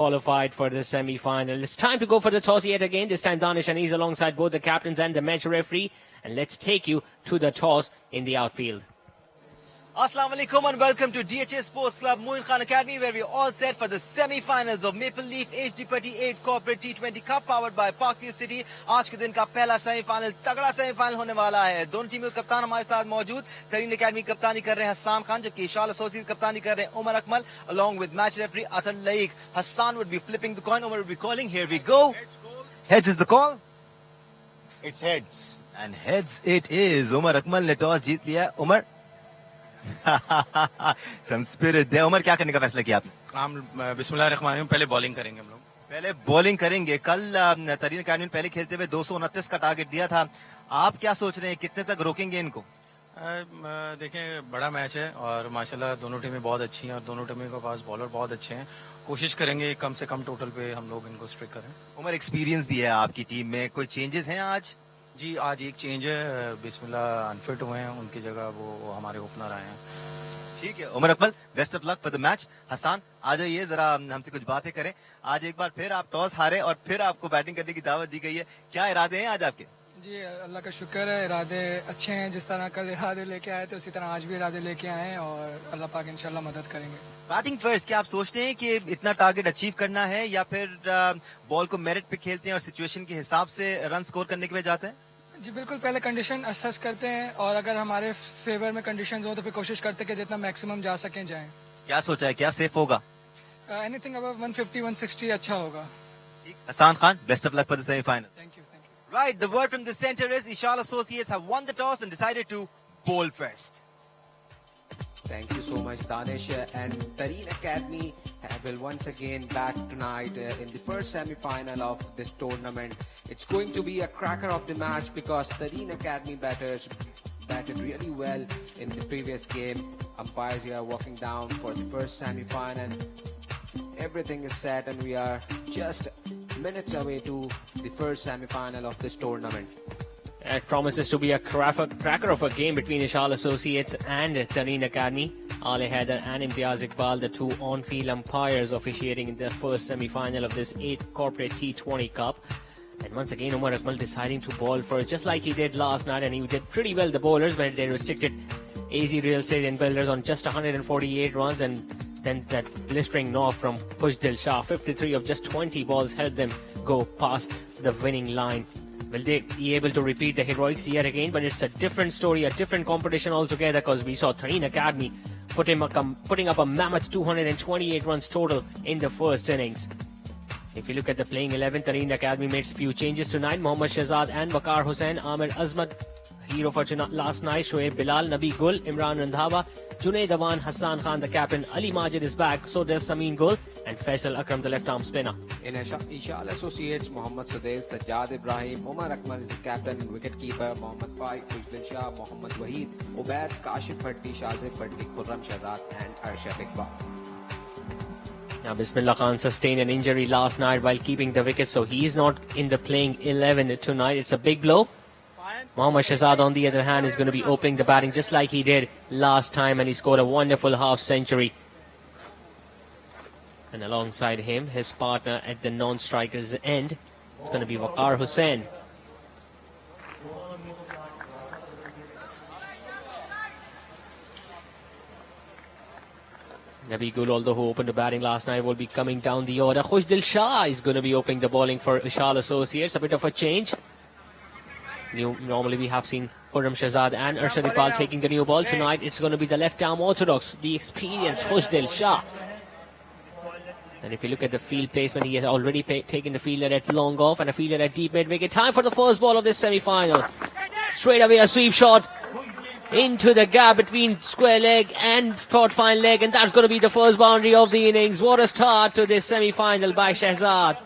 qualified for the semi-final. It's time to go for the toss yet again. This time Danish and he's alongside both the captains and the match referee. And let's take you to the toss in the outfield. Assalamu alaikum and welcome to DHA Sports Club Moin Khan Academy, where we're all set for the semi-finals of Maple Leaf HD Putty 8 Corporate T20 Cup powered by Parkview City. आज के दिन का पहला semifinal तगड़ा semifinal होने वाला है। दोनों टीमों के कप्तान हमारे साथ मौजूद। तरीन अकेडमी कप्तानी कर रहे हैं हसान खान, जबकि इशाल एसोसिएट कप्तानी कर रहे हैं Umar Akmal, along with match referee Atal Laik. Hassan would be flipping the coin, Umar would be calling. Here we go. Heads is the call. It's heads. And heads it is. Umar Akmal ने toss जीत लिया। Umar Some spirit there. Umar क्या करने का फैसला किया आपने? हम बिस्मिल्लाहिर्रहमानिर्रहीम पहले बॉलिंग करेंगे हम लोग। पहले बॉलिंग करेंगे। कल तरीन अकेडमी ने पहले खेलते हुए 229 का टारगेट दिया था। आप क्या सोच रहे हैं, कितने तक रोकेंगे इनको? देखें, बड़ा मैच है और माशाल्लाह दोनों टीमें बहुत अच्छी हैं और दोनों टीमों के पास बॉलर बहुत अच्छे हैं। कोशिश करेंगे कम से कम टोटल पे हम लोग इनको स्ट्रिक करें। उमर, एक्सपीरियंस भी है आपकी टीम में, कोई चेंजेस हैं आज? जी, आज एक चेंज है। बिस्मिल्लाह अनफिट हुए हैं, उनकी जगह वो हमारे ओपनर आए हैं। ठीक है Umar Akmal, best of luck for the match. Hasan आ जाइए, जरा हमसे कुछ बातें करें। आज एक बार फिर आप टॉस हारे और फिर आपको बैटिंग करने की दावत दी गई है, क्या इरादे हैं आज आपके? जी, अल्लाह का शुक्र है, इरादे अच्छे हैं। जिस तरह कल इरादे लेके आए थे उसी तरह आज भी इरादे लेके आए हैं और अल्लाह पाक इंशाल्लाह मदद करेंगे। बैटिंग फर्स्ट, क्या आप सोचते हैं कि इतना टारगेट अचीव करना है या फिर बॉल को मेरिट पे खेलते हैं और सिचुएशन के हिसाब से रन स्कोर करने के लिए जाते हैं? जी बिल्कुल, पहले कंडीशन असेस करते हैं और अगर हमारे फेवर में कंडीशंस हो तो फिर कोशिश करते हैं कि जितना मैक्सिमम जा सकें जाएं। क्या सोचा है, क्या सेफ होगा? एनीथिंग अबव 150-160 अच्छा होगा। Hasan Khan, best of luck for the semifinal. Thank you. Right, the word from the center is Eshaal Associates have won the toss and decided to bowl first. Thank you so much, Danish. And Tareen Academy will once again back tonight in the first semi-final of this tournament. It's going to be a cracker of the match because Tareen Academy batters batted really well in the previous game. Umpires here walking down for the first semi-final. Everything is set and we are just minutes away to the first semi-final of this tournament. It promises to be a cracker of a game between Eshaal Associates and Tareen Academy. Ali Haider and Imtiaz Iqbal, the two on-field umpires officiating in the first semi-final of this 8th Corporate T20 Cup. And once again, Umar Akmal deciding to bowl first, just like he did last night, and he did pretty well. The bowlers, when they restricted AZ Real Estate and Builders on just 148 runs, and then that blistering knock from Khushdil Shah, 53 of just 20 balls helped them go past the winning line. Will they be able to repeat the heroics yet again? But it's a different story, a different competition altogether, because we saw Tareen Academy putting up a mammoth 228 runs total in the first innings. If you look at the playing 11, Tareen Academy made a few changes tonight. Mohammad Shahzad and Waqar Hussain, Amir Azmat, hero for last night, Shoaib Bilal, Nabi Gul, Imran Randhawa, Junaid Awan, Hassan Khan, the captain, Ali Majid is back, so there's Sameen Gul, and Faisal Akram, the left-arm spinner. In Eshaal Associates, Mohammad Sudais, Sajjad Ibrahim, Umar Akmal is the captain and wicket-keeper, Mohammad Faiq, Khushdil Shah, Mohammad Waheed, Ubaid, Kashif Bhatti, Shazib Bhatti, Khurram Shahzad, and Arshad Iqbal. Now, Bismillah Khan sustained an injury last night while keeping the wicket, so he's not in the playing 11 tonight. It's a big blow. Mohammad Shahzad, on the other hand, is going to be opening the batting just like he did last time, and he scored a wonderful half-century. And alongside him, his partner at the non-striker's end is going to be Waqar Hussain. Nabi Gul, although who opened the batting last night, will be coming down the order. Khushdil Shah is going to be opening the bowling for Eshaal Associates. A bit of a change. Normally we have seen Khurram Shahzad and Arshad Iqbal taking the new ball. Tonight it's going to be the left-arm orthodox, the experienced Khushdil Shah. And if you look at the field placement, he has already taken the fielder at long off and a fielder at deep mid-wicket. Time for the first ball of this semi-final. Straight away a sweep shot into the gap between square leg and short fine leg, and that's going to be the first boundary of the innings. What a start to this semi-final by Shahzad.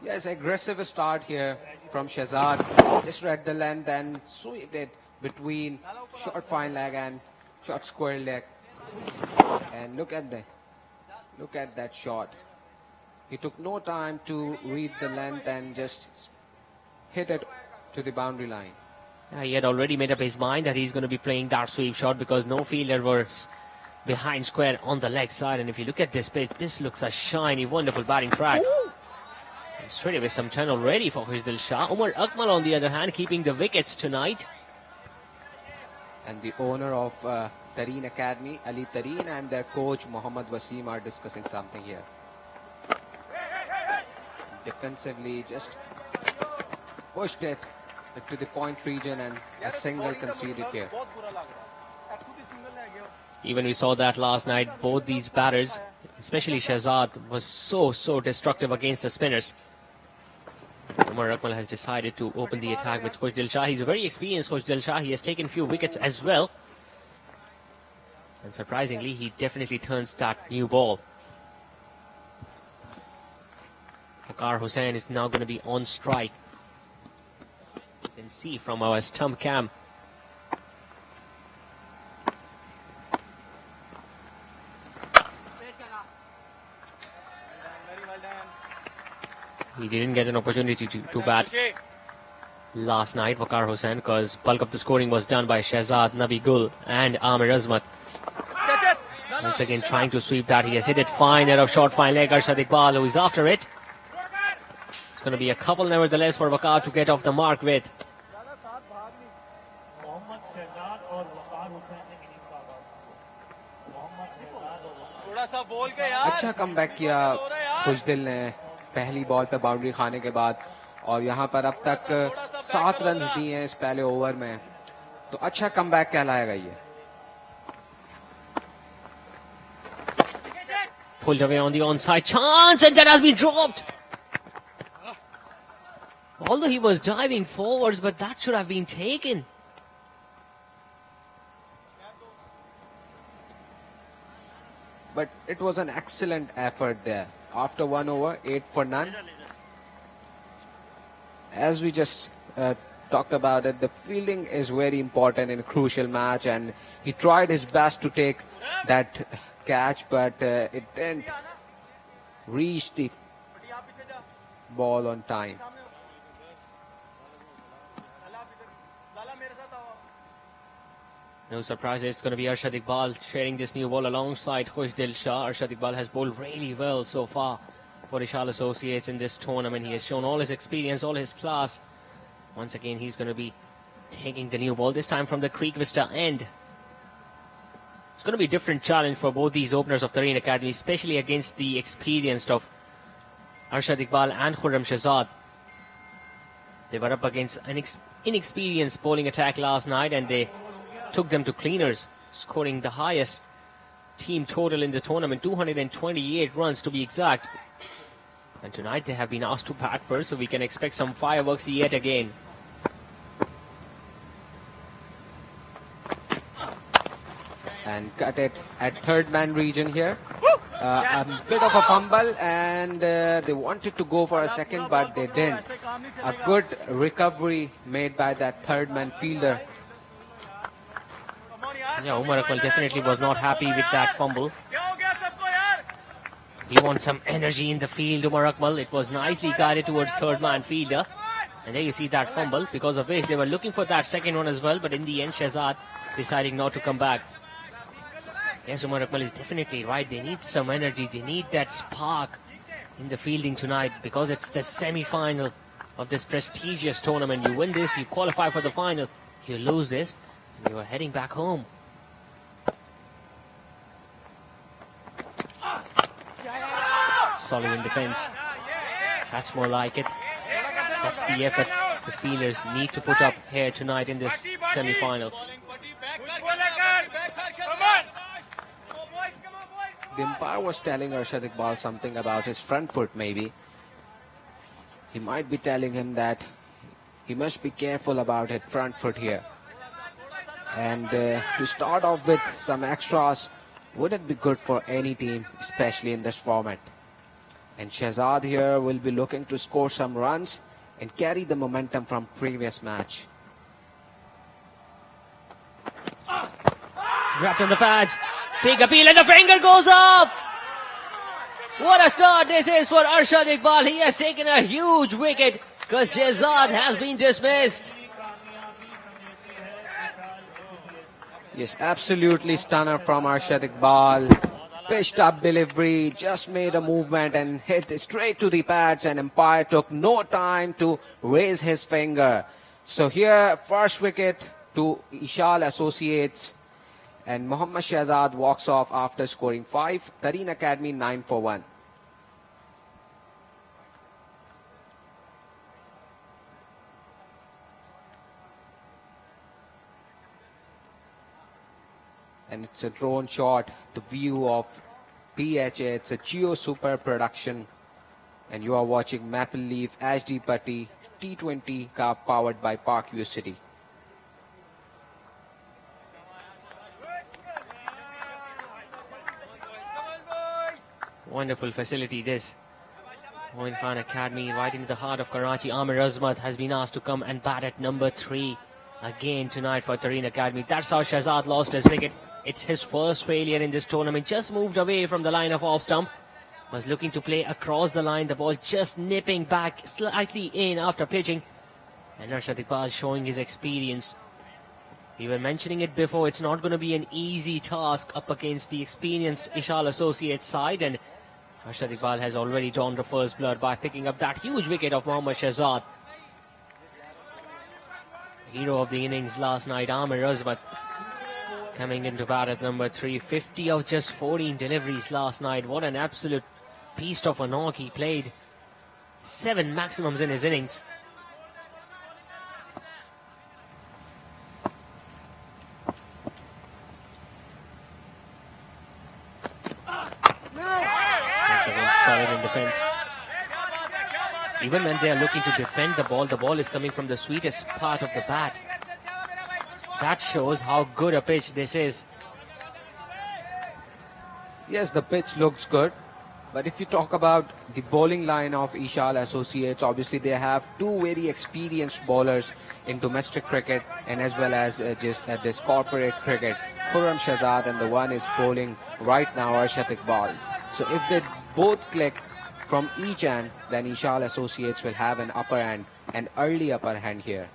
Yes, aggressive start here from Shahzad. Just read the length and swept it between short fine leg and short square leg. And look at that shot. He took no time to read the length and just hit it to the boundary line. He had already made up his mind that he's going to be playing that sweep shot because no fielder was behind square on the leg side. And if you look at this pitch, this looks a shiny, wonderful batting track. And straight away some turn already for Khujdil Shah. Umar Akmal, on the other hand, keeping the wickets tonight. And the owner of Tareen Academy, Ali Tareen, and their coach Mohammad Wasim are discussing something here. Defensively, just pushed it to the point region, and a single conceded here. Even we saw that last night. Both these batters, especially Shahzad, was so destructive against the spinners. Umar Akmal has decided to open the attack with Khujdil Shah. He's a very experienced Khujdil Shah. He has taken few wickets as well. And surprisingly, he definitely turns that new ball. Waqar Hussain is now going to be on strike. You can see from our stump cam. He didn't get an opportunity to bat last night, Waqar Hussain, because bulk of the scoring was done by Shahzad, Nabi Gul and Amir Azmat. Once again trying to sweep that. He has hit it fine there of short fine leg. Arshad Iqbal, who is after it. It's going to be a couple nevertheless for Waqar to get off the mark with. अच्छा comeback किया खुशदिल ने पहली ball पे boundary खाने के बाद, और यहाँ पर अब तक 7 रन दिए हैं इस पहले ओवर में, तो अच्छा कमबैक कहलाएगा ये. Pulled away on the onside chance, and that has been dropped. Although he was diving forwards, but that should have been taken. But it was an excellent effort there. After 1 over, 8 for none. As we just talked about it, the fielding is very important in a crucial match, and he tried his best to take that catch, but it didn't reach the ball on time. No surprise, it's going to be Arshad Iqbal sharing this new ball alongside Khujdil Shah. Arshad Iqbal has bowled really well so far for Eshaal Associates in this tournament. He has shown all his experience, all his class. Once again, he's going to be taking the new ball, this time from the Creek Vista end. It's going to be a different challenge for both these openers of Tareen Academy, especially against the experienced of Arshad Iqbal and Khurram Shahzad. They were up against an inexperienced bowling attack last night, and they took them to cleaners, scoring the highest team total in the tournament, 228 runs to be exact. And tonight they have been asked to bat first, so we can expect some fireworks yet again. And cut it at third man region here. A bit of a fumble, and they wanted to go for a second, but they didn't. A good recovery made by that third man fielder. Yeah, Umar Akmal definitely was not happy with that fumble. He wants some energy in the field, Umar Akmal. It was nicely guided towards third man fielder. And there you see that fumble, because of which they were looking for that second one as well, but in the end Shahzad deciding not to come back. Yes, Umar Akmal is definitely right. They need some energy. They need that spark in the fielding tonight, because it's the semi-final of this prestigious tournament. You win this, you qualify for the final. You lose this, and you are heading back home. Solid in defense. That's more like it. That's the effort the fielders need to put up here tonight in this semi-final. The umpire was telling Arshad Iqbal something about his front foot maybe. He might be telling him that he must be careful about his front foot here. And to start off with some extras wouldn't be good for any team, especially in this format. And Shahzad here will be looking to score some runs and carry the momentum from previous match. Wrapped on the pads. Big appeal, and the finger goes up. What a start this is for Arshad Iqbal. He has taken a huge wicket because Shahzad has been dismissed. Yes, absolutely stunner from Arshad Iqbal. Pitched up delivery, just made a movement and hit straight to the pads, and umpire took no time to raise his finger. So here, first wicket to Eshaal Associates, and Mohammad Shahzad walks off after scoring 5. Tareen Academy 9 for 1. And it's a drone shot, the view of PHA. It's a Geo Super production, and you are watching Maple Leaf HD Putty T20 Cup powered by Parkview City. Wonderful facility this. Moin Khan Academy right into the heart of Karachi. Amir Azmat has been asked to come and bat at number 3 again tonight for Tareen Academy. That's how Shahzad lost his wicket. It's his first failure in this tournament. Just moved away from the line of off stump. Was looking to play across the line. The ball just nipping back slightly in after pitching. And Arshad Iqbal showing his experience. We were mentioning it before. It's not going to be an easy task up against the experienced Eshaal Associates side. And Arshad Iqbal has already drawn the first blood by picking up that huge wicket of Mohammad Shahzad. Hero of the innings last night, Amir Azmat, coming into bat at number 3. 50 of just 14 deliveries last night. What an absolute beast of a knock he played. 7 maximums in his innings. Once again, solid in defense. Even when they are looking to defend the ball is coming from the sweetest part of the bat. That shows how good a pitch this is. Yes, the pitch looks good. But if you talk about the bowling line of Eshaal Associates, obviously they have 2 very experienced bowlers in domestic cricket and as well as just this corporate cricket. Khurram Shahzad, and the one is bowling right now, Arshad Iqbal. So if they both click from each end, then Eshaal Associates will have an upper hand, an early upper hand here.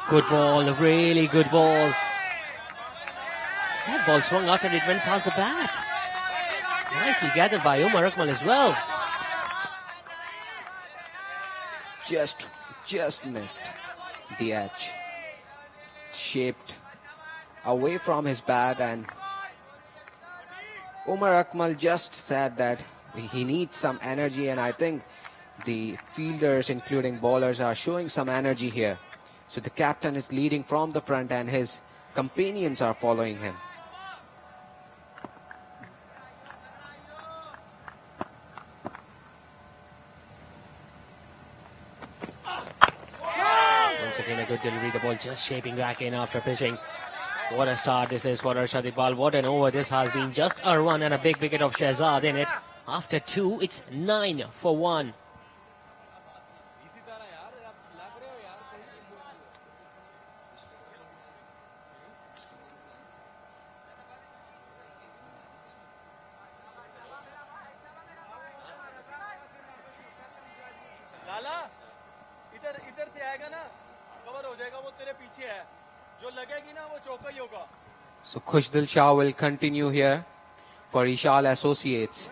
Good ball, a really good ball. That ball swung after it went past the bat. Nicely gathered by Umar Akmal as well. Just missed the edge. Shaped away from his bat, and Umar Akmal just said that he needs some energy, and I think the fielders, including bowlers, are showing some energy here. So the captain is leading from the front and his companions are following him. Once again a good delivery, the ball just shaping back in after pitching. What a start this is for Arshad Iqbal. What an over this has been. Just a run and a big wicket of Shahzad in it. After 2, it's 9 for 1. So Khushdil Shah will continue here for Eshaal Associates,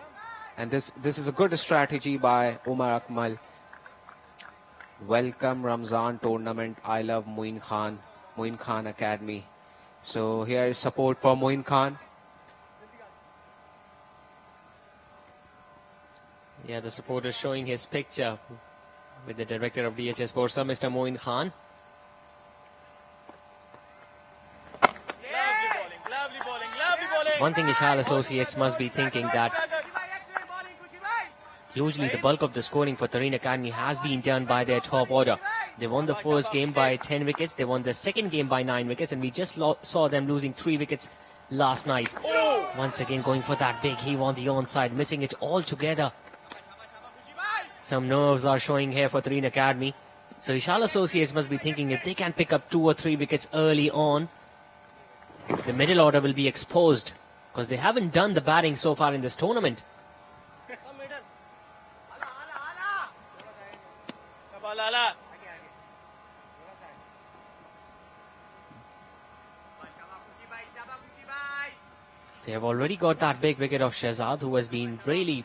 and this is a good strategy by Umar Akmal. Welcome Ramadan tournament. I love Moin Khan Academy. So here is support for Moin Khan. Yeah, the supporter showing his picture with the director of DHS Sports, Mr. Moin Khan. One thing Eshaal Associates must be thinking that usually the bulk of the scoring for Tareen Academy has been done by their top order. They won the first game by 10 wickets, they won the second game by 9 wickets, and we just saw them losing 3 wickets last night. Once again going for that big heave on the onside, missing it altogether. Some nerves are showing here for Tareen Academy. So Eshaal Associates must be thinking if they can pick up 2 or 3 wickets early on, the middle order will be exposed, because they haven't done the batting so far in this tournament. They have already got that big wicket of Shehzad, who has been really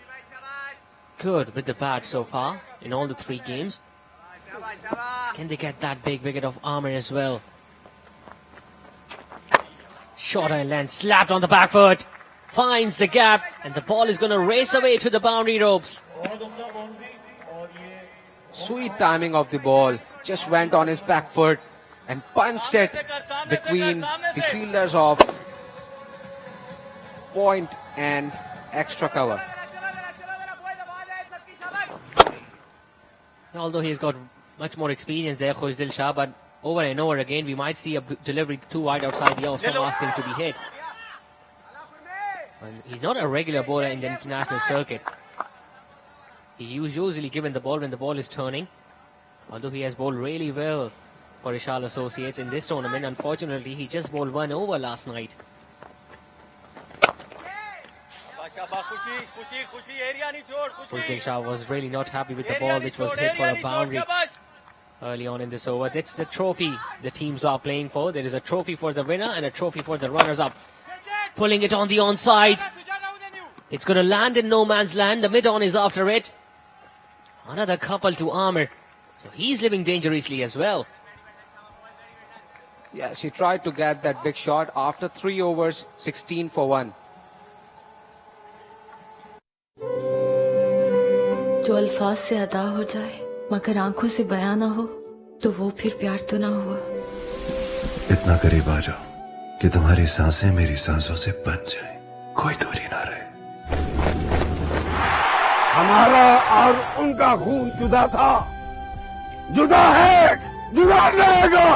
good with the bat so far in all the 3 games. Can they get that big wicket of Amir as well? Short and length, slapped on the back foot, finds the gap, and the ball is going to race away to the boundary ropes. Sweet timing of the ball, just went on his back foot and punched it between the fielders of point and extra cover. Although he's got much more experience there, Khushdil Shah, but over and over again we might see a delivery too wide outside the off stump asking to be hit. And he's not a regular bowler in the international circuit. He's usually given the ball when the ball is turning, although he has bowled really well for Eshaal Associates in this tournament. Unfortunately, he just bowled 1 over last night. Khushdil Shah was really not happy with the ball, which was hit for a boundary early on in this over. That's the trophy the teams are playing for. There is a trophy for the winner and a trophy for the runners-up. Pulling it on the onside. It's going to land in no man's land. The mid-on is after it. Another couple to Amir. So he's living dangerously as well. Yes, he tried to get that big shot after 3 overs, 16 for 1. जो अल्फाज से अदा हो जाए मगर आंखों से बयां ना हो तो वो फिर प्यार तो ना हुआ। इतना करीब आ जाओ कि तुम्हारी सांसें मेरी सांसों से बच जाएं, कोई दूरी ना रहे। हमारा और उनका खून जुदा था, जुदा है, जुदा रहेगा।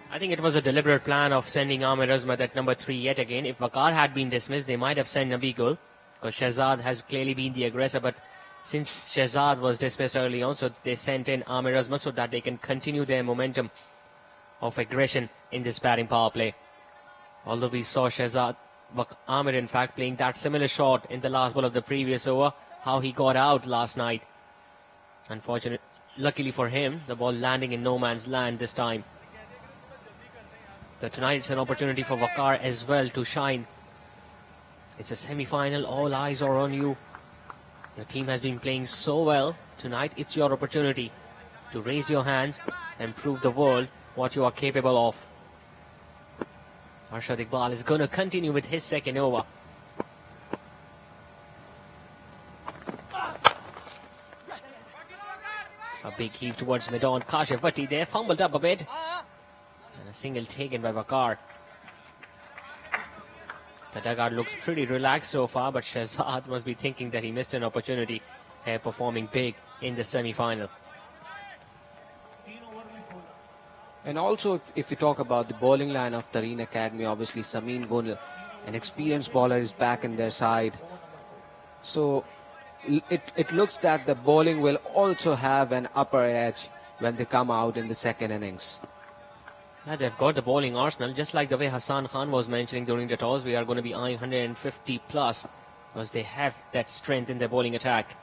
I think it was a deliberate plan of sending Amir Azmat at number 3 yet again. If Waqar had been dismissed, they might have sent Nabi Gul, because Shehzad has clearly been the aggressor. But since Shehzad was dismissed early on, so they sent in Amir Azmat so that they can continue their momentum of aggression in this batting power play. Although we saw Amir in fact playing that similar shot in the last ball of the previous over, how he got out last night. Unfortunately, luckily for him, the ball landing in no man's land this time. But tonight it's an opportunity for Waqar as well to shine. It's a semi-final, all eyes are on you. Your team has been playing so well. Tonight it's your opportunity to raise your hands and prove the world what you are capable of. Arshad Iqbal is going to continue with his second over. A big heave towards mid-on. Kashif Bhatti there, fumbled up a bit. And a single taken by Waqar. The dugout looks pretty relaxed so far, but Shehzad must be thinking that he missed an opportunity here, performing big in the semi-final. And also, if we talk about the bowling line of Tareen Academy, obviously Samin Gunal, an experienced bowler, is back in their side. So it looks that the bowling will also have an upper edge when they come out in the second innings. Yeah, they've got the bowling arsenal, just like the way Hassan Khan was mentioning during the toss. We are going to be eyeing 150 plus because they have that strength in their bowling attack.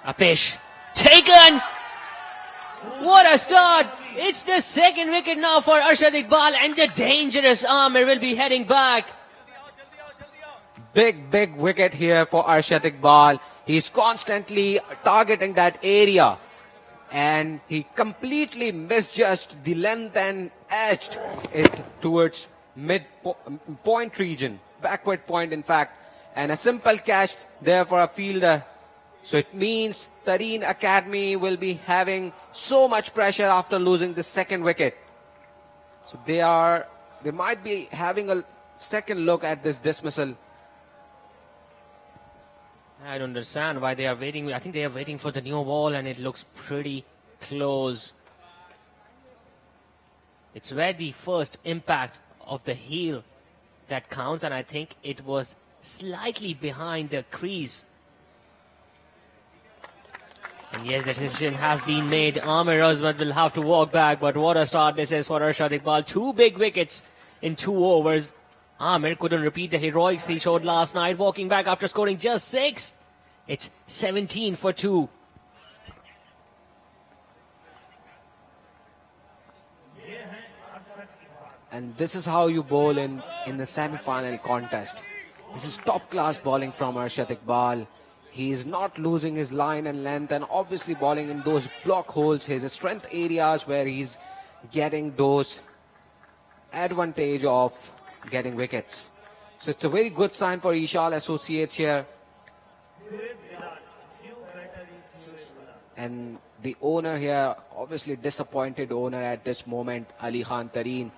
A pitch taken. What a start! It's the second wicket now for Arshad Iqbal, and the dangerous Amir will be heading back. Big wicket here for Arshad Iqbal. He's constantly targeting that area, and he completely misjudged the length and edged it towards mid-point region, backward point in fact, and a simple catch there for a fielder. So it means Tareen Academy will be having so much pressure after losing the second wicket. So they might be having a second look at this dismissal. I don't understand why they are waiting. I think they are waiting for the new ball, and it looks pretty close. It's where the first impact of the heel that counts, and I think it was slightly behind the crease. And yes, the decision has been made. Amir Azmat will have to walk back, but what a start this is for Arshad Iqbal. 2 big wickets in 2 overs. Amir couldn't repeat the heroics he showed last night, walking back after scoring just 6. It's 17 for 2. And this is how you bowl in the semi-final contest. This is top-class bowling from Arshad Iqbal. He is not losing his line and length, and obviously bowling in those block holes, his strength areas where he's getting those advantage of getting wickets. So it's a very good sign for Eshaal Associates here. And the owner here, obviously disappointed owner at this moment, Ali Khan Tareen.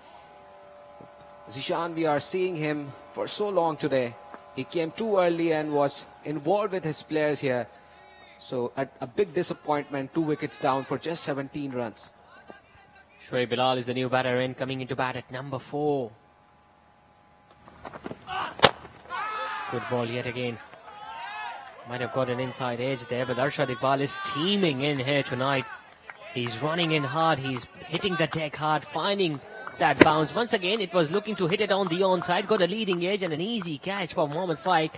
Zishan, we are seeing him for so long today. He came too early and was involved with his players here. So a big disappointment, 2 wickets down for just 17 runs. Shoaib Bilal is the new batter in, coming into bat at number 4. Good ball yet again. Might have got an inside edge there, but Arshad Iqbal is steaming in here tonight. He's running in hard, he's hitting the deck hard, finding that bounce. Once again, it was looking to hit it on the onside, got a leading edge and an easy catch for Mohammad Faik.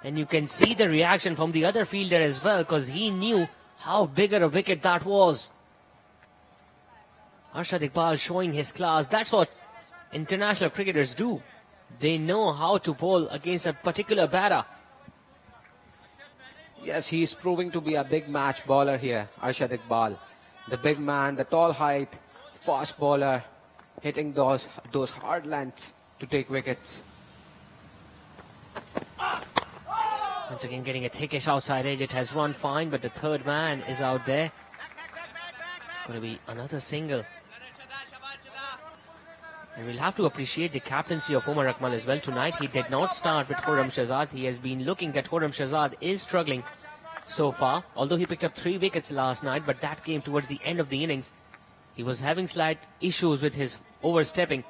And you can see the reaction from the other fielder as well, because he knew how bigger a wicket that was. Arshad Iqbal showing his class. That's what international cricketers do. They know how to bowl against a particular batter. Yes, he's proving to be a big match bowler here, Arshad Iqbal. The big man, the tall height, fast bowler, hitting those hard lengths to take wickets. Once again getting a thickish outside edge. It has run fine, but the third man is out there. Going to be another single. And we'll have to appreciate the captaincy of Umar Akmal as well tonight. He did not start with Khurram Shahzad. He has been looking that Khurram Shahzad is struggling so far. Although he picked up 3 wickets last night, but that came towards the end of the innings. He was having slight issues with his overstepping.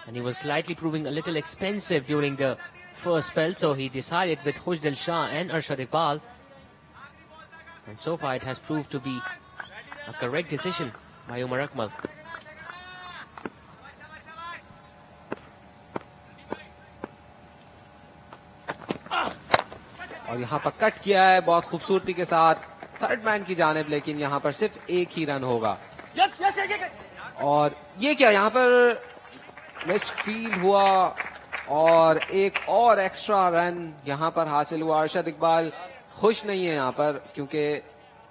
And he was slightly proving a little expensive during the first spell. So he decided with Khushdil Shah and Arshad Iqbal. And so far it has proved to be a correct decision by Umar Akmal. और यहाँ पर cut किया है बहुत खूबसूरती के साथ third man की जानिब, लेकिन यहाँ पर सिर्फ एक ही रन होगा. और ये क्या यहाँ पर मिस फील्ड हुआ और एक और एक्स्ट्रा रन यहाँ पर हासिल हुआ. अरशद इकबाल खुश नहीं है यहाँ पर क्योंकि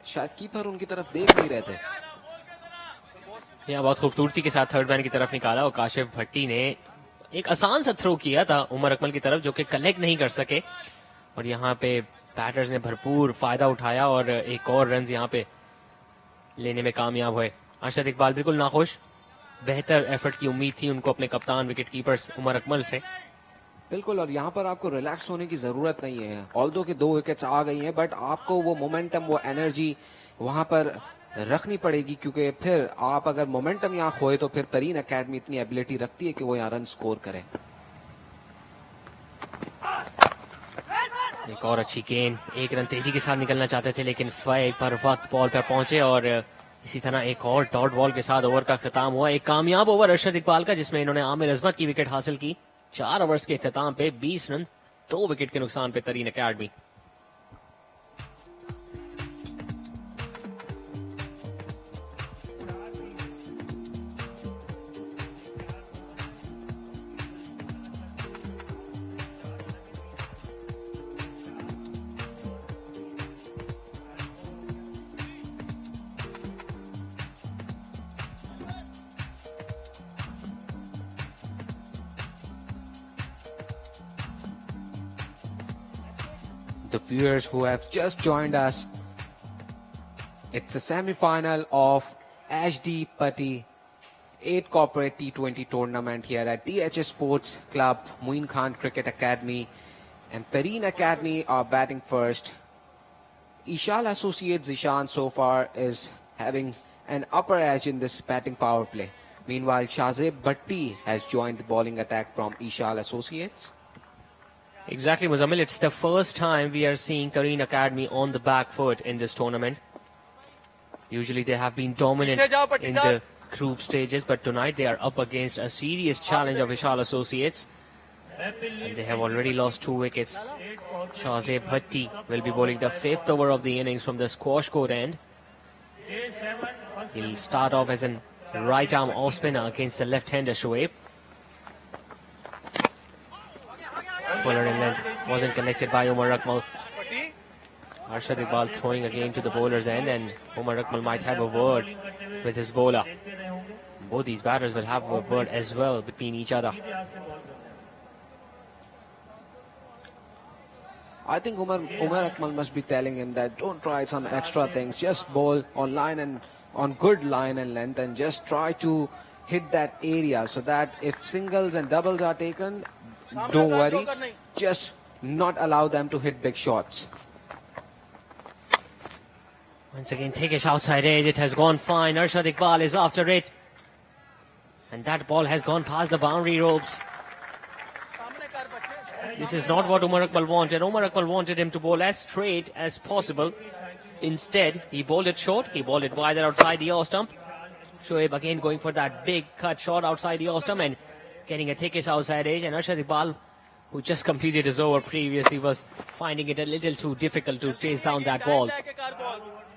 शायद कीपर उनकी तरफ देख नहीं रहे थे. यहाँ बहुत खूबसूरती के साथ थर्ड मैन की तरफ निकाला और काशिफ भट्टी ने एक आसान सा थ्रो किया था उमर अकमल की तरफ, जो कि कनेक्ट नहीं कर सके. और यहाँ पे बैटर्स ने भरपूर फायदा उठाया और एक और रन यहाँ पे लेने में कामयाब हुए. अरशद इकबाल बिल्कुल नाखुश. बेहतर एफर्ट की उम्मीद थी उनको अपने कप्तान विकेट कीपर उमर अकमल से. बिल्कुल, और यहाँ पर आपको रिलैक्स होने की जरूरत नहीं है. ऑल्दो के 2 विकेट्स आ गई हैं, बट आपको वो मोमेंटम, वो एनर्जी वहां पर रखनी पड़ेगी, क्योंकि फिर आप अगर मोमेंटम यहाँ खोए तो फिर तरीन एकेडमी इतनी एबिलिटी रखती है कि वो यहाँ रन स्कोर करे. एक और अच्छी गेंद, 1 रन तेजी के साथ निकलना चाहते थे लेकिन फाइक पर वक्त बॉल पर पहुंचे और इसी तरह एक और डॉट बॉल के साथ ओवर का खत्म हुआ. एक कामयाब ओवर अरशद इकबाल का जिसमें इन्होंने आमिर अजमत की विकेट हासिल की. 4 ओवर्स के इख्तिताम पे 20 रन, 2 विकेट के नुकसान पे तरीन academy. The viewers who have just joined us, it's a semi-final of HD Patti 8 Corporate T20 tournament here at DHS Sports Club, Moin Khan Cricket Academy, and Tareen Academy are batting first. Eshaal Associates Zishan so far is having an upper edge in this batting power play. Meanwhile, Shazeb Bhatti has joined the bowling attack from Eshaal Associates. Exactly, Muzammil. It's the first time we are seeing Tareen Academy on the back foot in this tournament. Usually they have been dominant in the group stages, but tonight they are up against a serious challenge of Eshaal Associates. And they have already lost 2 wickets. Shahzeb Bhatti will be bowling the 5th over of the innings from the squash court end. He'll start off as an right arm off spinner against the left-hander Shoaib. Fuller in length wasn't connected by Umar Akmal. Arshad Iqbal throwing again to the bowler's end, and Umar Akmal might have a word with his bowler. Both these batters will have a word as well between each other. I think Umar Akmal must be telling him that don't try some extra things, just bowl on line and on good line and length, and just try to hit that area so that if singles and doubles are taken, don't worry, just not allow them to hit big shots. Once again, Tekish outside edge, it has gone fine. Arshad Iqbal is after it, and that ball has gone past the boundary ropes. This is not what Umar Akmal wanted. Umar Akmal wanted him to bowl as straight as possible. Instead, he bowled it short. He bowled it wider outside the off stump. Shoaib again going for that big cut shot outside the off stump and getting a thickish outside edge. And Arshad Iqbal, who just completed his over previously, was finding it a little too difficult to chase down that ball.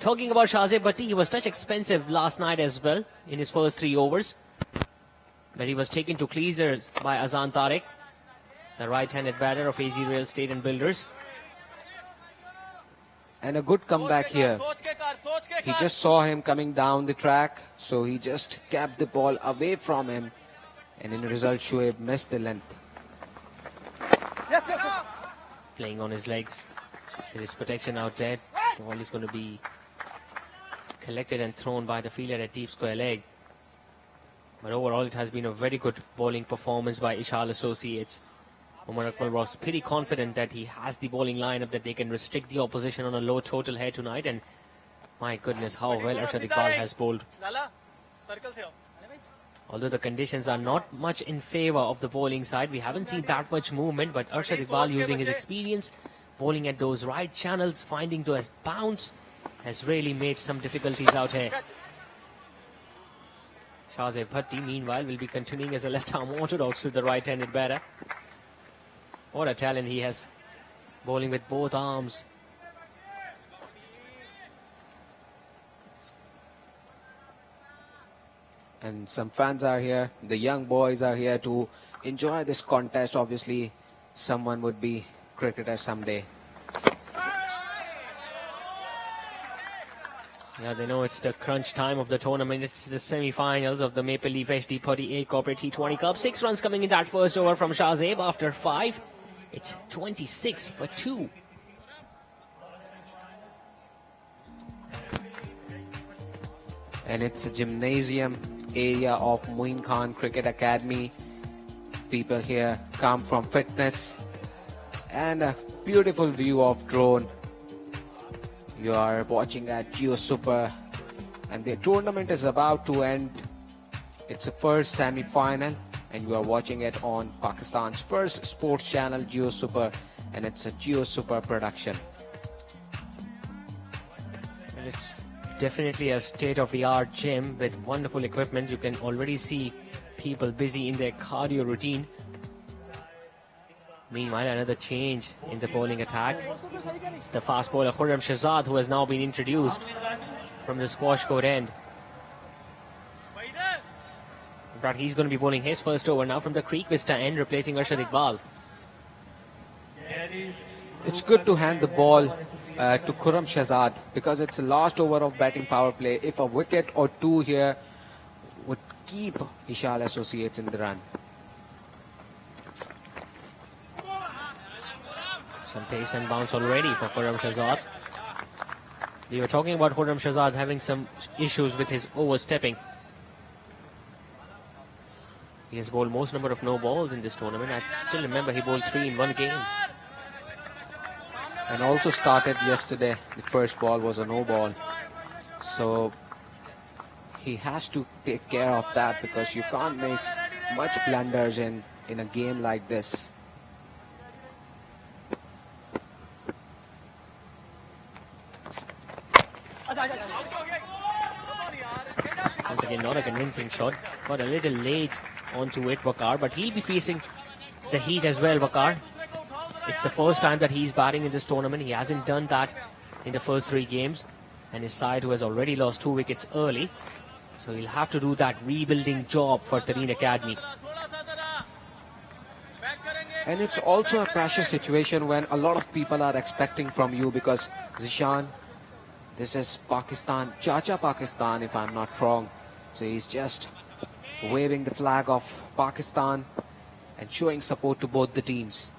Talking about Shahzeb Bhatti, he was touch expensive last night as well in his first 3 overs. But he was taken to cleasers by Azan Tariq, the right-handed batter of AZ Real Estate and Builders. And a good comeback here. He just saw him coming down the track, so he just kept the ball away from him, and in the result Shoaib missed the length. Playing on his legs. There is protection out there. The ball is going to be collected and thrown by the fielder at deep square leg. But overall it has been a very good bowling performance by Eshaal Associates. Umar Akmal was pretty confident that he has the bowling lineup that they can restrict the opposition on a low total here tonight, and my goodness how well Arshad Iqbal has bowled. Although the conditions are not much in favour of the bowling side, we haven't seen that much movement, but Arshad Iqbal, using his experience, bowling at those right channels, finding those bounce, has really made some difficulties out here. Shahzeb Bhatti, meanwhile, will be continuing as a left-arm orthodox to the right-handed batter. What a talent he has, bowling with both arms. And some fans are here, the young boys are here to enjoy this contest. Obviously, someone would be cricketer someday. Yeah, they know it's the crunch time of the tournament. It's the semi-finals of the Maple Leaf HD38 Corporate T20 Cup. 6 runs coming in that first over from Shahzeb after 5. It's 26 for 2. And it's a gymnasium area of Moin Khan Cricket Academy. People here come from fitness, and a beautiful view of drone. You are watching at Jio Super, and the tournament is about to end. It's the first semi-final, and you are watching it on Pakistan's first sports channel, Jio Super, and it's a Jio Super production. And it's definitely a state-of-the-art gym with wonderful equipment. You can already see people busy in their cardio routine. Meanwhile, another change in the bowling attack. It's the fast bowler Khurram Shahzad, who has now been introduced from the squash court end. But he's going to be bowling his first over now from the Creek Vista end, replacing Arshad Iqbal. It's good to hand the ball to Khurram Shahzad, because it's the last over of batting power play. If a wicket or 2 here would keep Eshaal Associates in the run. Some pace and bounce already for Khurram Shahzad. We were talking about Khurram Shahzad having some issues with his overstepping. He has bowled most number of no balls in this tournament. I still remember he bowled 3 in 1 game. And also started yesterday. The first ball was a no ball. So he has to take care of that, because you can't make much blunders in a game like this. Once again, not a convincing shot. Got a little late onto it, Wakar, but he'll be facing the heat as well, Waqar. It's the first time that he's batting in this tournament. He hasn't done that in the first 3 games. And his side, who has already lost 2 wickets early. So he'll have to do that rebuilding job for Tareen Academy. And it's also a pressure situation when a lot of people are expecting from you, because Zishan, this is Pakistan, Chacha Pakistan if I'm not wrong. So he's just waving the flag of Pakistan and showing support to both the teams.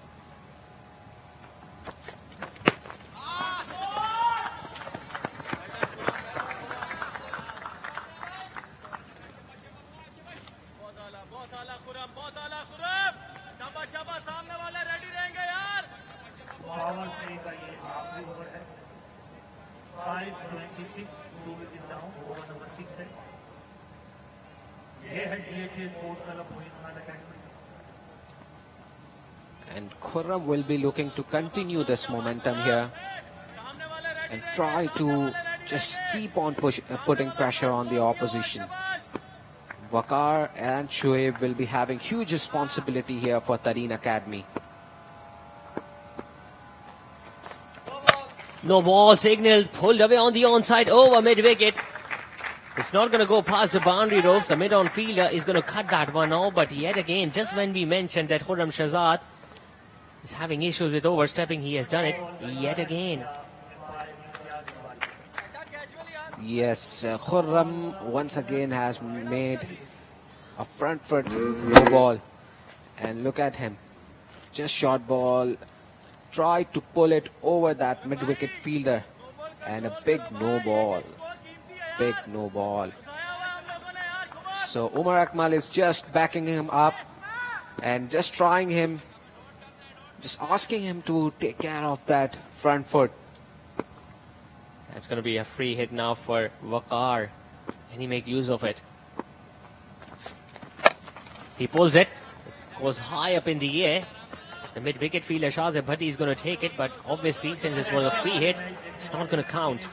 And Khurram will be looking to continue this momentum here and try to just keep on putting pressure on the opposition. Waqar and Shoaib will be having huge responsibility here for Tareen Academy. No ball signal, pulled away on the onside over mid-wicket. It's not going to go past the boundary ropes. The mid-on fielder is going to cut that one off. But yet again, just when we mentioned that Khurram Shahzad is having issues with overstepping, he has done it yet again. Yes, Khurram once again has made a front foot no ball. And look at him. Just short ball. Tried to pull it over that mid-wicket fielder. And a big no ball. Big no ball. So Umar Akmal is just backing him up and just trying him, just asking him to take care of that front foot. That's going to be a free hit now for Waqar. Can he make use of it? He pulls it. Goes high up in the air. The mid-wicket fielder Shahzad Bhatti is going to take it, but obviously since this was a free hit, it's not going to count.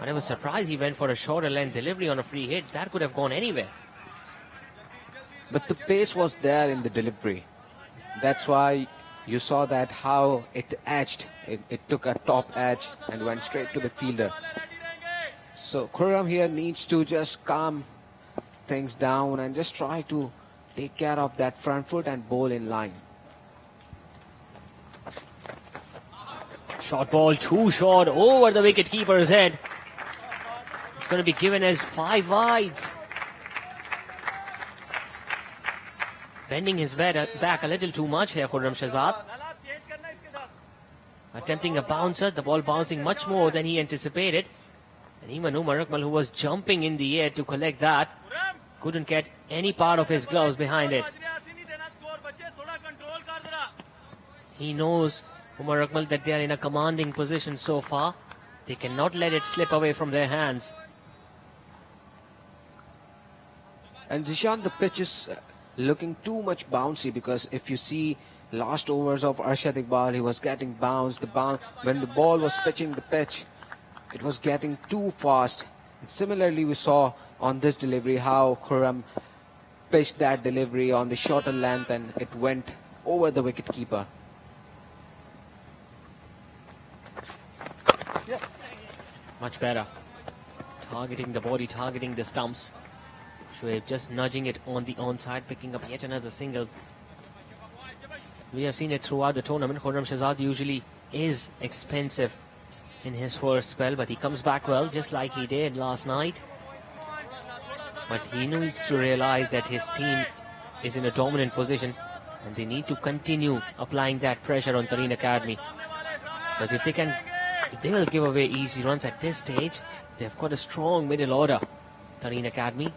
I was surprised he went for a shorter length delivery on a free hit. That could have gone anywhere. But the pace was there in the delivery. That's why you saw that how it edged. It took a top edge and went straight to the fielder. So Khurram here needs to just calm things down and just try to take care of that front foot and bowl in line. Short ball, too short, over the wicket-keeper's head. It's going to be given as 5 wides. Bending his back a little too much here, Khurram Shahzad. Attempting a bouncer, the ball bouncing much more than he anticipated. And even Umar Akmal, who was jumping in the air to collect that, couldn't get any part of his gloves behind it. He knows, Umar Akmal, that they are in a commanding position so far. They cannot let it slip away from their hands. And Zishan, the pitch is looking too much bouncy, because if you see last overs of Arshad Iqbal, he was getting bounced. When the ball was pitching the pitch, it was getting too fast. And similarly, we saw on this delivery how Khurram pitched that delivery on the shorter length and it went over the wicket-keeper. Much better. Targeting the body, targeting the stumps. Shoaib just nudging it on the onside, picking up yet another single. We have seen it throughout the tournament. Khurram Shahzad usually is expensive in his first spell, but he comes back well, just like he did last night. But he needs to realize that his team is in a dominant position and they need to continue applying that pressure on Tareen Academy. But if they will give away easy runs at this stage, they've got a strong middle order, Tareen Academy.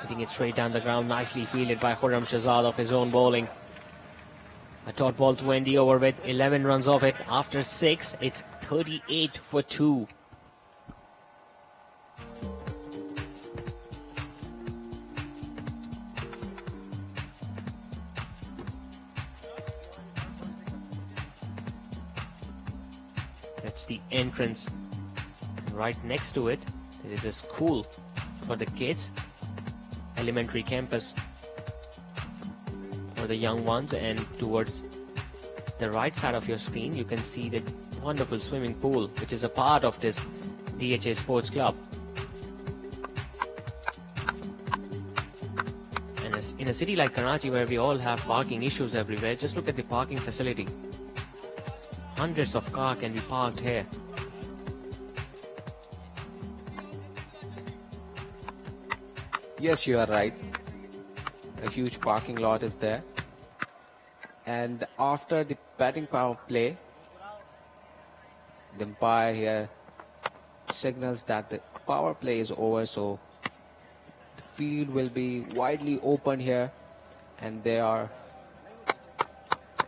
Hitting it straight down the ground, nicely fielded by Khurram Shahzad of his own bowling. A dot ball to end the over with 11 runs off it. After 6, it's 38 for 2. That's the entrance. And right next to it, there is a school for the kids. elementary campus for the young ones, and towards the right side of your screen you can see the wonderful swimming pool which is a part of this DHA Sports Club. And in a city like Karachi where we all have parking issues everywhere, just look at the parking facility. Hundreds of cars can be parked here. Yes, you are right. A huge parking lot is there. And after the batting power play, the umpire here signals that the power play is over, so the field will be widely open here. And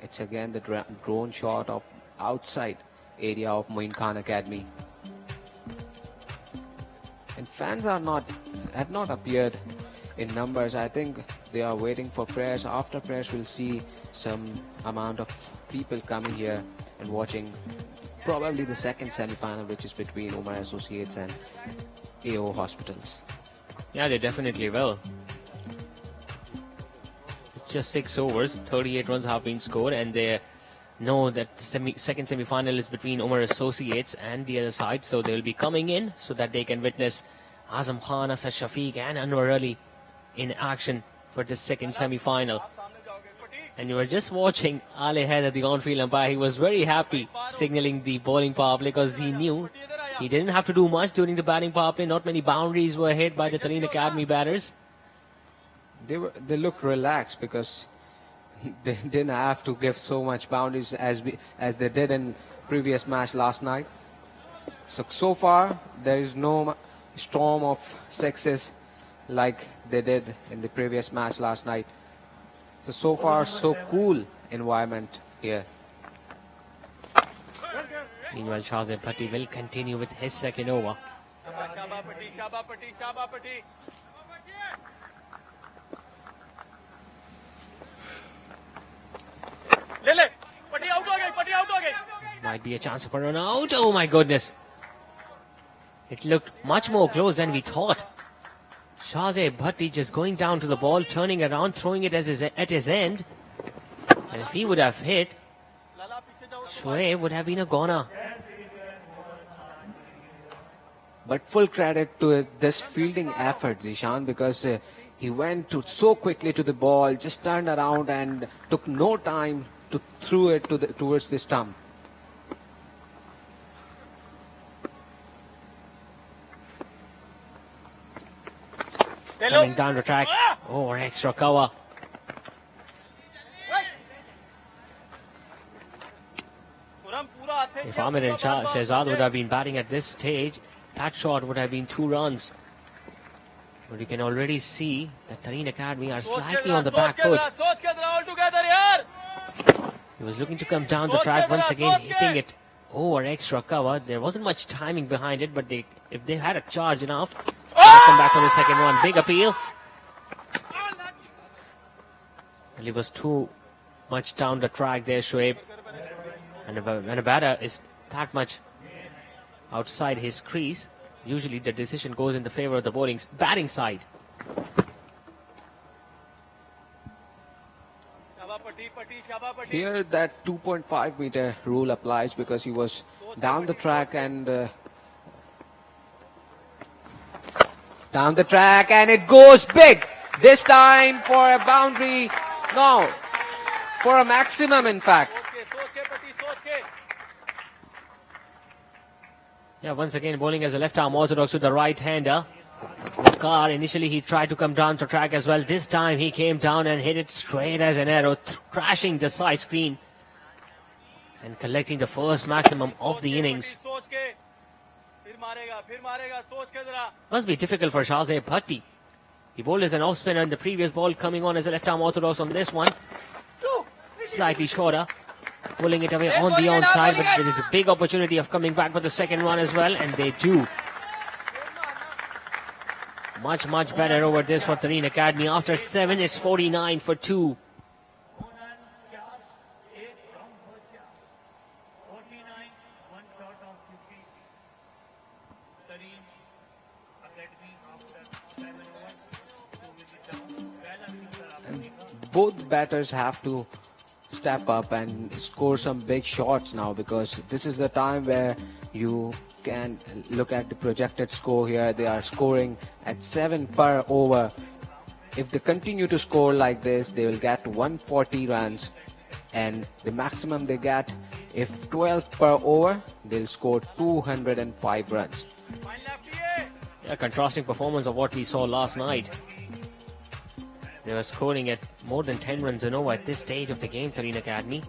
it's again the drone shot of outside area of Moin Khan Academy. And fans have not appeared in numbers. I think they are waiting for prayers. After prayers, we'll see some amount of people coming here and watching probably the second semi-final, which is between Umar Associates and AO Hospitals. Yeah, they definitely will. It's just 6 overs, 38 runs have been scored, and they know that the second semi-final is between Umar Associates and the other side, so they will be coming in so that they can witness Azam Khan, Asad Shafiq and Anwar Ali in action for the second semi-final. And you were just watching Ali Haider, the on-field umpire. He was very happy signaling the bowling power play because he knew he didn't have to do much during the batting power play. Not many boundaries were hit by the Tareen Academy batters. They looked relaxed because they didn't have to give so much boundaries as they did in previous match last night. So far there is no storm of sixes like they did in the previous match last night. So far so cool environment here. Meanwhile, Shahzeb Bhatti will continue with his second over. Might be a chance for an out. Oh my goodness. It looked much more close than we thought. Shahzeb Bhatti just going down to the ball, turning around, throwing it at his end. And if he would have hit, Shoaib would have been a goner. But full credit to this fielding effort, Zishan, because he went so quickly to the ball, just turned around and took no time to throw it towards the stump. Coming down the track. Oh, extra cover. If Amir and Shehzad would have been batting at this stage, that shot would have been 2 runs. But you can already see that Tareen Academy are slightly on the back foot. He was looking to come down the track once again, hitting it over extra cover. There wasn't much timing behind it, but if they had a charge enough, they'll come back on the second one. Big appeal. Well, he was too much down the track there, Shoaib. And a batter is that much outside his crease, usually the decision goes in the favor of the batting side. Here that 2.5 meter rule applies because he was down the track and it goes big. This time for a boundary. No, for a maximum in fact. Yeah, once again bowling as a left arm orthodox with the right hander. Waqar, initially he tried to come down to track as well. This time he came down and hit it straight as an arrow, crashing the side screen and collecting the first maximum of the innings. Must be difficult for Shahzeb Bhatti. He bowled as an off spinner in the previous ball, coming on as a left arm orthodox on this one. Slightly shorter. Pulling it away on the onside, but there is a big opportunity of coming back for the second one as well, and they do. Much better over this for Tareen Academy. After 7, it's 49 for 2. And both batters have to step up and score some big shots now, because this is the time where you can look at the projected score here. They are scoring at 7 per over. If they continue to score like this, they will get 140 runs, and the maximum they get, if 12 per over, they'll score 205 runs. Yeah, contrasting performance of what we saw last night. They were scoring at more than 10 runs an over at this stage of the game, Tareen Academy.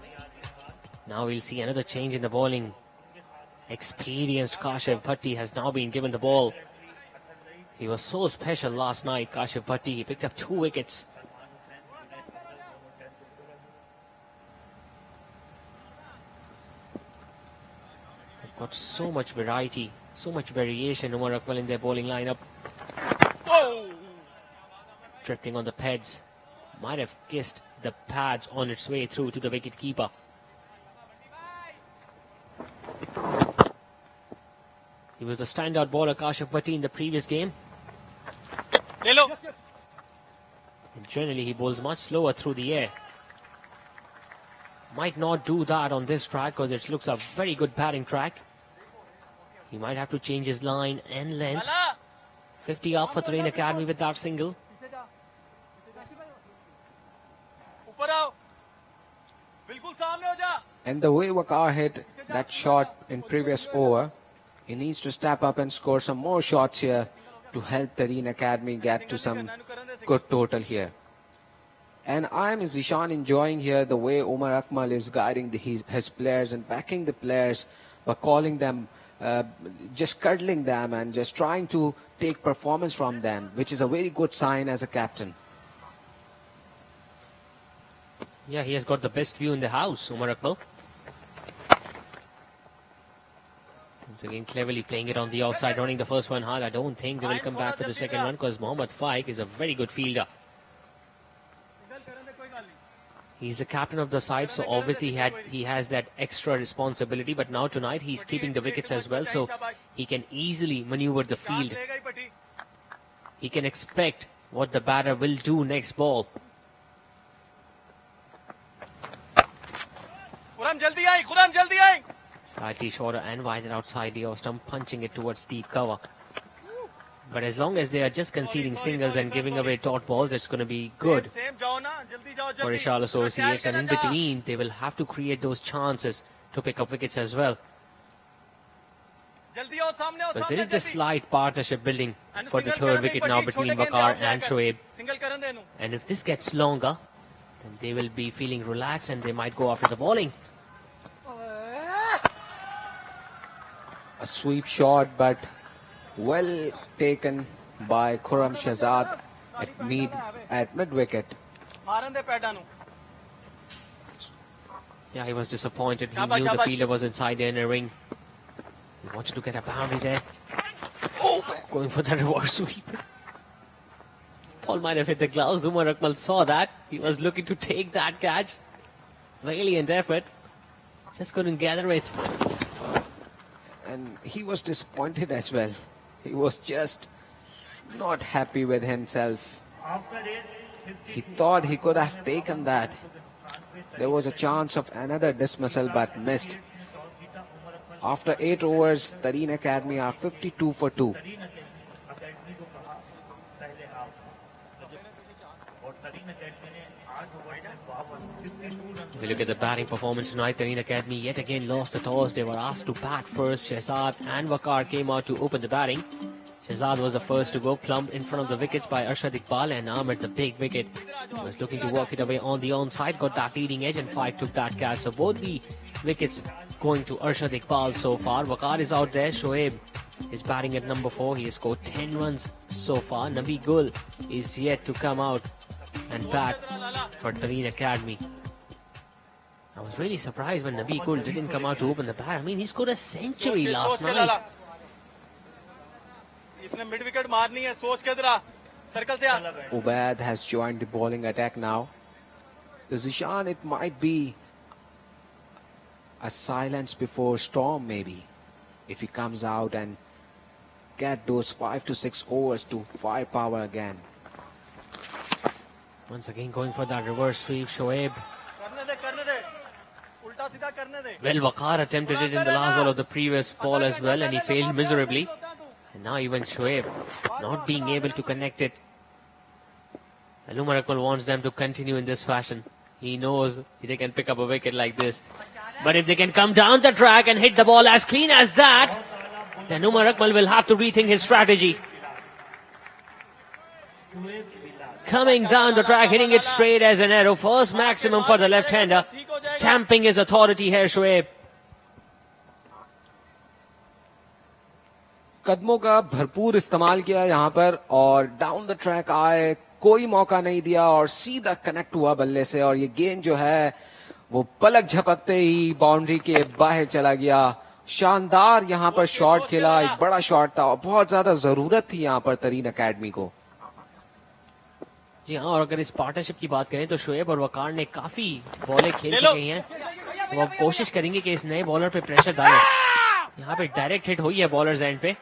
Now we'll see another change in the bowling. Experienced Kashif Bhatti has now been given the ball. He was so special last night, Kashif Bhatti. He picked up 2 wickets. They've got so much variety, so much variation, Umar Akmal, in their bowling lineup. Drifting on the pads. Might have kissed the pads on its way through to the wicket keeper. He was the standout bowler, Kashif Bhatti, in the previous game. And generally he bowls much slower through the air. Might not do that on this track because it looks a very good batting track. He might have to change his line and length. 50 up for Tareen Academy with that single. And the way Waqar hit that shot in previous over, he needs to step up and score some more shots here to help Tareen Academy get to some good total here. And I'm Zishan enjoying here the way Umar Akmal is guiding his players and backing the players by calling them, just cuddling them and just trying to take performance from them, which is a very good sign as a captain. Yeah, he has got the best view in the house, Umar Akmal. Once again, cleverly playing it on the outside, running the first one hard. I don't think they will come back for the second one because Mohammad Faik is a very good fielder. He's the captain of the side, so obviously he has that extra responsibility. But now tonight he's keeping the wickets as well, so he can easily maneuver the field. He can expect what the batter will do next ball. Slightly shorter and wider outside the off stump, punching it towards deep cover. But as long as they are just conceding singles and giving away dot balls, it's going to be good for Eshaal Associates. And in between, they will have to create those chances to pick up wickets as well. But there is this slight partnership building for the third wicket now between Waqar and Shoaib. And if this gets longer, then they will be feeling relaxed and they might go after the bowling. A sweep shot, but well taken by Khurram Shahzad at mid-wicket. Yeah, he was disappointed. He knew the fielder was inside the inner ring. He wanted to get a boundary there. Going for the reverse sweep. Paul might have hit the gloves. Umar Akmal saw that. He was looking to take that catch. Valiant effort. Just couldn't gather it. And he was disappointed as well. He was just not happy with himself. He thought he could have taken that. There was a chance of another dismissal but missed. After 8 overs, Tareen Academy are 52 for 2. If you look at the batting performance tonight, Tareen Academy yet again lost the toss. They were asked to bat first. Shahzad and Waqar came out to open the batting. Shahzad was the first to go, plumped in front of the wickets by Arshad Iqbal, and Ahmed, the big wicket, was looking to work it away on the onside, got that leading edge, and Faik took that catch. So both the wickets going to Arshad Iqbal so far. Waqar is out there. Shoaib is batting at number 4. He has scored 10 runs so far. Nabi Gul is yet to come out and bat for Tareen Academy. I was really surprised when Nabi Gul didn't come out to open the bat. I mean, he scored a century last night. Ubaid has joined the bowling attack now. The Zishan, it might be a silence before storm maybe, if he comes out and get those 5 to 6 overs to firepower again. Once again going for that reverse sweep, Shoaib. Well, Waqar attempted it in the last ball of the previous ball as well, and he failed miserably. And now even Shoaib not being able to connect it. And Umar Akmal wants them to continue in this fashion. He knows they can pick up a wicket like this. But if they can come down the track and hit the ball as clean as that, then Umar Akmal will have to rethink his strategy. Coming down the track, hitting it straight as an arrow. First maximum for the left-hander. Stamping his authority here, Shoaib. कदमों का भरपूर इस्तेमाल किया यहाँ पर और down the track आए, कोई मौका नहीं दिया और सीधा कनेक्ट हुआ बल्ले से और ये गेंद जो है वो पलक झपकते ही बाउंड्री के बाहर चला गया। शानदार यहाँ पर शॉट खेला, एक बड़ा शॉट था और बहुत ज्यादा जरूरत थी यहाँ पर तरीन अकेडमी को। जी हाँ, और अगर इस पार्टनरशिप की बात करें तो शोएब और वकार ने काफी बॉलें खेल चुके हैं, तो अब कोशिश करेंगे कि इस नए बॉलर पे प्रेशर डालें। यहाँ पे डायरेक्ट हिट हुई है बॉलर्स एंड पे,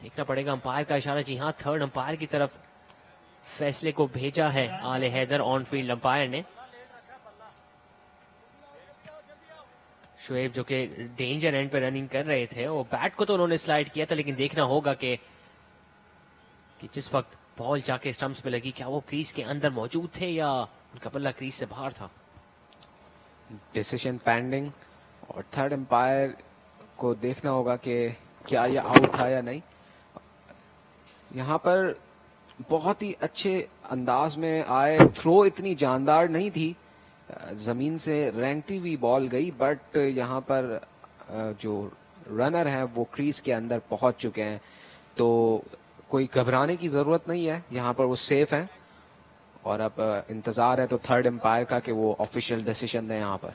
देखना पड़ेगा अंपायर का इशारा। जी हाँ, थर्ड अंपायर की तरफ फैसले को भेजा है आले हैदर ऑन फील्ड अंपायर ने। शोएब जो कि डेंजर एंड पे रनिंग कर रहे थे, वो बैट को तो उन्होंने स्लाइड किया था, लेकिन देखना होगा कि जिस वक्त बॉल जाके स्टंप्स पे लगी क्या वो क्रीज के अंदर मौजूद थे या उनका बल्ला क्रीज से बाहर था। डिसीजन पेंडिंग और थर्ड एम्पायर को देखना होगा कि क्या ये आउट था या नहीं। यहाँ पर बहुत ही अच्छे अंदाज में आए, थ्रो इतनी जानदार नहीं थी, जमीन से रेंगती हुई बॉल गई, बट यहाँ पर जो रनर है वो क्रीज के अंदर पहुंच चुके हैं, तो कोई घबराने की जरूरत नहीं है, यहाँ पर वो सेफ है और अब इंतजार है तो थर्ड एम्पायर का कि वो ऑफिशियल डिसीजन दें यहाँ पर।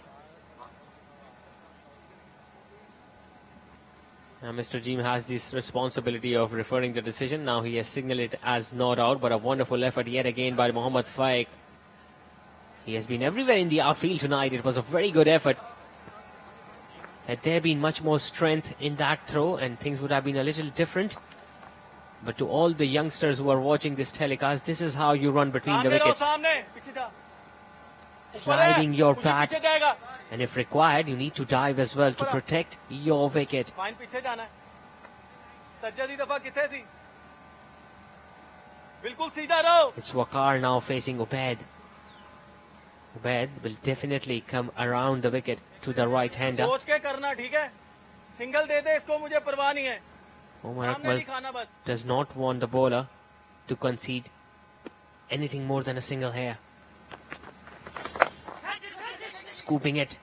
Mr. Jim has this responsibility of referring the decision. Now he has signaled it as not out, but a wonderful effort yet again by Mohammad Faiq. He has been everywhere in the outfield tonight. It was a very good effort. Had there been much more strength in that throw and things would have been a little different. But to all the youngsters who are watching this telecast, this is how you run between the wickets. Sliding your bat, and if required, you need to dive as well to protect your wicket. It's Waqar now facing Ubaid. Ubaid will definitely come around the wicket to the right-hander. Umar Akmal does not want the bowler to concede anything more than a single hair. Scooping it.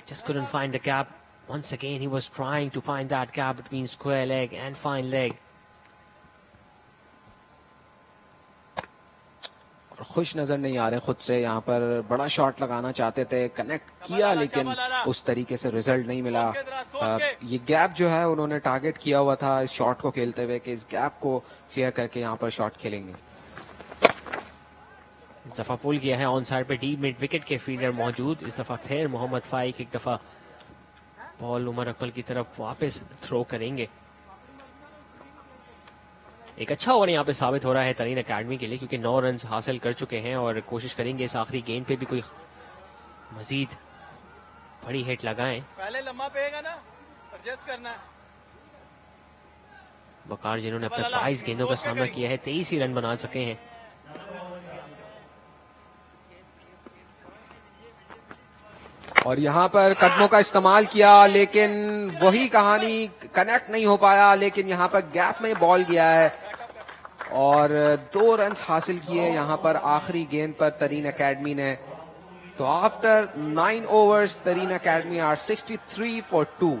Just couldn't find the gap. Once again, he was trying to find that gap between square leg and fine leg. खुश नजर नहीं आ रहे खुद से, यहाँ पर बड़ा shot लगाना चाहते थे, कनेक्ट किया लेकिन उस तरीके से रिजल्ट नहीं मिला। ये गैप जो है उन्होंने टारगेट किया हुआ था इस शॉट को खेलते हुए कि इस गैप को क्लियर करके यहाँ पर शॉट खेलेंगे। इस दफा पुल किया है ऑन साइड पे डीप मिड विकेट के फील्डर मौजूद। इस दफा फिर मोहम्मद फाइक एक दफा बॉल उमर अकमल की तरफ वापस थ्रो करेंगे। एक अच्छा ओवर यहाँ पे साबित हो रहा है तरीन अकेडमी के लिए, क्योंकि 9 रन हासिल कर चुके हैं और कोशिश करेंगे इस आखिरी गेंद पे भी कोई मजीद बड़ी हिट लगाएं। पहले लम्बा पेगा ना, एडजस्ट करना है। वकार जिन्होंने अपने 22 गेंदों का सामना किया है 23 ही रन बना सके हैं। और यहाँ पर कदमों का इस्तेमाल किया लेकिन वही कहानी, कनेक्ट नहीं हो पाया, लेकिन यहाँ पर गैप में बॉल गया है और 2 रन हासिल किए यहाँ पर आखिरी गेंद पर तरीन अकेडमी ने। तो आफ्टर 9 overs तरीन academy are 63 for 2।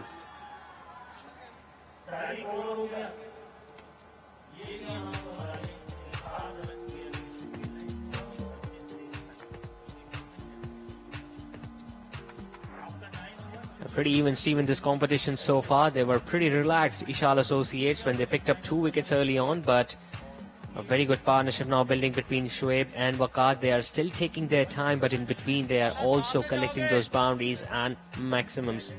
Pretty even Steve in this competition so far. They were pretty relaxed, Eshaal associates, when they picked up 2 wickets early on, but a very good partnership now building between Shoaib and Waqar. They are still taking their time, but in between they are also collecting those boundaries and maximums.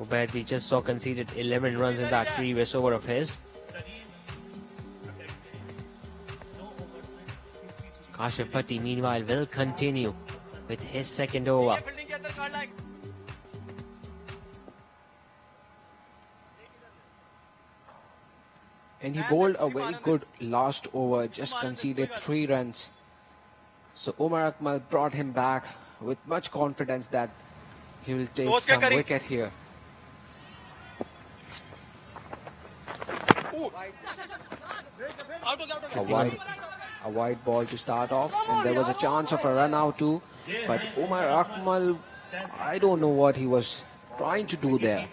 Ubaid, we just saw, conceded 11 runs in that previous over of his. Kashif Bhatti, meanwhile, will continue with his second over. And he bowled a very good last over, just conceded 3 runs. So Umar Akmal brought him back with much confidence that he will take some wicket here. A wide ball to start off, and there was a chance of a run out too, but Umar Akmal, I don't know what he was trying to do there.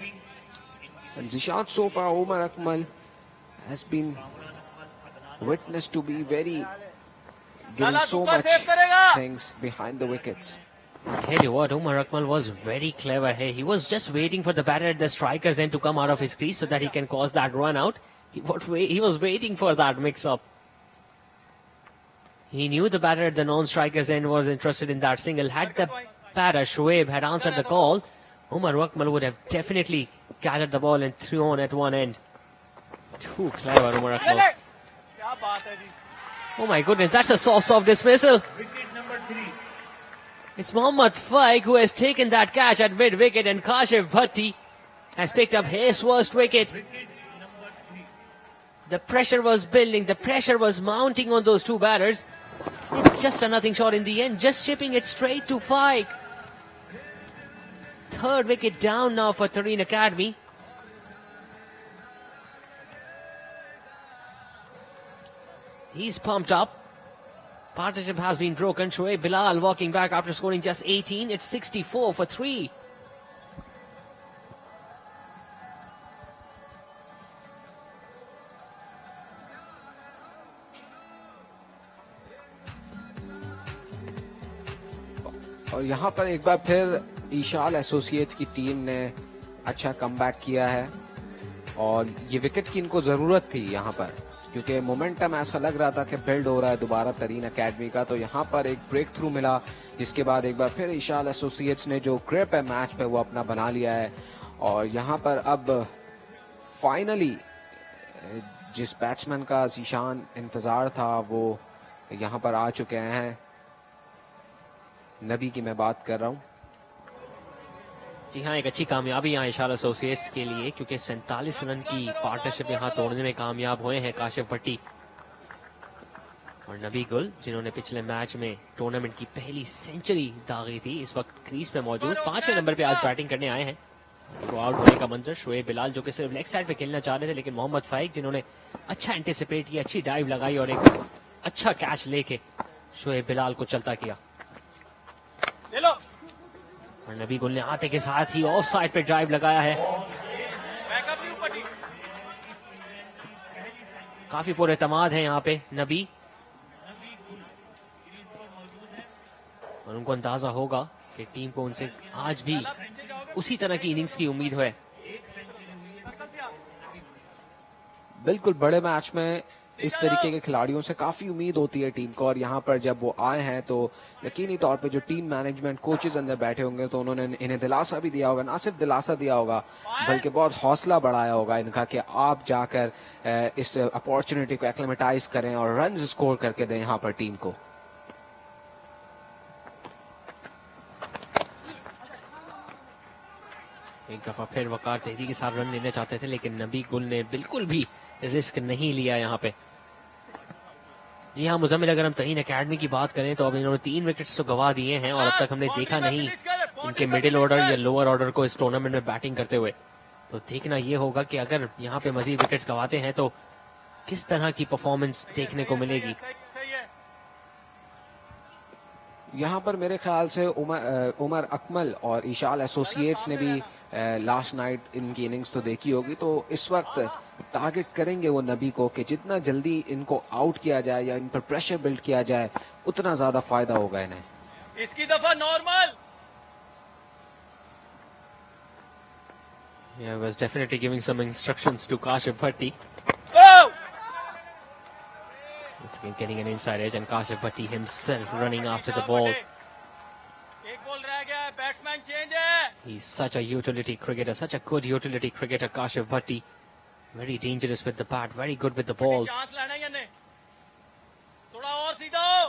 And Zishan, so far Umar Akmal has been witnessed to be very giving so much things behind the wickets. I'll tell you what, Umar Akmal was very clever here. He was just waiting for the batter at the striker's end to come out of his crease so that he can cause that run out. He was waiting for that mix-up. He knew the batter at the non-striker's end was interested in that single. Had the batter, Shoaib, had answered the call, Umar Akmal would have definitely gathered the ball and threw on at one end. Too clever, Umar Akmal. Oh my goodness, that's a soft dismissal. It's Mohammad Faiq who has taken that catch at mid-wicket, and Kashif Bhatti has picked up his first wicket. The pressure was building, the pressure was mounting on those two batters. It's just a nothing shot in the end, just chipping it straight to Faiq. Third wicket down now for Tareen Academy. He's pumped up. Partnership has been broken. Shoaib Bilal walking back after scoring just 18. It's 64 for 3. और यहाँ पर एक बार फिर Eshal associates की team ने अच्छा comeback किया है, और ये विकेट की इनको जरूरत थी यहाँ पर, क्योंकि मोमेंटम ऐसा लग रहा था कि बिल्ड हो रहा है दोबारा तरीन एकेडमी का। तो यहाँ पर एक ब्रेक थ्रू मिला, जिसके बाद एक बार फिर ईशाल एसोसिएट्स ने जो ग्रिप है मैच पे वो अपना बना लिया है। और यहाँ पर अब फाइनली जिस बैट्समैन का ज़ीशान इंतजार था वो यहाँ पर आ चुके हैं। नबी की मैं बात कर रहा हूँ। जी हाँ, एक अच्छी कामयाबी यहाँ ईशाल एसोसिएट्स के लिए, क्योंकि 47 रन की पार्टनरशिप यहाँ तोड़ने में कामयाब हुए हैं काशिफ भट्टी और नबी गुल, जिन्होंने पिछले मैच में टूर्नामेंट की पहली सेंचुरी दागी थी। इस वक्त क्रीज पे मौजूद 5वें नंबर पे आज बैटिंग करने आए हैं। तो आउट होने का मंजर शोएब बिलाल, जो कि सिर्फ लेग साइड पे खेलना चाह रहे थे, लेकिन मोहम्मद फाइक जिन्होंने अच्छा एंटिसिपेट किया, अच्छी डाइव लगाई और एक अच्छा कैच लेके शोएब बिलाल को चलता किया। और नबी गुल ने आते के साथ ही ऑफ साइड पे ड्राइव लगाया है। काफी पूरे तमाद है यहाँ पे नबी, और उनको अंदाजा होगा कि टीम को उनसे आज भी उसी तरह की इनिंग्स की उम्मीद है। बिल्कुल, बड़े मैच में इस तरीके के खिलाड़ियों से काफी उम्मीद होती है टीम को, और यहाँ पर जब वो आए हैं तो यकीनी तौर पे जो टीम मैनेजमेंट कोचेस अंदर बैठे होंगे तो उन्होंने इन्हें दिलासा भी दिया होगा, ना सिर्फ दिलासा दिया होगा बल्कि बहुत हौसला बढ़ाया होगा इनका कि आप जाकर इस अपॉर्चुनिटी को एक्लेमेटाइज करें और रन स्कोर करके दें यहाँ पर टीम को। एक दफा फिर वकार तेजी के साथ रन लेना चाहते थे, लेकिन नबी गुल ने बिल्कुल भी रिस्क नहीं लिया यहाँ पे। जी हाँ मुजम्मिल, अगर हम तरीन एकेडमी की बात करें तो अब इन्होंने 3 विकेट्स तो गवा दिए हैं, और अब तक हमने देखा नहीं इनके मिडिल ऑर्डर या लोअर ऑर्डर को इस टूर्नामेंट में बैटिंग करते हुए। तो देखना ये होगा कि अगर यहाँ पे मजीद विकेट्स गवाते हैं तो किस तरह की परफॉर्मेंस देखने को मिलेगी। यहाँ पर मेरे ख्याल से उमर अकमल और ईशाल एसोसिएट्स ने भी लास्ट नाइट इनकी इनिंग्स तो देखी होगी, तो इस वक्त टारगेट करेंगे वो नबी को कि जितना जल्दी इनको आउट किया जाए या इन पर प्रेशर बिल्ड किया जाए उतना ज्यादा फायदा होगा इन्हें। इसकी दफा normal. Yeah, was definitely giving some instructions to Kashif Bhatti. Oh! It's been getting an inside edge, and Kashif Bhatti himself running after the ball. एक बॉल रह गया है, बैट्समैन चेंज है। He's such a utility cricketer, such a good utility cricketer, Kashif Bhatti. Very dangerous with the bat, very good with the ball. Chance लेना है इन्हें। थोड़ा और सीधा हो।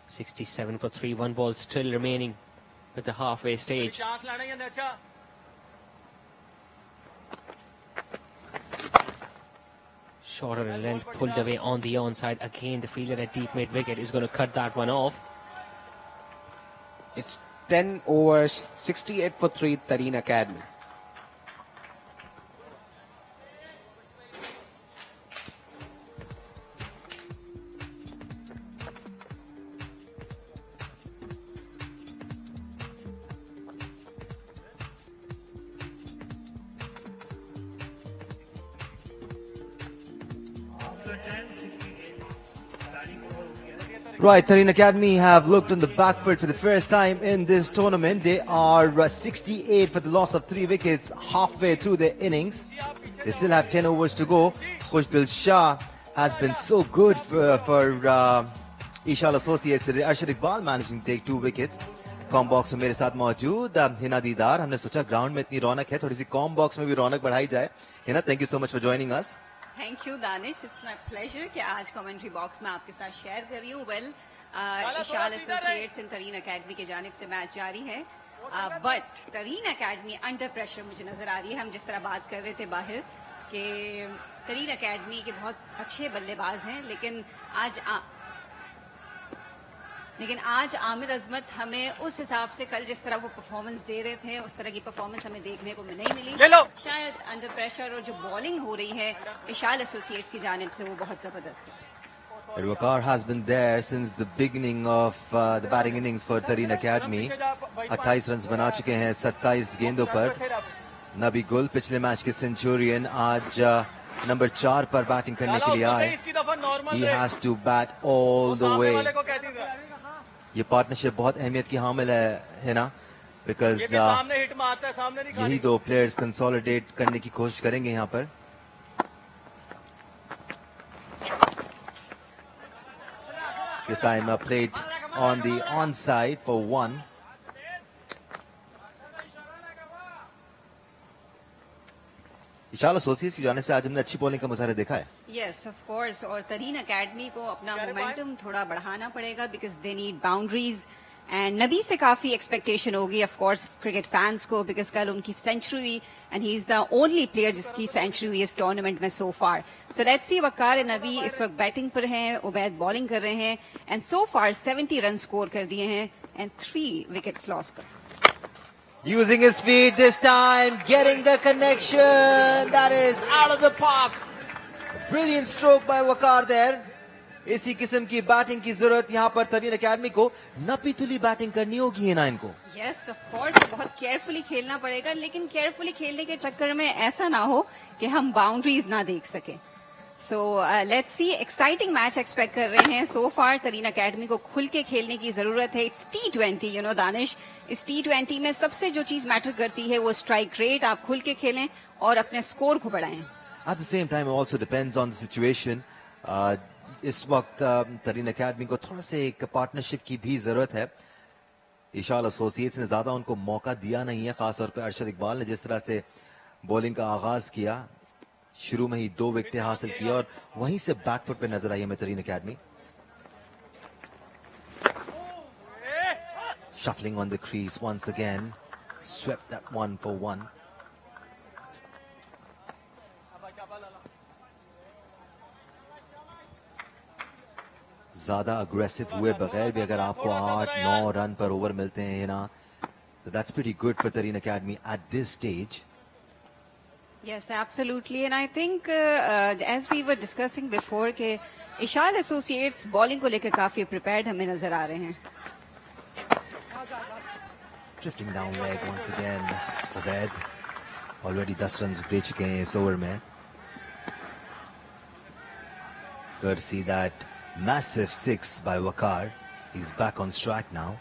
67 for 3, 1 ball still remaining with the halfway stage. Shorter in length, pulled away on the onside. Again, the fielder at deep mid wicket is going to cut that one off. It's 10 overs, 68 for 3, Tareen Academy. Right, Tareen Academy have looked on the back foot for the first time in this tournament. They are 68 for the loss of 3 wickets halfway through their innings. They still have 10 overs to go. Khushdil Shah has been so good for Eshaal Associates. Arshad Iqbal managing to take 2 wickets. Com box में मेरे साथ मौजूद हिना दीदार. हमने सोचा ground में इतनी रौनक है, थोड़ी सी कॉम बॉक्स में भी रौनक बढ़ाई जाए. Hina, thank you so much for joining us. Thank you Danish, it's my pleasure कि आज कमेंट्री बॉक्स में आपके साथ शेयर कर रही हूँ. वेल, इशाल एसोसिएट्स एंड तरीन एकेडमी की जानिब से मैच जारी है, बट तरीन एकेडमी अंडर प्रेशर मुझे नजर आ रही है. हम जिस तरह बात कर रहे थे बाहर कि तरीन एकेडमी के बहुत अच्छे बल्लेबाज हैं, लेकिन आज आमिर अजमत हमें उस हिसाब से कल जिस तरह वो परफॉर्मेंस दे रहे थे उस तरह की परफॉर्मेंस हमें देखने को नहीं मिली. शायद अंडर प्रेशर और जो बॉलिंग हो रही है इशाल एसोसिएट्स की जानिब से वो बहुत जबरदस्त है. Waqar has been there since the beginning of the batting innings for Tareen Academy. 28 run बना चुके हैं 27 गेंदों पर. नबी गुल पिछले मैच के सेंचुरियन आज नंबर 4 पर बैटिंग करने के लिए आए. He has to bat all the way. ये पार्टनरशिप बहुत अहमियत की हामिल है ना, बिकॉज यही 2 प्लेयर्स कंसोलिडेट करने की कोशिश करेंगे यहाँ पर. This time played on the onside for 1. Ishal associates की जाने से आज हमने अच्छी बॉलिंग का मुजाहरा देखा है. Yes, of course. और तरीन एकेडमी को अपना मोमेंटम थोड़ा बढ़ाना पड़ेगा because they need boundaries. And नबी से काफी एक्सपेक्टेशन होगी ऑफ कोर्स क्रिकेट फैंस को, बिकॉज कल उनकी सेंचुरी हुई and he is the only player जिसकी सेंचुरी हुई इस टूर्नामेंट में सो फार. So let's see. Waqar and नबी इस वक्त बैटिंग पर हैं, उबैद बॉलिंग कर रहे हैं and so far 70 run score कर दिए हैं एंड 3 विकेट्स लॉस पर. Using his feet this time, getting the connection. That is out of the park. Brilliant stroke by Waqar there. इसी किस्म की बैटिंग की जरूरत यहाँ पर तरीन एकेडमी को. नपीतुली बैटिंग करनी होगी है ना इनको. Yes, of course. बहुत केयरफुली खेलना पड़ेगा, लेकिन केयरफुली खेलने के चक्कर में ऐसा ना हो कि हम बाउंड्रीज ना देख सके. So let's see. Exciting match expect कर रहे हैं. सो फार तरीन एकेडमी को खुल के खेलने की जरूरत है. It's T20, you know Danish. इस T20 में सबसे जो चीज मैटर करती है वो स्ट्राइक रेट. आप खुल के खेलें और अपने स्कोर को बढ़ाएं. At the same time, it also depends on the situation. इस वक्त तरीन एकेडमी को थोड़ा से एक पार्टनरशिप की भी जरूरत है. इशाल एसोसिएट्स ने ज्यादा उनको मौका दिया नहीं है, खासतौर पर अरशद इकबाल ने जिस तरह से बॉलिंग का आगाज किया, शुरू में ही 2 विकेटें हासिल किया और वहीं से बैकफुट पे नजर आई हमें तरीन academy. Shuffling on the crease once again, swept that one for 1. ज्यादा अग्रेसिव हुए बगैर भी अगर आपको 8-9 रन पर ओवर मिलते हैं ना, तो that's pretty good for Tareen Academy at this stage. Yes, absolutely. And I think as we were discussing before कि इशाल एसोसिएट्स बॉलिंग को लेकर काफी प्रिपेयर्ड हमें नजर आ रहे हैं. Drifting down leg once again. Ubaid already 10 run दे चुके हैं इस ओवर में. Good to see that massive 6 by Waqar. He's back on strike now.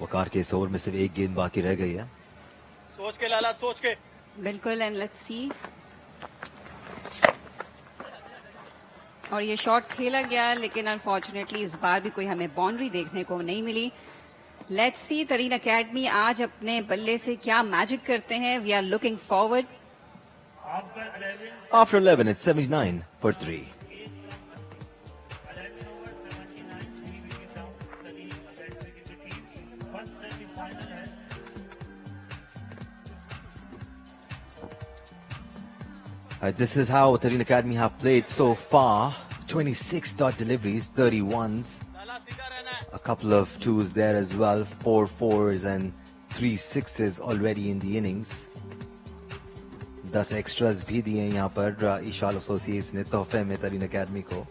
वकार के इस ओवर में सिर्फ 1 गेंद बाकी रह गई है. सोच के लाला, सोच के. बिल्कुल. And let's see. और ये शॉट खेला गया, लेकिन अनफॉर्चुनेटली इस बार भी कोई हमें बाउंड्री देखने को नहीं मिली. लेट्स सी तरीन एकेडमी आज अपने बल्ले से क्या मैजिक करते हैं. We are looking forward. After 11, it's 79 for 3. This is how Tareen Academy have played so far. 26 dot deliveries, 31s. A couple of twos there as well. 4 fours and 3 sixes already in the innings. 10 extras भी दिए यहाँ पर Eshaal Associates ने तोहफे में Tareen Academy को.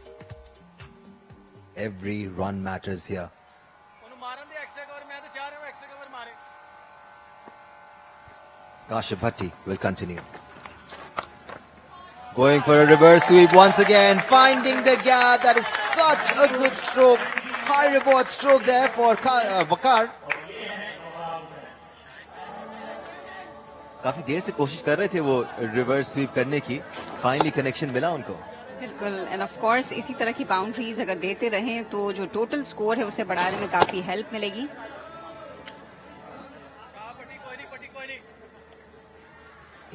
Every run matters here. Kashyap Bhatti will continue. Going for a reverse sweep once again, finding the gap. That is such a good stroke. High reward stroke there for Waqar. काफी देर से कोशिश कर रहे थे वो reverse sweep करने की. Finally connection मिला उनको. बिल्कुल. एंड ऑफ कोर्स इसी तरह की बाउंड्रीज अगर देते रहें तो जो टोटल स्कोर है उसे बढ़ाने में काफी हेल्प मिलेगी.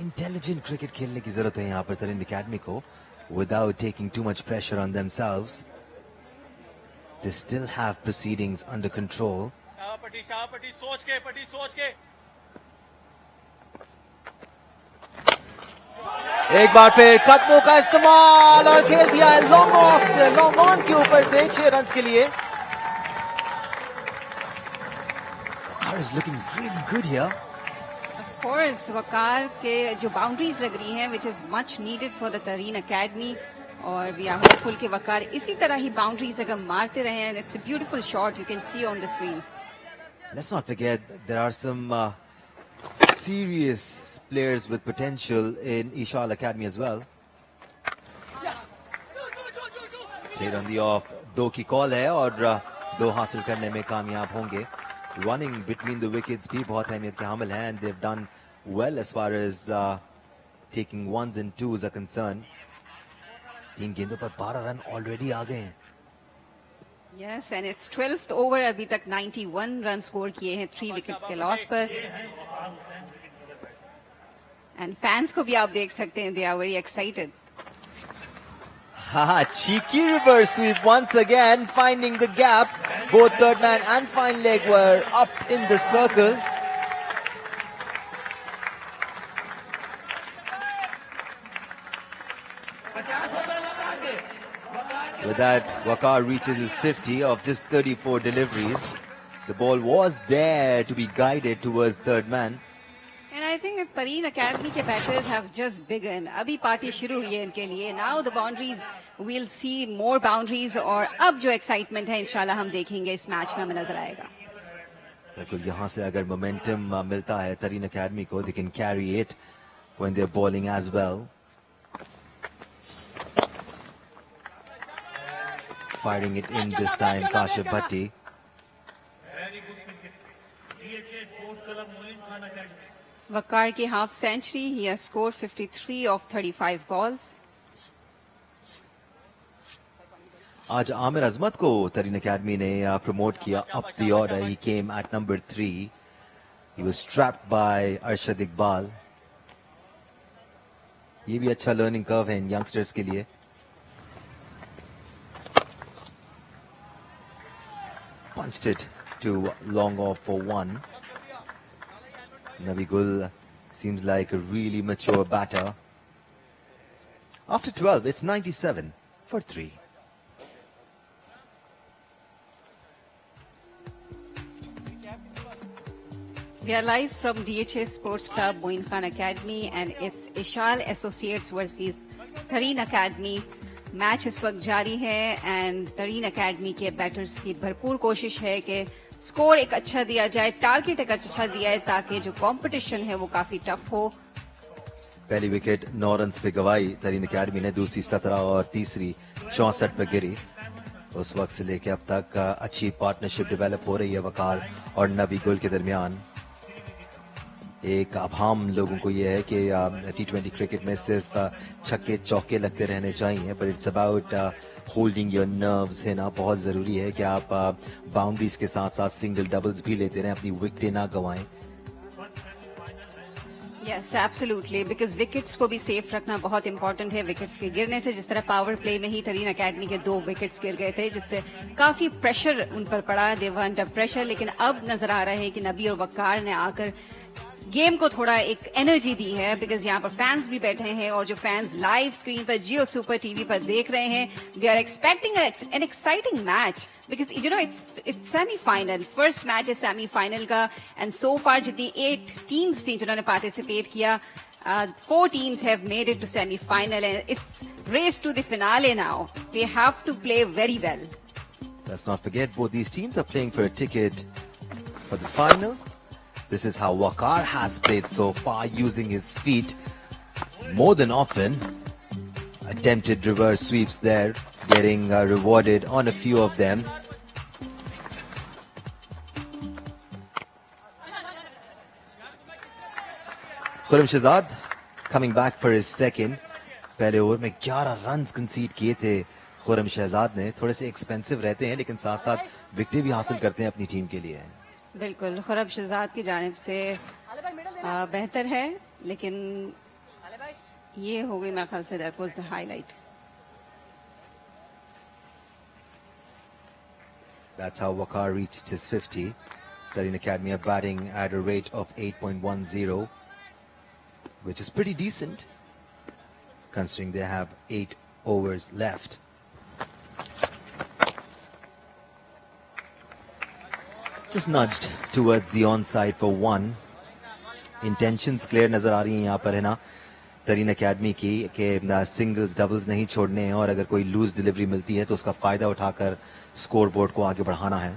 Intelligent cricket खेलने की जरूरत है यहाँ पर Tareen Academy को, without taking too much pressure on themselves. They still have proceedings under control. एक बार फिर कदमों का इस्तेमाल और खेल दिया है लॉन्ग ऑन के ऊपर से 6 रन्स के लिए. Waqar is looking really good here. Of course, वकार के जो बाउंड्रीज लग रही हैं, which is much needed for the Tareen Academy, और we are hopeful कि वकार इसी तरह ही बाउंड्रीज अगर मारते रहे. And it's a beautiful shot you can see on the screen. Let's not forget there are some serious players with potential in Eshaal Academy as well. Played on the off. 2 की call है और 2 हासिल करने में कामयाब होंगे. Running between the wickets भी बहुत अहमियत के हामिल हैं, and they've done well as far as taking 1s and 2s are concerned. 3 गेंदों पर 12 रन ऑलरेडी आ गए हैं. Yes, and it's 12th over. अभी तक 91 रन स्कोर किए हैं 3 विकेट्स के लॉस पर. And fans को भी आप देख सकते हैं, they are very excited. Cheeky reverse sweep once again, finding the gap. Both third man and fine leg were up in the circle. With that, Waqar reaches his 50 of just 34 deliveries. The ball was there to be guided towards third man. And I think Tareen Academy के batters have just begun. अभी party शुरू हुई है इनके लिए. Now the boundaries, we'll see more boundaries, और अब जो excitement है इंशाल्लाह हम देखेंगे इस मैच में हमें नजर आएगा. बिल्कुल, यहाँ से अगर momentum मिलता है Tareen Academy को, they can carry it when they're bowling as well. Firing it in this time, Kashyap Bhatti. Waqar की half century. He has scored 53 of 35 balls. आज आमिर अजमत को Tareen Academy ने प्रमोट किया up the order. He came at number 3. He was strapped by Arshad Iqbal. ये भी अच्छा learning curve है इन youngsters के लिए. Punched it to long off for 1. Nabi Gul seems like a really mature batter. After 12, it's 97 for 3. We are live from DHA Sports Club, Moin Khan Academy, and it's Eshaal Associates versus Tareen Academy. Match इस वक्त जारी है and तरीन academy के batters की भरपूर कोशिश है कि स्कोर एक अच्छा दिया जाए, टारगेट एक अच्छा दिया है ताकि जो कंपटीशन है वो काफी टफ हो. पहली विकेट 9 रन पे गवाई तरीन अकेडमी ने, दूसरी 17 और तीसरी 64 पर गिरी. उस वक्त से लेके अब तक अच्छी पार्टनरशिप डेवलप हो रही है वकार और नबी गुल के दरमियान. एक अभाम लोगों को ये है कि T20 क्रिकेट में सिर्फ छक्के चौके लगते रहने चाहिए, but it's about holding your nerves है ना. बहुत जरूरी है कि आप बाउंड्रीज के साथ साथ सिंगल डबल्स भी लेते रहें, अपनी विकेटें ना गंवाएं. यस एब्सोल्युटली, बिकॉज विकेट्स को भी सेफ रखना बहुत इंपॉर्टेंट है. विकेट्स के गिरने से, जिस तरह पावर प्ले में ही तरीन अकेडमी के 2 विकेट्स गिर गए थे, जिससे काफी प्रेशर उन पर पड़ा. दे वर अंडर प्रेशर. लेकिन अब नजर आ रहा है कि नबी और वक्कार ने आकर गेम को थोड़ा एक एनर्जी दी है, बिकॉज यहाँ पर फैंस भी बैठे हैं और जो फैंस लाइव स्क्रीन पर जियो सुपर टीवी पर देख रहे हैं, they are expecting an exciting match, because you know it's semifinal. First match है सेमीफाइनल का, एंड सो फार जितनी 8 टीम्स थी जिन्होंने पार्टिसिपेट किया, 4 teams have made it to semi-final, and it's race to the finale now. They have to play very well. Let's not forget, both these teams are playing for a ticket for the final. This is how Waqar has played so far, using his feet more than often. Attempted reverse sweeps there, getting rewarded on a few of them. Khurram Shahzad coming back for his second. पहले over में 11 runs कंसीड किए थे खुर्रम शहजाद ने. थोड़े से expensive रहते हैं, लेकिन साथ साथ विकेट भी हासिल करते हैं अपनी टीम के लिए. बिल्कुल खुर्रम शहजाद की जानिब से बेहतर है, लेकिन ये हो गई मेरे ख्याल say that was the highlight. That's how Waqar reached his 50. Tareen Academy are batting at a rate of 8.10, which is pretty decent considering they have 8 overs left. Just nudged towards the onside for 1. Intentions clear नजर आ रही हैं यहाँ पर, है ना, तरीन academy की, कि सिंगल्स डबल्स नहीं छोड़ने हैं, और अगर कोई लूज डिलीवरी मिलती है तो उसका फायदा उठाकर स्कोर बोर्ड को आगे बढ़ाना है.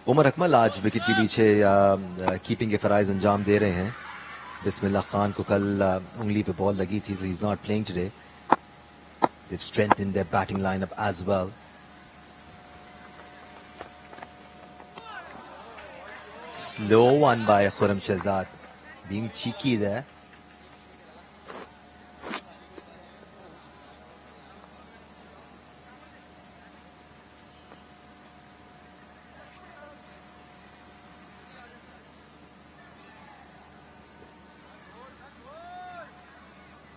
उमर अकमल आज विकेट के पीछे कीपिंग के फराइज अंजाम दे रहे हैं. बिस्मिल्लाह खान को कल उंगली पे बॉल लगी थी, so he's not playing today. They've strengthened their batting lineup as well. Slow one by Khurram Shahzad, being cheeky there.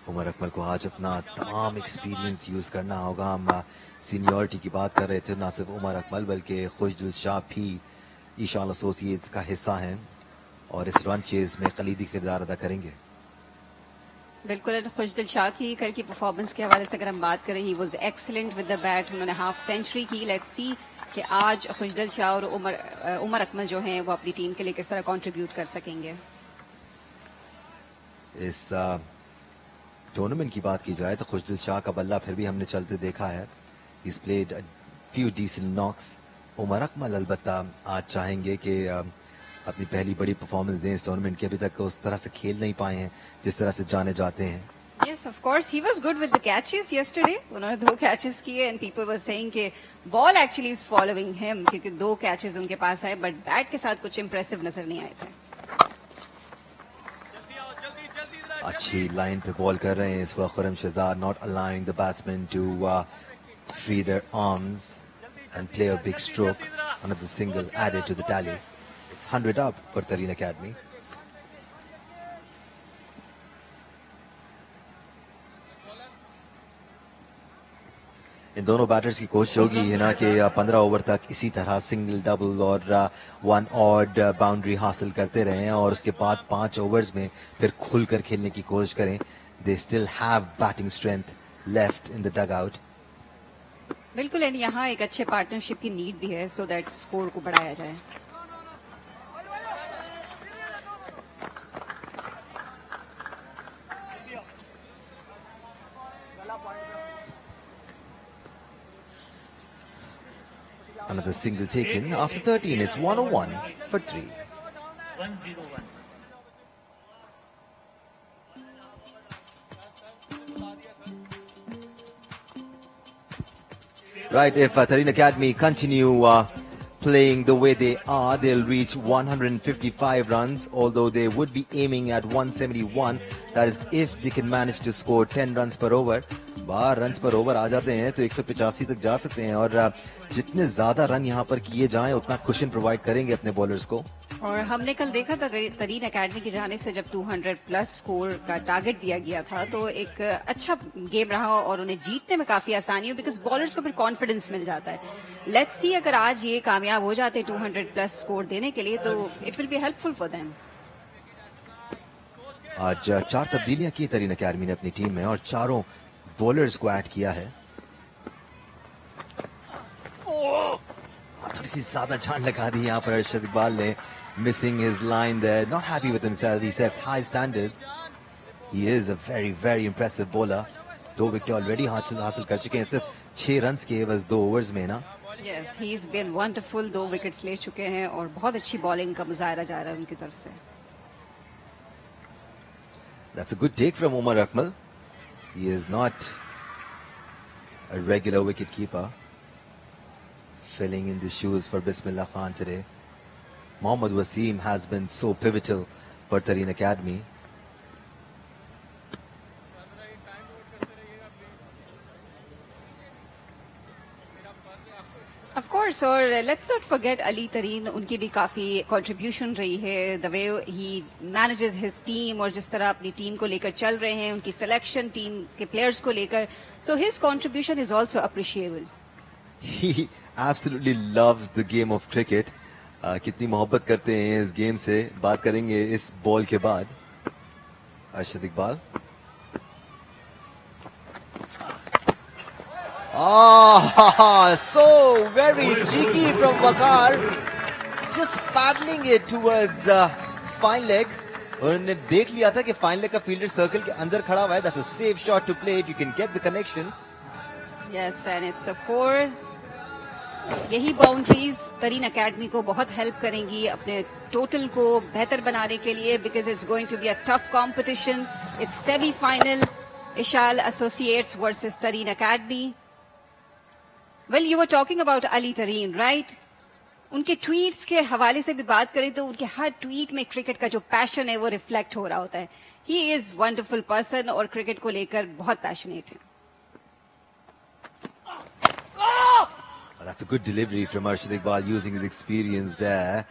Umar Akmal को आज अपना तमाम एक्सपीरियंस यूज करना होगा. हम सीनियरिटी की बात कर रहे थे, ना सिर्फ उमर अकमल बल्कि खुशदिल शाह भी ईशाल एसोसिएट्स का हिस्सा हैं और इस रन चेज में कलीदी किरदार अदा करेंगे. बिल्कुल. खुशदिल शाह की कल की परफॉर्मेंस के हवाले से अगर हम बात करें, he was excellent with the bat. उन्होंने हाफ सेंचुरी की. लेट्स सी कि आज खुशदिल शाह और उमर अकमल जो हैं वो अपनी टीम के लिए किस तरह कंट्रीब्यूट कर सकेंगे. इस टूर्नामेंट की बात की जाए तो खुशदिल शाह का बल्ला फिर भी हमने चलते देखा है. He's played a few decent knocks. Umar Akmal अलबत्ता आज चाहेंगे कि अपनी पहली बड़ी परफॉर्मेंस दें इस टूर्नामेंट के. अभी तक उस तरह से खेल नहीं पाए हैं जिस तरह से जाने जाते हैं. Yes, of course. He was good with the catches yesterday. उन्होंने 2 catches किए and people were saying कि ball actually is following him, क्योंकि 2 catches उनके पास आए, but bat के साथ कुछ impressive नजर नहीं आए थे. अच्छी लाइन पे बॉल कर रहे हैं इस वक्त Khurram Shahzad, not allowing the batsmen to free their arms and play a big stroke. Another single added to the tally. It's 100 up for Tareen Academy. इन दोनों बैटर्स की कोशिश होगी है ना कि 15 ओवर तक इसी तरह सिंगल डबल और 1 ऑड बाउंड्री हासिल करते रहें और उसके बाद 5 ओवर्स में फिर खुलकर खेलने की कोशिश करें. They still have batting strength left in the dugout. बिल्कुल. एंड यहाँ एक अच्छे पार्टनरशिप की नीड भी है, सो दैट स्कोर को बढ़ाया जाए. Another single taken after 13. It's 101 for 3. 101. Right, if Tareen Academy continue playing the way they are, they'll reach 155 runs, although they would be aiming at 171. That is if they can manage to score 10 runs per over. 12 run पर over आ जाते हैं तो 185 तक जा सकते हैं और जितने ज्यादा रन यहाँ पर किए जाएं उतना कुशन प्रोवाइड करेंगे अपने बॉलर्स को। और हमने कल देखा था तरीन एकेडमी की जानिब से जब 200 प्लस स्कोर का टारगेट दिया गया था तो एक अच्छा गेम रहा और उन्हें जीतने में काफी आसानी हुई बिकॉज बॉलर्स को फिर कॉन्फिडेंस मिल जाता है। लेट्स सी अगर आज ये कामयाब हो जाते 200 प्लस स्कोर देने के लिए तो it will be helpful for them. आज 4 तब्दीलियां की तरीन एकेडमी ने अपनी टीम में और चारों बॉलर्स को ऐड किया है। थोड़ी सी ज्यादा जान लगा दी यहाँ पर अरशद इकबाल ने। Missing his line there, not happy with himself. He sets high standards. He is a very, very impressive bowler. 2 wicket already हासिल कर चुके हैं सिर्फ 6 रन के बस 2 ओवर्स में ना। Yes, he's been wonderful. 2 wickets ले चुके हैं और बहुत अच्छी बॉलिंग का मुजाहरा जा रहा है उनकी तरफ से। That's a good take from Umar Akmal. He is not a regular wicket keeper. Filling in the shoes for Bismillah Khan today. Mohammad Wasim has been so pivotal for Tareen Academy. Of course, और let's not forget Ali Tareen, उनकी भी काफी contribution रही है, the way he manages his team और जिस तरह अपनी टीम को लेकर चल रहे हैं, उनकी selection टीम के players को लेकर, so his contribution is also appreciable. He absolutely loves the game of cricket. कितनी मोहब्बत करते हैं इस गेम से बात करेंगे इस बॉल के बाद। Arshad Iqbal so very cheeky from Waqar, just paddling it towards fine leg. उन्होंने देख लिया था कि फाइन लेग का फील्डर सर्कल के अंदर खड़ा हुआ है। That's a safe shot to play if you can get the connection. Yes, and it's a 4. यही बाउंड्रीज तरीन एकेडमी को बहुत हेल्प करेंगी अपने टोटल को बेहतर बनाने के लिए because it's going to be a tough competition. It's semifinal, Ishal associates versus Tareen academy. Well, you were talking about Ali Tareen, right? उनके ट्वीट्स के हवाले से भी बात करें तो उनके हर ट्वीट में क्रिकेट का जो पैशन है वो रिफ्लेक्ट हो रहा होता है। ही इज वंडरफुल पर्सन और क्रिकेट को लेकर बहुत पैशनेट है। That's a good delivery from Arshad Iqbal using his experience there.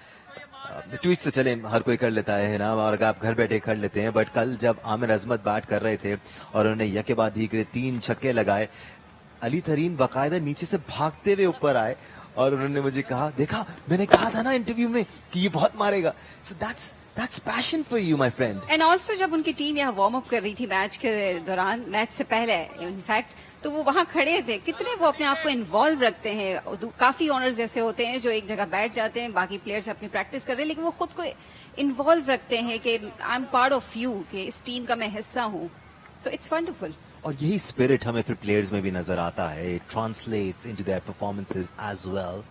Tweet तो चले हर कोई कर लेता है ना, और अगर आप घर बैठे कर लेते हैं, बट कल जब आमिर अजमत बैट कर रहे थे और उन्होंने यके बाद धीरे 3 छक्के लगाए, अली तरीन बाकायदा नीचे से भागते हुए ऊपर आए और उन्होंने मुझे कहा, देखा मैंने कहा था ना इंटरव्यू में कि ये बहुत मारेगा। सो that's passion for you, my friend. And also जब उनकी टीम यहाँ वार्म अप कर रही थी मैच के दौरान, मैच से पहले इनफैक्ट, तो वो वहाँ खड़े थे। कितने वो अपने आप को इन्वॉल्व रखते हैं। काफी ओनर्स ऐसे होते हैं जो एक जगह बैठ जाते हैं, बाकी प्लेयर्स अपनी प्रैक्टिस कर रहे हैं, लेकिन वो खुद को इन्वॉल्व रखते हैं कि I am part of you, कि इस टीम का मैं हिस्सा हूँ। So it's wonderful. और यही स्पिरिट हमें फिर प्लेयर्स में भी नजर आता है। It translates into their performances as well.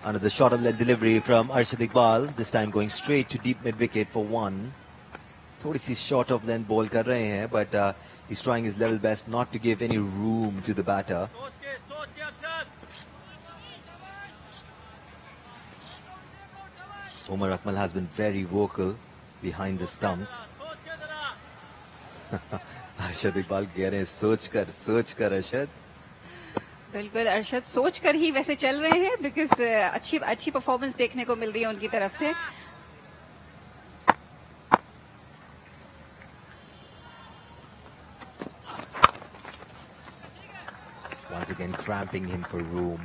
Another shot of lead delivery from Arshad Iqbal, this time going straight to deep mid wicket for 1. थोड़ी सी short of length ball कर रहे हैं, but he's trying his level best not to give any room to the batter. Umar Akmal has been very vocal behind the stumps. Arshad Iqbal कह रहे हैं सोच कर अरशद। बिल्कुल, अरशद सोच कर ही वैसे चल रहे हैं बिकॉज अच्छी परफॉर्मेंस देखने को मिल रही है उनकी तरफ से। Once again cramping him for room,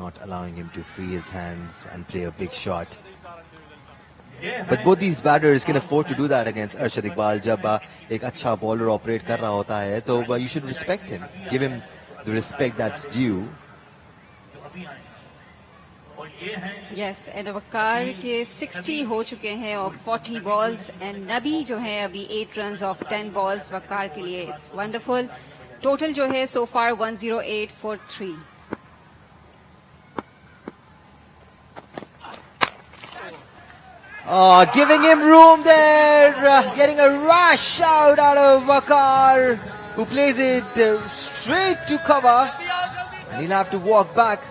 not allowing him to free his hands and play a big shot. But both these batters can afford to do that against Arshad Iqbal. जब एक अच्छा बॉलर ऑपरेट कर रहा होता है तो you should respect him, give him the respect that's due. Yes, and वकार के 60 हो चुके हैं और 40 balls, and नबी जो है अभी 8 runs of 10 balls वकार के लिए। It's wonderful. Total जो है so far 108 for 3. Giving him room there, getting a rash shout out of Waqar, who plays it straight to cover, and he'll have to walk back,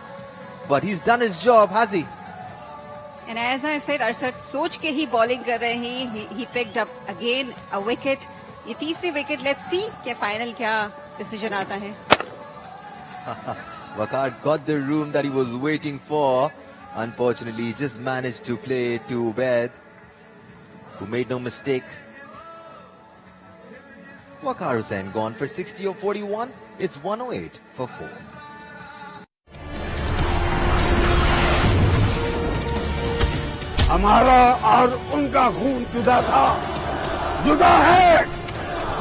but he's done his job, has he? And as I said, Arshad सोच के ही bowling कर रहे हैं. He picked up again a wicket. ये तीसरी wicket. Let's see कि final क्या decision आता है. Waqar got the room that he was waiting for. Unfortunately, he just managed to play to Ubaid, who made no mistake. Waqar Hussain gone for 60 or 41. It's 108 for 4. हमारा और उनका खून जुदा था, जुदा है,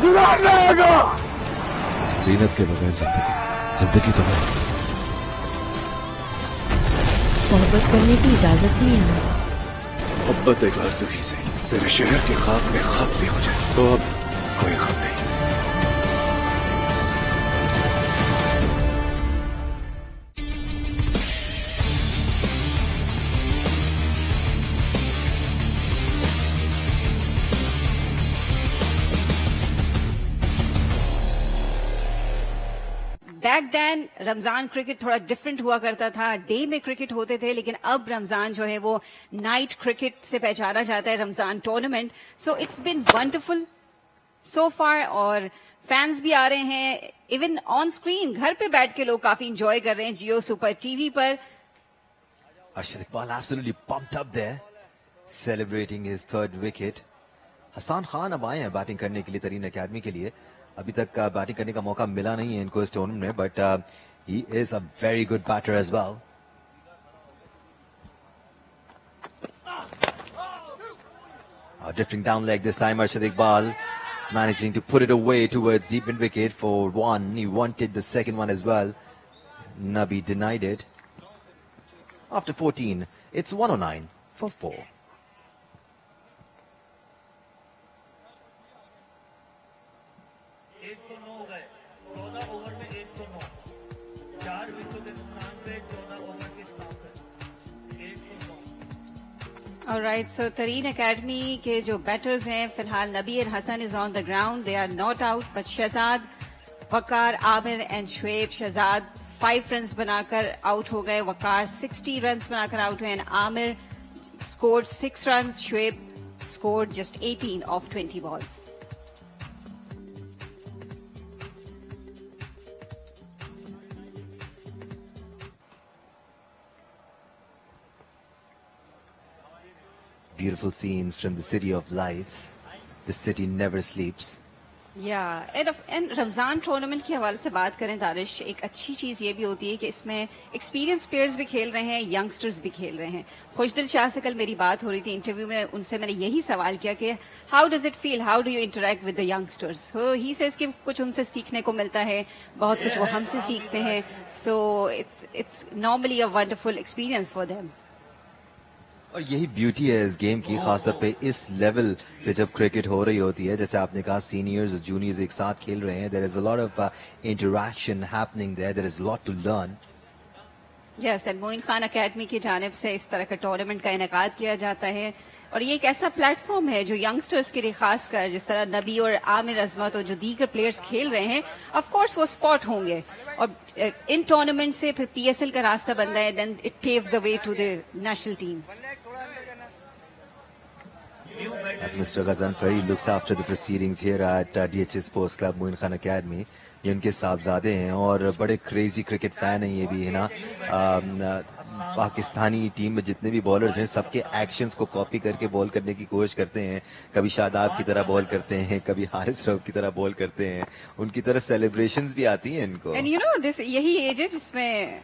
जुदा रहेगा। जीनत के बगैर जिंदगी तो है। मोहब्बत करने की इजाजत नहीं है। मोहब्बत एक आरज़ू से तेरे शहर की खाक में खाक भी हो जाए तो अब कोई गम नहीं। बैक देन रमजान क्रिकेट थोड़ा डिफरेंट हुआ करता था. डे में क्रिकेट होते थे, लेकिन अब रमजान जो है वो नाइट क्रिकेट से पहचाना जाता है, Ramzan tournament. So it's been wonderful so far. और फैंस भी आ रहे हैं, इवन ऑन स्क्रीन घर पे बैठ के लोग काफी इंजॉय कर रहे हैं जियो सुपर टीवी पर. Arshad Iqbal absolutely pumped up there, celebrating his third wicket. Hasan Khan अब आए हैं बैटिंग करने के लिए तरीन अकेडमी के लिए. अभी तक बैटिंग करने का मौका मिला नहीं है इनको इस टूर्नामेंट में, but he is a very good batter as well. Drifting down leg this time, Arshad Iqbal managing to put it away towards deep mid wicket for one. He wanted the second one as well. Nabi denied it. After 14, it's 109 for 4. Alright, so Tareen academy के जो batters हैं फिलहाल Nabi and Hasan is on the ground. They are not out, but Shahzad, Waqar, Aamir and Shoaib. Shahzad 5 runs बनाकर out हो गए, Waqar 60 runs बनाकर out हुए, and Aamir scored 6 runs. Shoaib scored just 18 of 20 balls. Beautiful scenes from the City of Lights. The city never sleeps. And Ramzan tournament के हवाले से बात करें दानिश, एक अच्छी चीज ये भी होती है कि इसमें एक्सपीरियंस प्लेयर्स भी खेल रहे हैं, यंगस्टर्स भी खेल रहे हैं. खुशदिल शाह से कल मेरी बात हो रही थी इंटरव्यू में, उनसे मैंने यही सवाल किया कि how does it feel, how do you interact with the youngsters. He says कि कुछ उनसे सीखने को मिलता है, बहुत कुछ वो हमसे सीखते हैं. So it's normally a wonderful experience for them. और यही ब्यूटी है इस गेम की, खासतौर पे इस लेवल पे जब क्रिकेट हो रही होती है. जैसे आपने कहा सीनियर्स जूनियर्स एक साथ खेल रहे हैं. There is a lot of interaction happening there. There is lot to learn. Yes, and Moin Khan academy की जानिब से इस तरह का टूर्नामेंट का इनेकाद किया जाता है, और ये एक ऐसा प्लेटफॉर्म है जो यंगस्टर्स के लिए, खासकर जिस तरह नबी और आमिर अजमत और जो दीगर प्लेयर्स खेल रहे हैं, ऑफ कोर्स वो स्पॉट होंगे. और इन टूर्नामेंट से फिर पीएसएल का रास्ता बन रहा है, then it paves the way to the national team. As Mr. Ghazanfari looks after the proceedings here at DHA Sports Club Moin Khan Academy. ये उनके साहबजादे हैं और बड़े क्रेजी क्रिकेट फैन हैं ये भी, है ना. पाकिस्तानी टीम में जितने भी बॉलर्स हैं सबके एक्शंस को कॉपी करके बॉल करने की कोशिश करते हैं. कभी शादाब की तरह बॉल करते हैं, कभी हारिस रऊफ की तरह बॉल करते हैं. उनकी तरह सेलिब्रेशंस भी आती हैं इनको. एंड यू नो दिस, यही एज है जिसमें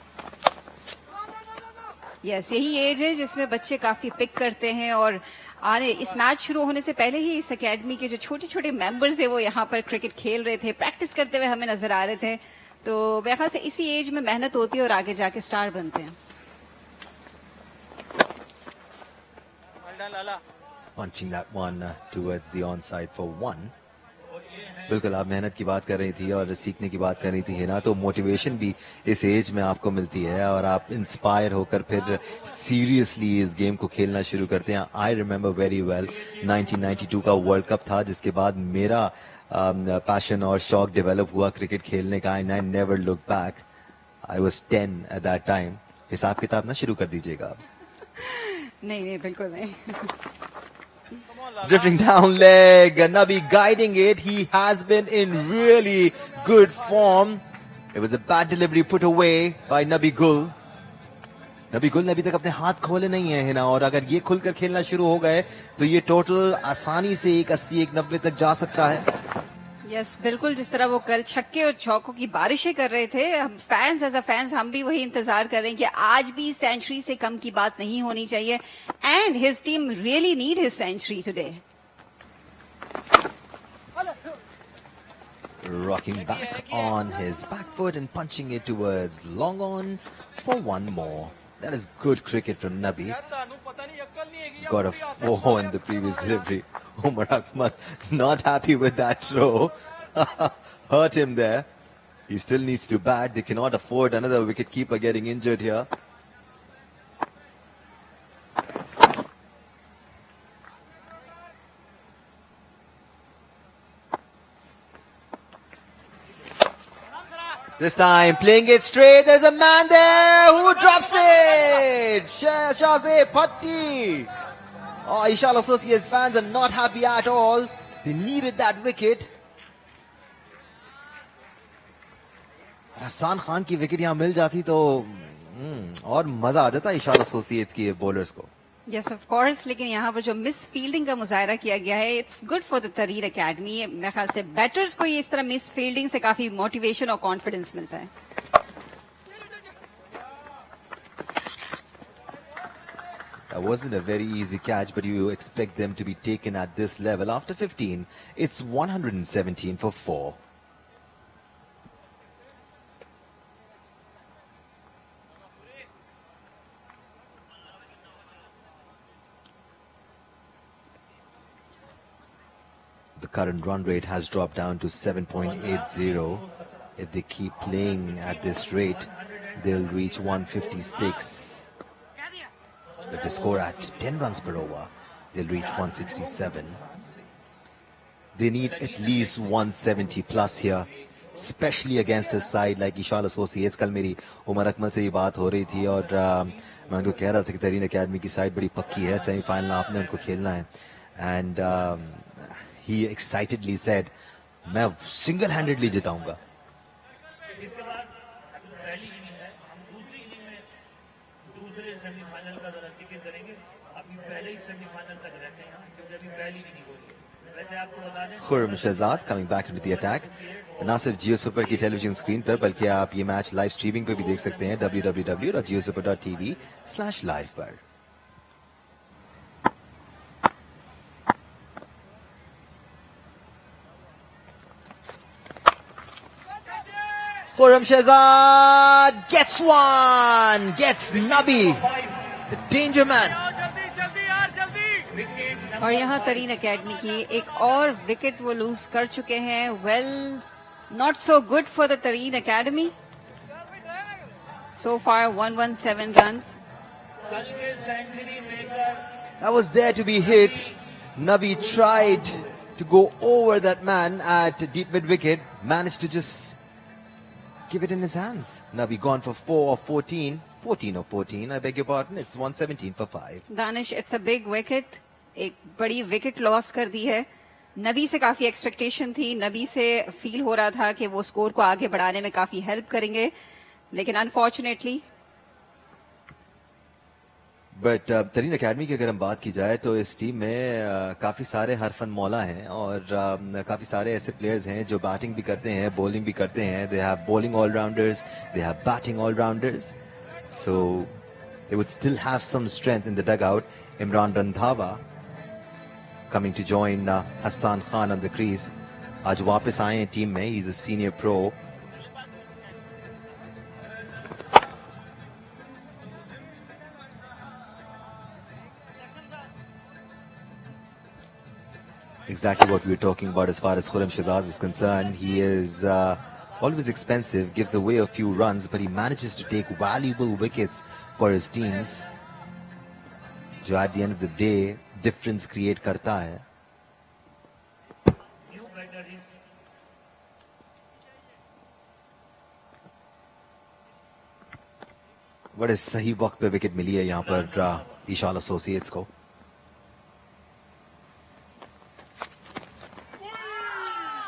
यही एज है जिसमें बच्चे काफी पिक करते हैं. और आने इस मैच शुरू होने से पहले ही इस एकेडमी के जो छोटे छोटे मेंबर्स हैं वो यहाँ पर क्रिकेट खेल रहे थे, प्रैक्टिस करते हुए हमें नजर आ रहे थे. तो मेरे ख्याल से इसी एज में मेहनत होती है और आगे जाके स्टार बनते हैं. Punching that one towards the onside for 1. बिल्कुल, आप मेहनत की बात कर रही थी और सीखने की बात कर रही थी, है ना. तो मोटिवेशन भी इस एज में आपको मिलती है और आप इंस्पायर होकर फिर सीरियसली इस गेम को खेलना शुरू करते हैं. आई रिमेम्बर वेरी वेल 1992 का वर्ल्ड कप था जिसके बाद मेरा पैशन और शौक डेवलप हुआ क्रिकेट खेलने का. And I never look back. I was 10 at that time. हिसाब किताब ना शुरू कर दीजिएगा आप. नहीं नहीं बिल्कुल नहीं. Drifting down leg, Nabi guiding it. He has been in really good form. It was a bad delivery put away by Nabi Gul. नबी गुल ने अभी तक अपने हाथ खोले नहीं है ना, और अगर ये खुलकर खेलना शुरू हो गए तो ये टोटल आसानी से 180-190 तक जा सकता है. यस बिल्कुल, जिस तरह वो कल छक्के और चौकों की बारिशें कर रहे थे, हम फैंस एज अ फैंस हम भी वही इंतजार कर रहे हैं कि आज भी सेंचुरी से कम की बात नहीं होनी चाहिए. And his team really need his century today. Rocking back on his back foot and punching it towards long on for one more. That is good cricket from Nabi. Got a 4 in the previous delivery. Umar Ahmad not happy with that throw. Hurt him there. He still needs to bat. They cannot afford another wicketkeeper getting injured here. This time, playing it straight, there's a man there who drops it! Shahzad Patti! Oh, Eshaal Associates fans are not happy at all. They needed that wicket. Hasan Khan की wicket यहाँ मिल जाती तो और मजा आ जाता Eshaal Associates की bowlers को. Yes of course, लेकिन यहाँ पर जो मिस फील्डिंग का मुजाहरा किया गया है, इट्स गुड फॉर द तरीन अकेडमी. मेरे ख्याल से बैटर्स को ये इस तरह मिस फील्डिंग से काफी मोटिवेशन और कॉन्फिडेंस मिलता है. That wasn't a very easy catch, but you expect them to be taken at this level. After 15, it's 117 for 4. The current run rate has dropped down to 7.80. If they keep playing at this rate, they'll reach 156. If they score at 10 runs per over, they'll reach 167. They need at least 170 plus here, especially against a side like Eshaal Associates. कल मेरी उमर अकमल से ये बात हो रही थी और मैं उनको कह रहा था कि तरीन अकेडमी की साइड बड़ी पक्की है, सेमीफाइनल आपने उनको खेलना है. And he excitedly said, मैं single-handedly जिताऊंगा. Khurram Shahzad coming back into the attack. ना सिर्फ जियो सुपर की टेलीविजन स्क्रीन पर, बल्कि आप ये मैच लाइव स्ट्रीमिंग पे भी देख सकते हैं www.jiosuper.tv/live पर. Khurram Shahzad gets one, gets Nabi, the danger man. और यहाँ तरीन अकेडमी की एक और विकेट वो लूज कर चुके हैं. Well, not so good for the तरीन academy. So far 117 runs. That was there to be hit. Nabi tried to go over that man at deep mid wicket, managed to just give it in his hands. Nabi gone for 4 of 14. 14 of 14, I beg your pardon. It's 117 for 5. Danish, it's a big wicket. एक बड़ी wicket loss कर दी है. नबी से काफी expectation थी. नबी से feel हो रहा था कि वो स्कोर को आगे बढ़ाने में काफी हेल्प करेंगे, लेकिन अनफॉर्चुनेटली. बट तरीन अकेडमी की अगर हम बात की जाए तो इस टीम में काफी सारे हरफन मौला हैं और काफी सारे ऐसे प्लेयर्स हैं जो बैटिंग भी करते हैं, बॉलिंग भी करते हैं. They have bowling allrounders, they have batting allrounders, so they would still have some strength in the dugout. Imran Randhawa coming to join Hassan Khan on the crease. आज वापस आए हैं टीम में. He's a senior pro. Exactly what we were talking about as far as Khurram Shahzad is concerned. He is always expensive, gives away a few runs, but he manages to take valuable wickets for his teams, जो at the end of the day difference create करता है. बड़े सही वक्त पे wicket मिली है यहाँ पर ईशाल एसोसिएट्स को।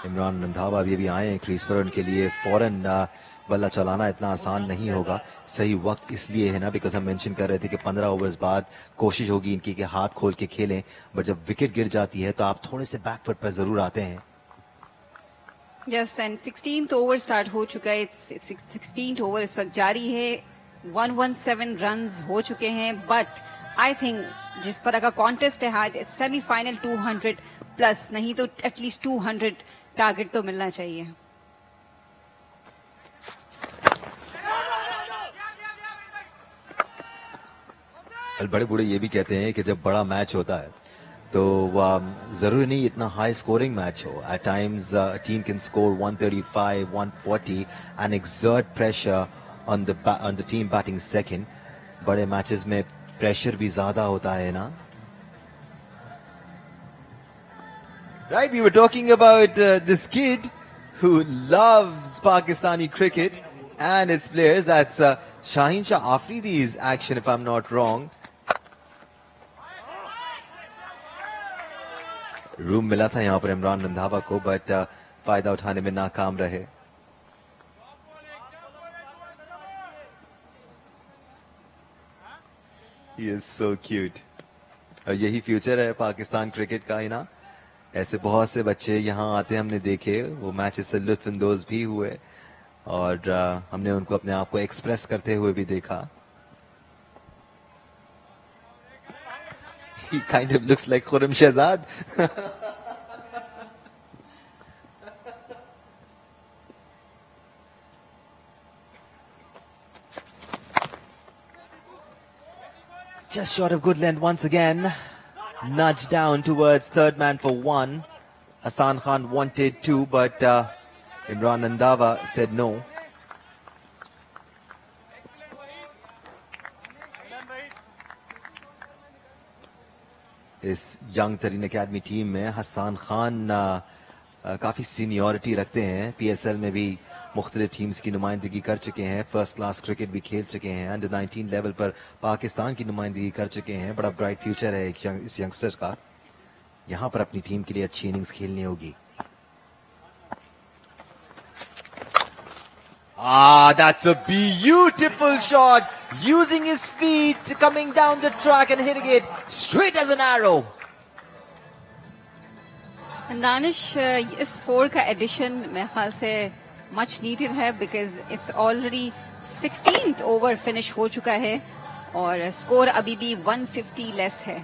इमरान रंधावा अभी आए हैं क्रीज पर, उनके लिए फौरन बल्ला चलाना इतना आसान नहीं होगा। सही वक्त इसलिए है ना बिकॉज हम मेंशन कर रहे थे कि 15 ओवर्स बाद कोशिश होगी इनकी कि हाथ खोल के खेलें, बट जब विकेट गिर जाती है तो आप थोड़े से बैकफुट पर जरूर आते हैं। Yes, and 16th over start हो चुका है। 16th ओवर इस वक्त जारी है। 117 रन्स हो चुके हैं, बट आई थिंक जिस तरह का कॉन्टेस्ट है आज, सेमीफाइनल 200 प्लस नहीं तो एटलीस्ट 200 टारगेट तो मिलना चाहिए। बड़े बूढ़े ये भी कहते हैं कि जब बड़ा मैच होता है तो जरूरी नहीं इतना हाई स्कोरिंग मैच हो। At times team can score 135, 140 and exert pressure on the team batting second. बड़े मैचेस में प्रेशर भी ज्यादा होता है ना। Right, we were talking about this kid who loves Pakistani cricket and its players. That's Shaheen Shah Afridi's action, if I'm not wrong. Room मिला था यहाँ पर इमरान रंधावा को, बट फायदा उठाने में नाकाम रहे। He is so cute. और यही फ्यूचर है पाकिस्तान क्रिकेट का ही ना। ऐसे बहुत से बच्चे यहाँ आते हमने देखे, वो मैचेस से लुत्फानंदोज भी हुए और हमने उनको अपने आप को एक्सप्रेस करते हुए भी देखा। He kind of looks like Khurram Shahzad. Just short of good length once again. Nudged down towards third man for one. Hassan Khan wanted two, but Imran Randhawa said no. इस young तरीन academy team में हसन खान काफी seniority रखते हैं। PSL में भी मुख्तलिफ teams की नुमाइंदगी कर चुके हैं, फर्स्ट क्लास क्रिकेट भी खेल चुके हैं, अंडर 19 लेवल पर पाकिस्तान की नुमाइंदगी कर चुके हैं। बड़ा ब्राइट फ्यूचर है इस यंगस्टर्स का। यहां पर अपनी टीम के लिए अच्छी इनिंग्स खेलनी होगी। That's a beautiful shot, using his feet, coming down the track and hitting it straight as an arrow. Danish, इस 4 का एडिशन मेरे ख्याल से मच नीडेड है, because it's already 16th over finish हो चुका है और स्कोर अभी भी 150 लेस है।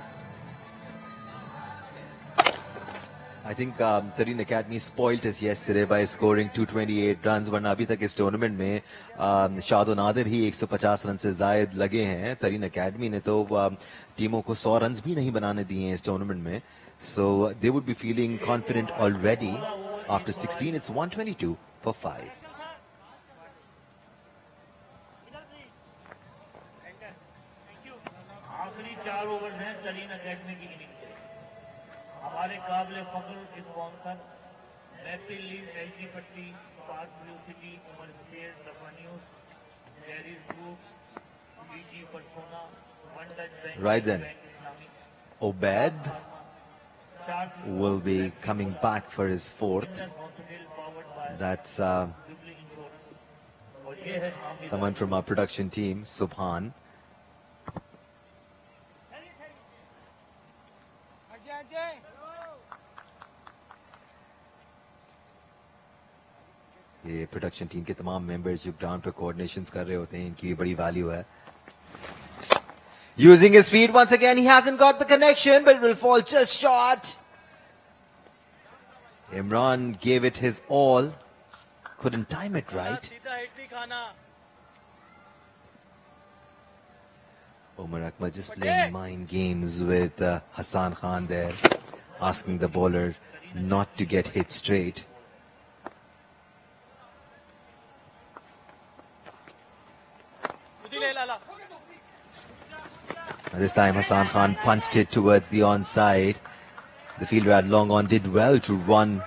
I think Tareen Academy spoiled us yesterday by scoring 228 runs, वरना अभी तक इस टूर्नामेंट में शादो नादिर ही 150 रन से जायद लगे हैं। तरीन अकेडमी ने तो टीमों को 100 रन भी नहीं बनाने दिए हैं इस टूर्नामेंट में। So they would be feeling confident already. After 16, it's 122 for 5. आखिरी 4 ओवर हैं तरीन अकेडमी की इनिंग के। हमारे काबिल फख्र स्पॉन्सर मैपिल लीग एलजी पट्टी, पार्क ब्लू सिटी, मर्सिडीज रफानियोस, Jerry's group, BG Persona, one touch bank, Right then, Obed will be coming back for his 4th. That's someone from our production team, Subhan. ये production team के तमाम members जो ground पे coordinations कर रहे होते हैं, इनकी भी बड़ी वैल्यू है। Using his feet once again, he hasn't got the connection, but it will fall just short. Imran gave it his all, couldn't time it right. Umar Akmal just playing mind games with Hassan Khan there, asking the bowler not to get hit straight. This time Hassan Khan punched it towards the onside. The fielder at long on did well to run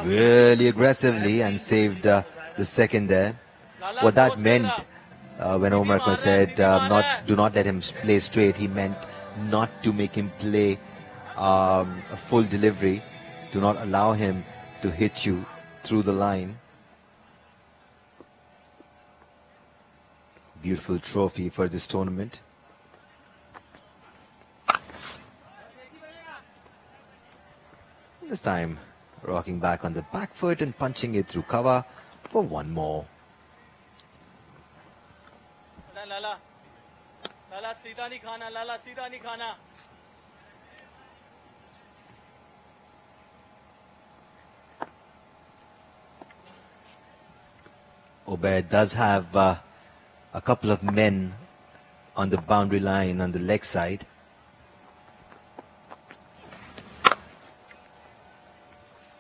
really aggressively and saved the second there. What that meant When Omar Akmal said do not let him play straight, he meant not to make him play a full delivery. Do not allow him to hit you through the line. Beautiful trophy for this tournament. This time, rocking back on the back foot and punching it through cover for one more. लाला सीधा नहीं खाना, लाला सीधा नहीं खाना. Ubaid does have a couple of men on the boundary line on the leg side.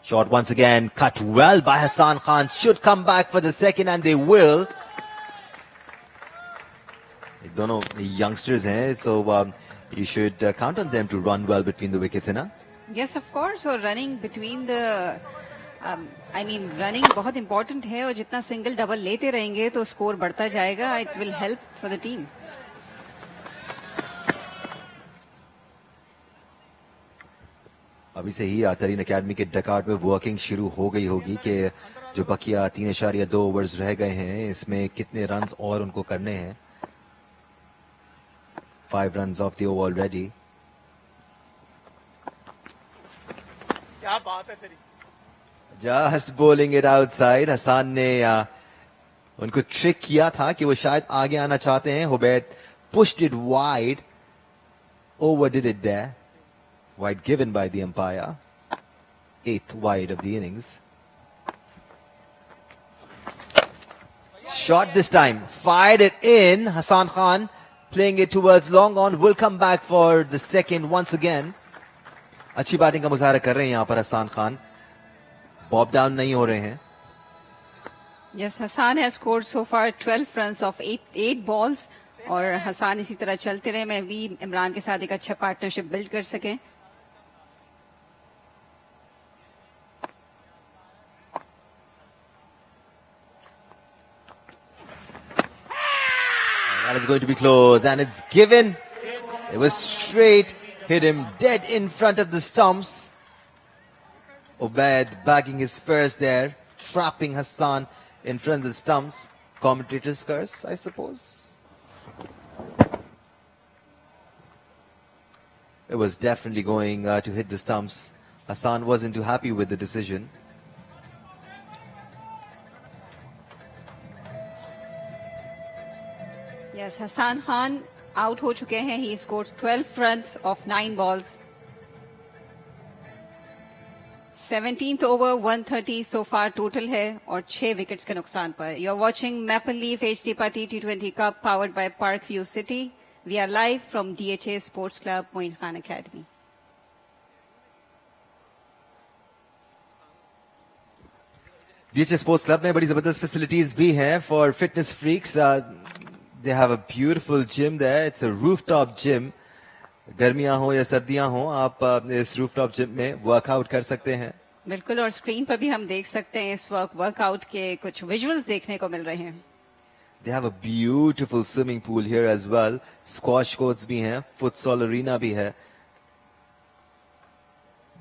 Shot once again, cut well by Hassan Khan. Should come back for the second, and they will. दोनों youngsters हैं, so you should count on them to run well between the wickets, है ना? Yes, of course. और running between the, running बहुत important है, और जितना single double लेते रहेंगे तो score बढ़ता जाएगा. It will help for the team. अभी से ही तरीन अकेडमी के डकआउट में वर्किंग शुरू हो गई होगी कि जो बकिया 3.2 ओवर्स रह गए हैं, इसमें कितने रन्स और उनको करने हैं. 5 runs off the over already. क्या बात है तेरी. Just bowling it outside. Hasan ने उनको ट्रिक किया था कि वो शायद आगे आना चाहते हैं. Hubaid pushed it wide. Overdid it there. Wide given by the umpire. 8th wide of the innings. Shot this time. Fired it in. Hassan Khan playing it towards long on, will come back for the second once again. अच्छी batting का मुजाहरा कर रहे हैं यहाँ पर Hasan Khan. Bob down नहीं हो रहे हैं. Yes, Hassan has scored so far 12 runs of 8 balls, और हसन इसी तरह चलते रहे. मैं भी इमरान के साथ एक अच्छा पार्टनरशिप बिल्ड कर सकें. That is going to be close, and it's given. It was straight, hit him dead in front of the stumps. Ubaid bagging his first there, trapping Hassan in front of the stumps. Commentator's curse, I suppose. It was definitely going to hit the stumps. Hassan wasn't too happy with the decision. Yes, Hassan Khan out हो चुके हैं. He scored 12 runs of 9 balls. 17th over 130 so far total है, और 6 wickets के नुकसान पर. You're watching Maple Leaf HD Party T20 Cup powered by Parkview City. We are live from DHA Sports Club, Moin Khan Academy. DHA Sports Club में बड़ी जबरदस्त facilities भी हैं for fitness freaks. They have a beautiful gym there. It's a rooftop gym. गर्मियां हो या सर्दियां हो, आप इस rooftop gym में workout कर सकते हैं. बिल्कुल, और स्क्रीन पर भी हम देख सकते हैं इस वक्त वर्कआउट के कुछ विजुअल्स देखने को मिल रहे हैं. They have a beautiful swimming pool here as well. Squash courts भी हैं, futsal arena भी है.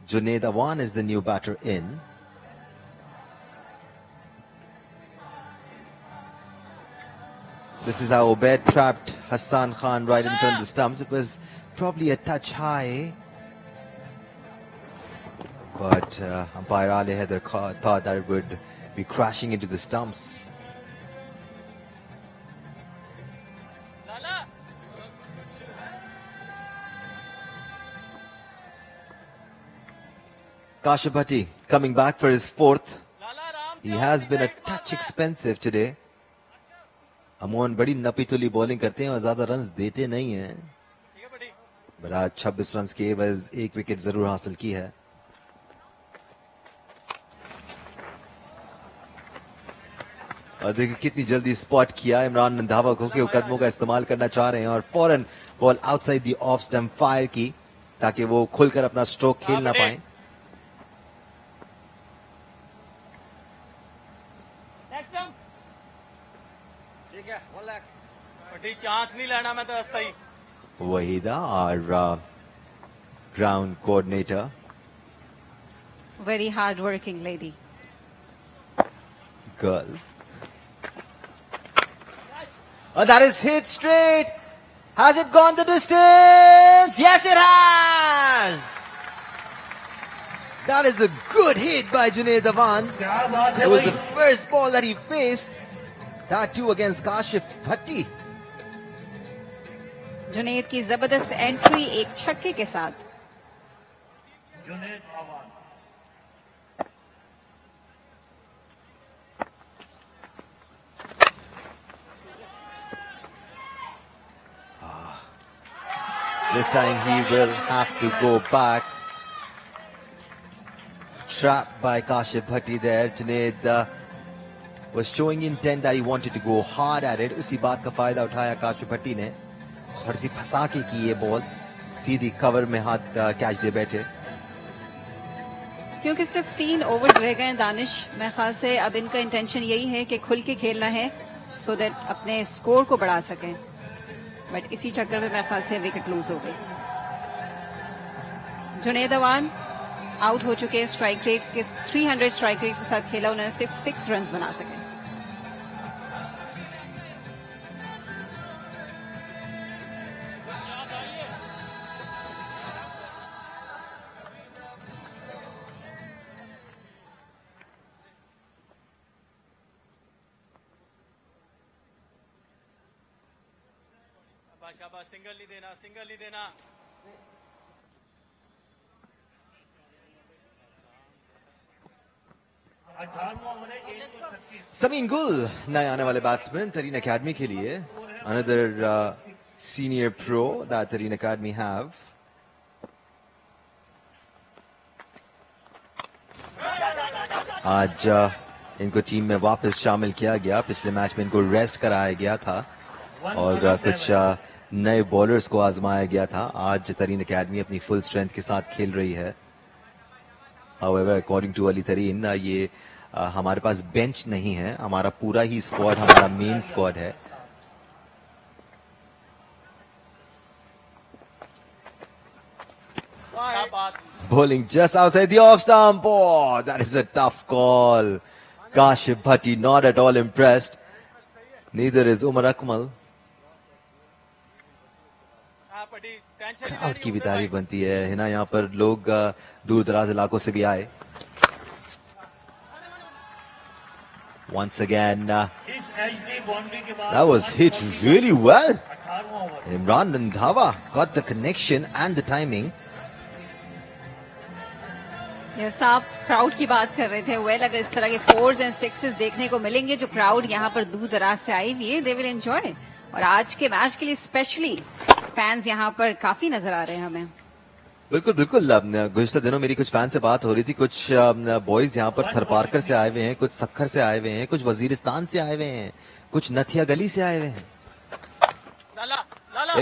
Junaid Awan is the new batter in. This is how Ubaid trapped Hassan Khan right in front of the stumps. It was probably a touch high, but umpire Ali Haider thought that it would be crashing into the stumps. Kashyap Bhatti coming back for his 4th. He has been a touch expensive today. अमोन बड़ी नपीतुली bowling करते हैं और ज्यादा runs देते नहीं हैं, पर आज 26 रन्स के एवज 1 विकेट जरूर हासिल की है. और देखिए कितनी जल्दी स्पॉट किया इमरान रंधावा को कि वो कदमों का इस्तेमाल करना चाह रहे हैं और फौरन ball outside the off stump fire की ताकि वो खुलकर अपना स्ट्रोक खेल ना पाए. चांस नहीं लेना मैं तो अस्थाई Wahida, our ground coordinator. Very hard working lady. Girl. Oh, that is hit straight. Has it gone the distance? Yes, it has. That is a good hit by Junaid Awan. It was the first ball that he faced. That too against Kashif Bhatti. Junaid की जबरदस्त entry एक छक्के के साथ. Junaid Awan This time he will have to go back. Trapped by Kashif Bhatti there. Junaid was showing intent that he wanted to go hard at it. उसी बात का फायदा उठाया काशिफ भट्टी ने. थोड़ी सी फंसा के की ये बॉल. सीधी कवर में हाथ कैच दे बैठे. क्योंकि सिर्फ 3 ओवर्स रह गए दानिश, मैं ख्याल से अब इनका इंटेंशन यही है कि खुल के खेलना है सो दैट अपने स्कोर को बढ़ा सकें. बट इसी चक्कर में मेरे ख्याल से विकेट लूज हो गई. जुनैद अवान आउट हो चुके हैं. स्ट्राइक रेट के 300 स्ट्राइक रेट के साथ खेला, उन्होंने सिर्फ 6 रन बना सके. शाबाश, सिंगल नहीं देना, सिंगल नहीं देना. समीन गुल नए आने वाले बैट्समैन तरीन अकेडमी के लिए. Another senior pro that Tareen Academy have. आज इनको टीम में वापस शामिल किया गया. पिछले मैच में इनको रेस्ट कराया गया था और कुछ नए बॉलर्स को आजमाया गया था. आज तरीन अकेडमी अपनी फुल स्ट्रेंथ के साथ खेल रही है. However, according to Ali Tareen, ये हमारे पास बेंच नहीं है. हमारा पूरा ही स्क्वाड हमारा मेन स्क्वाड है. Bowling just outside the off stump. Oh, that is a tough call. Kashif Bhatti not at all impressed. Neither is Umar Akmal. Crowd की भी तारीफ बनती है ना. यहाँ पर लोग दूर दराज इलाकों से भी आए. Once again, that was hit really well. Imran Randhawa got the connection and the timing. Yes, आप क्राउड की बात कर रहे थे. वेल, अगर इस तरह के 4s and 6s देखने को मिलेंगे, जो क्राउड यहाँ पर दूर दराज से आई हुई है, दे विल एंजॉय. और आज के मैच के लिए स्पेशली फैंस यहाँ पर काफी नजर आ रहे हैं हमें. बिल्कुल बिल्कुल. गुज़िश्ता दिनों मेरी कुछ फैन से बात हो रही थी. कुछ बॉयज यहाँ पर थरपारकर से आए हुए हैं, कुछ सखर से आए हुए हैं, कुछ वजीरिस्तान से आए हुए हैं, कुछ नथिया गली से आए हुए हैं.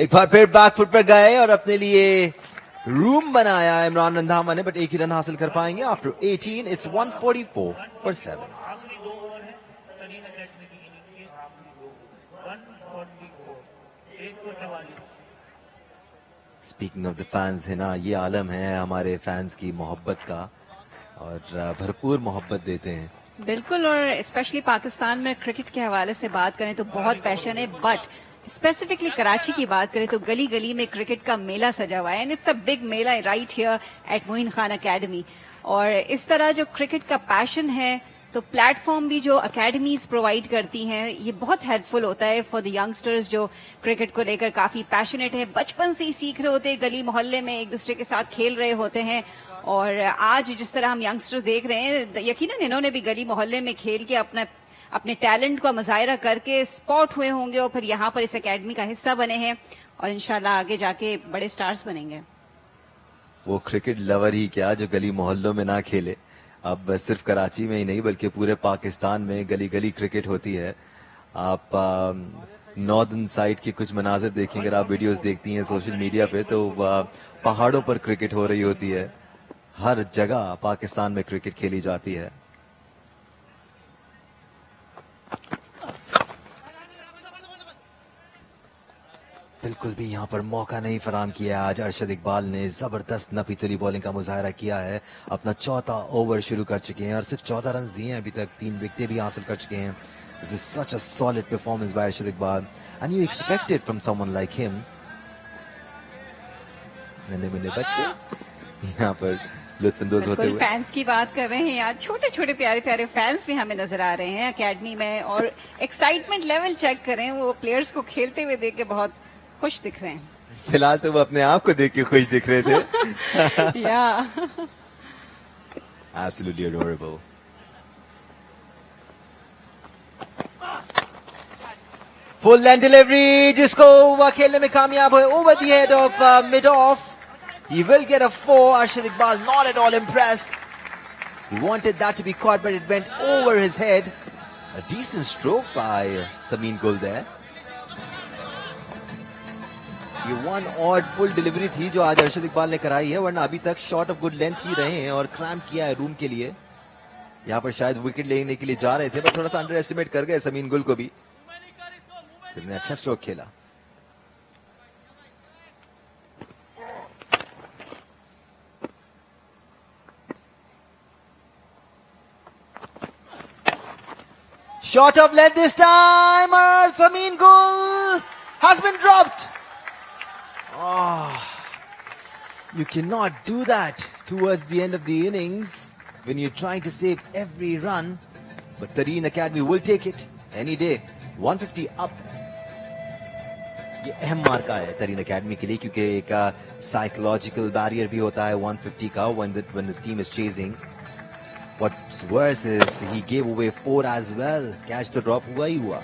एक बार फिर बैकफुट पर गए और अपने लिए रूम बनाया इमरान रंधावा ने. बट एक ही रन हासिल कर पाएंगे. After 18 it's 144 for 7. Speaking of the fans है ना, ये आलम है हमारे फैंस की मोहब्बत का और भरपूर मोहब्बत देते हैं. बिल्कुल. और स्पेशली पाकिस्तान में क्रिकेट के हवाले से बात करें तो बहुत पैशन है. बट स्पेसिफिकली कराची की बात करें तो गली गली में क्रिकेट का मेला सजा हुआ है. And it's a big mela right here at Moin Khan academy. और इस तरह जो क्रिकेट का पैशन है, तो प्लेटफॉर्म भी जो अकेडमीज प्रोवाइड करती हैं, ये बहुत हेल्पफुल होता है फॉर द यंगस्टर्स जो क्रिकेट को लेकर काफी पैशनेट है. बचपन से ही सीख रहे होते हैं, गली मोहल्ले में एक दूसरे के साथ खेल रहे होते हैं. और आज जिस तरह हम यंगस्टर्स देख रहे हैं, यकीनन इन्होंने भी गली मोहल्ले में खेल के अपने टैलेंट का मुजाहिरा करके स्पॉट हुए होंगे और फिर यहाँ पर इस अकेडमी का हिस्सा बने हैं और इंशाल्लाह आगे जाके बड़े स्टार्स बनेंगे. वो क्रिकेट लवर ही क्या जो गली मोहल्लों में ना खेले. अब सिर्फ कराची में ही नहीं बल्कि पूरे पाकिस्तान में गली गली क्रिकेट होती है. आप नॉर्दर्न साइड के कुछ मनाजिर देखेंगे, अगर आप वीडियोस देखती हैं सोशल मीडिया पे, तो पहाड़ों पर क्रिकेट हो रही होती है. हर जगह पाकिस्तान में क्रिकेट खेली जाती है. बिल्कुल भी यहाँ पर मौका नहीं फराम किया आज अरशद इकबाल ने। जबरदस्त नपीतुली बॉलिंग का मुजाहरा किया है। अपना चौथा ओवर शुरू कर चुके हैं और सिर्फ 14 रन दिए हैं अभी तक, 3 विकेटें भी हासिल कर चुके हैं। This is such a solid performance by Arshad Iqbal and you expect it from someone like him. नन्हे मुन्ने बच्चे यहाँ पर लुत्फानंदोज होते हुए। फैंस की बात कर रहे हैं यार, छोटे छोटे प्यारे प्यारे फैंस भी हमें नजर आ रहे हैं एकेडमी में, और एक्साइटमेंट लेवल चेक करें, वो प्लेयर्स को खेलते हुए देख के बहुत खुश दिख रहे हैं। फिलहाल तो वो अपने आप को देख के खुश दिख रहे थे। या Absolutely adorable. Full length delivery, जिसको वह खेलने में कामयाब हुए over the head of mid-off. He will get a 4. Arshad Iqbal not at all impressed. He wanted that to be caught, but it went over his head. A decent stroke by Sameen Gul there. ये one odd full delivery थी जो आज अर्शद इकबाल ने कराई है, वरना अभी तक शॉट ऑफ गुड लेंथ ही रहे हैं और क्रैम्प किया है रूम के लिए। यहाँ पर शायद विकेट लेने के लिए जा रहे थे, पर थोड़ा सा अंडर एस्टिमेट कर गए समीन गुल को भी। फिर ने अच्छा स्ट्रोक खेला। Shot of length this time और समीन गुल has been dropped. Oh, you cannot do that towards the end of the innings when you're trying to save every run. But Tareen Academy will take it any day. 150 up. ये अहम मार्का है तरीन academy के लिए, क्योंकि एक psychological barrier भी होता है 150 का when the team is chasing. What's worse is he gave away 4 as well. Catch the drop हुआ ही हुआ.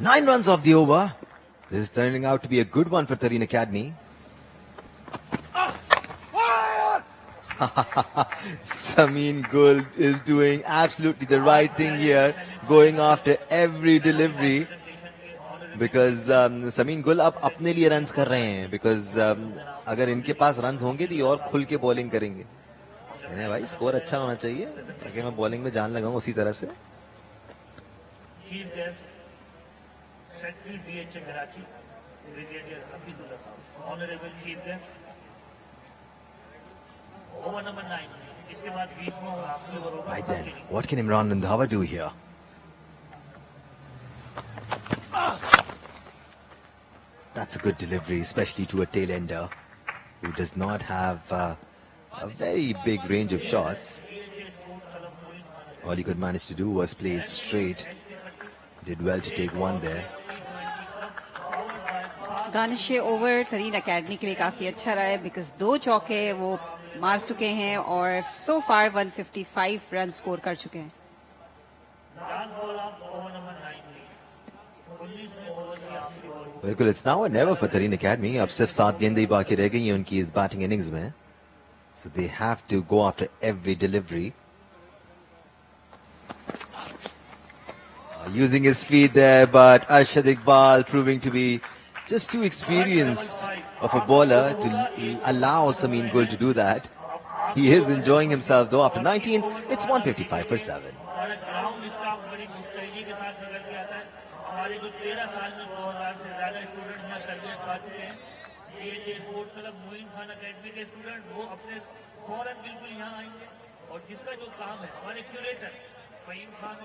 Nine runs off the over. This is turning out to be a good one for Tareen Academy. Sameen Gul is doing absolutely the right thing here, going after every delivery, because Sameen Gul अब अपने लिए runs कर रहे हैं, because अगर इनके पास runs होंगे तो ये और खुल के bowling करेंगे। इन्हें भाई स्कोर अच्छा होना चाहिए ताकि मैं bowling में जान लगाऊं उसी तरह से। Right then, what can Imran Randhawa do here? That's a good delivery, especially to a tail-ender who does not have a very big range of shots. All he could manage to do was play it straight. Did well to take one there. Danish over तरीन academy के लिए काफी अच्छा रहा है, because 2 चौके वो मार चुके हैं और सो फार 155 रन स्कोर कर चुके हैं। बिल्कुल, इट्स नाउ और नेवर फॉर तरीन अकेडमी। अब सिर्फ 7 गेंदें ही बाकी रह गई हैं उनकी इस बैटिंग इनिंग्स में, so they have to go after every delivery. Using his speed there, but Arshad Iqbal proving to be just too experienced of a bowler to allow Sameen Gul to do that. He is enjoying himself though. After 19, it's 155 for 7.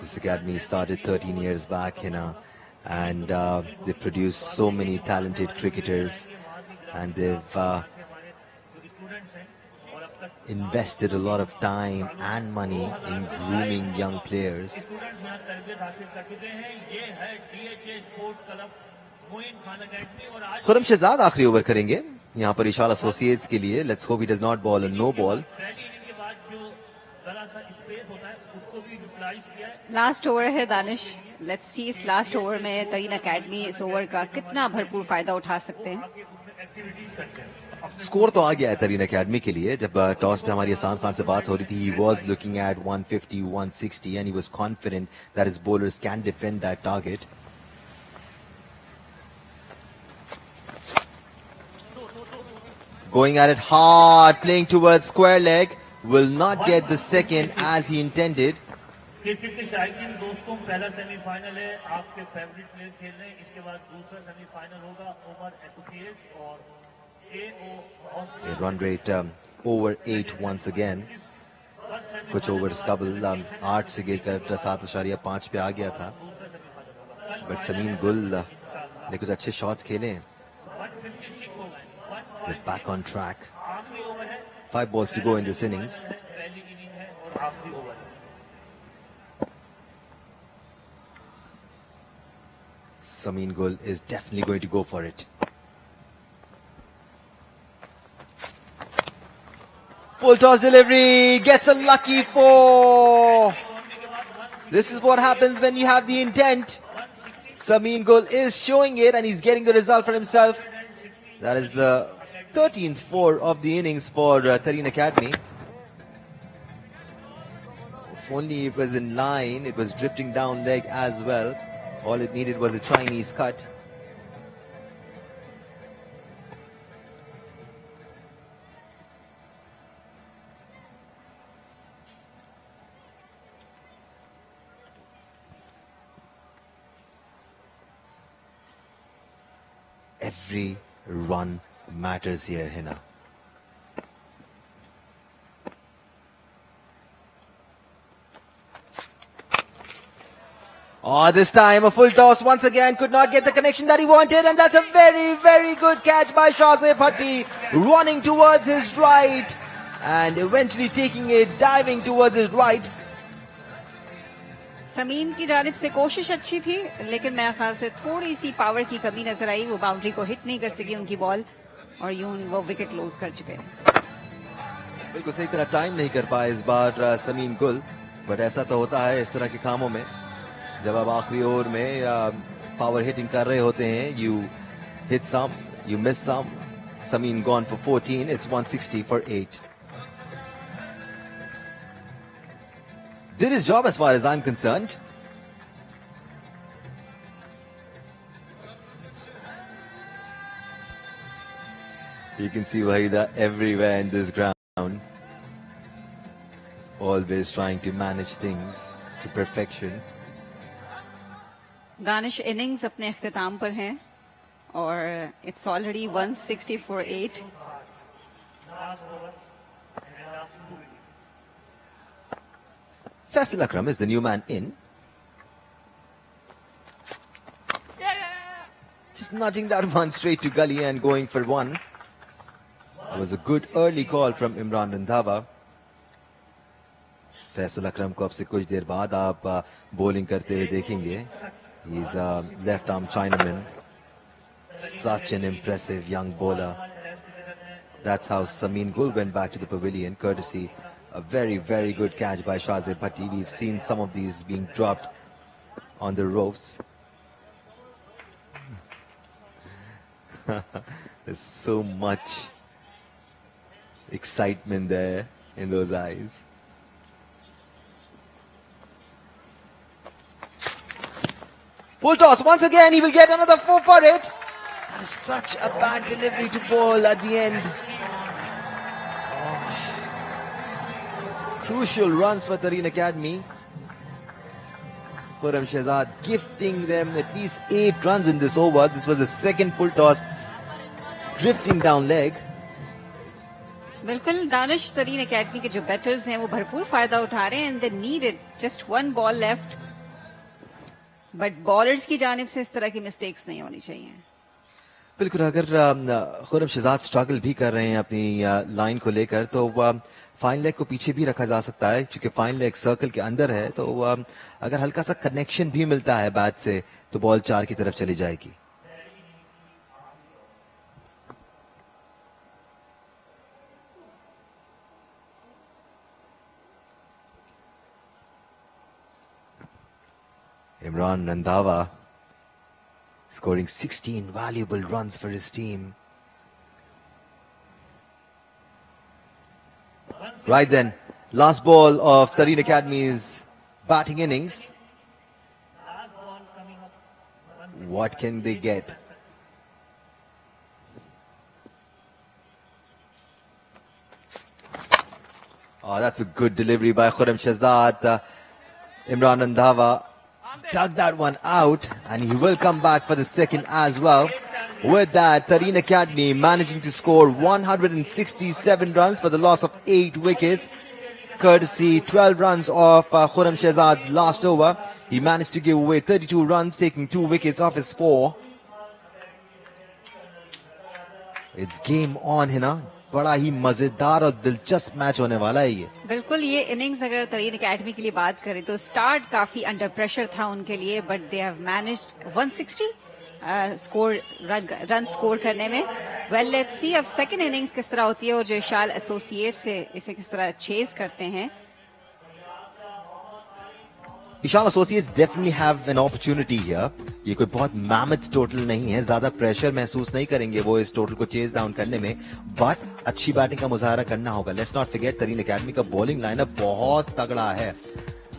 This academy started 13 years back, and they produced so many talented cricketers, and they've invested a lot of time and money in grooming young players. Khurram Shahzad आखिरी over करेंगे यहाँ पर Eshaal associates के लिए। Let's hope he does not bowl a no ball. Last over है Danish, let's see इस last over में तरीन अकेडमी इस ओवर का कितना भरपूर फायदा उठा सकते हैं। स्कोर तो आ गया है तरीन अकेडमी के लिए। जब टॉस पे हमारी अहसान खान से बात हो रही थी, he was looking at 150, 160 and he was confident that his bowlers can defend that target. Going at it hard, playing towards square leg. Will not get the second as he intended. Cricket के शायकीन दोस्तों, पहला semifinal है, आपके favourite player खेल रहे हैं, इसके बाद दूसरा सेमीफाइनल होगा ओवर एसोसिएट्स और AO A run rate over 8 once again. कुछ overs कबल 8 से गिरकर 7.5 पे आ गया था. But समीन गुल ने कुछ अच्छे shots खेले. They're back on track. 5 balls to go in this innings. Sameen Gul is definitely going to go for it. Full toss delivery, gets a lucky 4. This is what happens when you have the intent. Sameen Gul is showing it and he's getting the result for himself. That is the 13th 4 of the innings for Tareen Academy. If only it was in line, it was drifting down leg as well. All it needed was a Chinese cut. Every run matters here, Hina. Oh, this time a full toss once again, could not get the connection that he wanted, and that's a very, very good catch by Shahzeb Bhatti, running towards his right and eventually taking it, diving towards his right. Sameen की जानिब से कोशिश अच्छी थी, लेकिन मेरे ख्याल से थोड़ी सी पावर की कमी नजर आई, वो बाउंड्री को हिट नहीं कर सकी उनकी बॉल और यूं वो विकेट लूज कर चुके हैं. बिल्कुल सही तरह टाइम नहीं कर पाए इस बार समीन गुल, बट ऐसा तो होता है इस तरह के कामों में. जब आप आखिरी ओवर में पावर हिटिंग कर रहे होते हैं, you hit some, you miss some. Sameen gone for 14, it's 160 for 8. Did his job as far as I'm concerned. You can see Wahida everywhere in this ground. Always trying to manage things to perfection. Danish innings अपने इख्तिताम पर हैं और it's already 160 for 8. Faisal Akram is the new man in. Just nudging that one straight to gully and going for one. It was a good early call from Imran Randhawa. Faisal Akram को अब से कुछ देर बाद आप bowling करते हुए देखेंगे. He's a left arm Chinaman. Such an impressive young bowler. That's how Sameen Gul went back to the pavilion, courtesy a very, very good catch by Shahzeb Bhatti. We've seen some of these being dropped on the ropes. There's so much excitement there in those eyes. Full toss once again, he will get another 4 for it. That is such a bad delivery to ball at the end. Crucial runs for Tareen Academy. Khurram Shehzad gifting them at least 8 runs in this over. This was the second full toss, drifting down leg. बिल्कुल दानिश तरीन academy के जो batters हैं वो भरपूर फायदा उठा रहे हैं and they needed just one ball left. But bowlers की जानिब से इस तरह की मिस्टेक्स नहीं होनी चाहिए. बिल्कुल, अगर खुर्रम शहजाद स्ट्रगल भी कर रहे हैं अपनी लाइन को लेकर तो फाइन लेग को पीछे भी रखा जा सकता है, क्योंकि फाइन लेग सर्कल के अंदर है, तो अगर हल्का सा कनेक्शन भी मिलता है बैट से तो बॉल 4 की तरफ चली जाएगी. Imran Randhawa scoring 16 valuable runs for his team. Right then, last ball of Tareen Academy's batting innings. What can they get? Oh, that's a good delivery by Khurram Shahzad. Imran Randhawa dug that one out, and he will come back for the second as well. With that, Tareen Academy managing to score 167 runs for the loss of 8 wickets. Courtesy 12 runs of Khurram Shahzad's last over. He managed to give away 32 runs, taking 2 wickets off his 4. It's game on है ना, बड़ा ही मजेदार और दिलचस्प match होने वाला है ये. बिल्कुल, ये इनिंग्स अगर तरीन एकेडमी के लिए बात करें तो स्टार्ट काफी अंडर प्रेशर था उनके लिए, but they have managed 160 run score करने में. वेल, लेट्स सी अब सेकंड इनिंग्स किस तरह होती है और जो इशाल एसोसिएट से इसे किस तरह चेज करते हैं. Eshaal Associates definitely have an opportunity here. ये कोई बहुत mammoth total नहीं है, ज्यादा pressure महसूस नहीं करेंगे वो इस total को chase down करने में, but अच्छी बैटिंग का मुजाहरा करना होगा. Let's not forget Tareen Academy का bowling lineup बहुत तगड़ा है.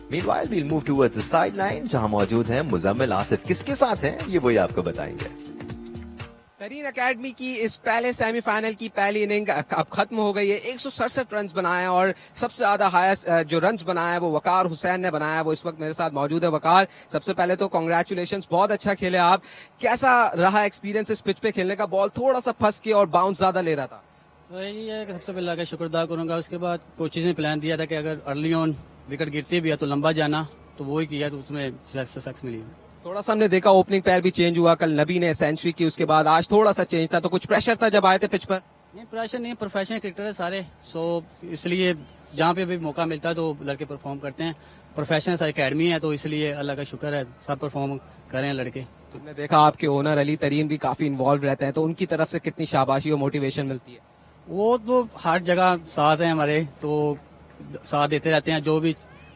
Meanwhile, we'll move towards the sideline जहां मौजूद हैं मुजम्मिल आसिफ. किसके साथ हैं ये वही आपको बताएंगे. तरीन एकेडमी की इस पहले सेमीफाइनल की पहली इनिंग अब खत्म हो गई है. 167 रन्स बनाए और सबसे ज्यादा हाईएस्ट जो रन्स बनाया है वो वकार हुसैन ने बनाया. वो इस वक्त मेरे साथ मौजूद है. वकार, सबसे पहले तो कांग्रेचुलेशंस, बहुत अच्छा खेले आप. कैसा रहा एक्सपीरियंस इस पिच पे खेलने का? बॉल थोड़ा सा फंस के और बाउंस ज्यादा ले रहा था. तो यही है कि सबसे पहले शुक्र अदा करूंगा. उसके बाद कोचेज ने प्लान दिया था कि अगर अर्ली ऑन विकेट गिरती भी है तो लंबा जाना, तो वही किया, तो उसमें सक्सेस मिली. थोड़ा सा हमने देखा ओपनिंग पैर भी चेंज हुआ. कल नबी ने सेंचुरी की, उसके बाद आज थोड़ा सा चेंज था. तो कुछ प्रेशर था जब आए थे पिच पर? नहीं, प्रेशर नहीं, प्रोफेशनल क्रिकेटर है सारे, सो इसलिए जहाँ पे भी मौका मिलता है तो लड़के परफॉर्म करते हैं. प्रोफेशनल एकेडमी है तो इसलिए अल्लाह का शुक्र है सब परफॉर्म करें लड़के. तुमने देखा आपके ओनर अली तरीन भी काफी इन्वॉल्व रहते हैं, तो उनकी तरफ से कितनी शाबाशी और मोटिवेशन मिलती है? वो तो हर जगह साथ है हमारे, तो साथ देते रहते हैं. जो भी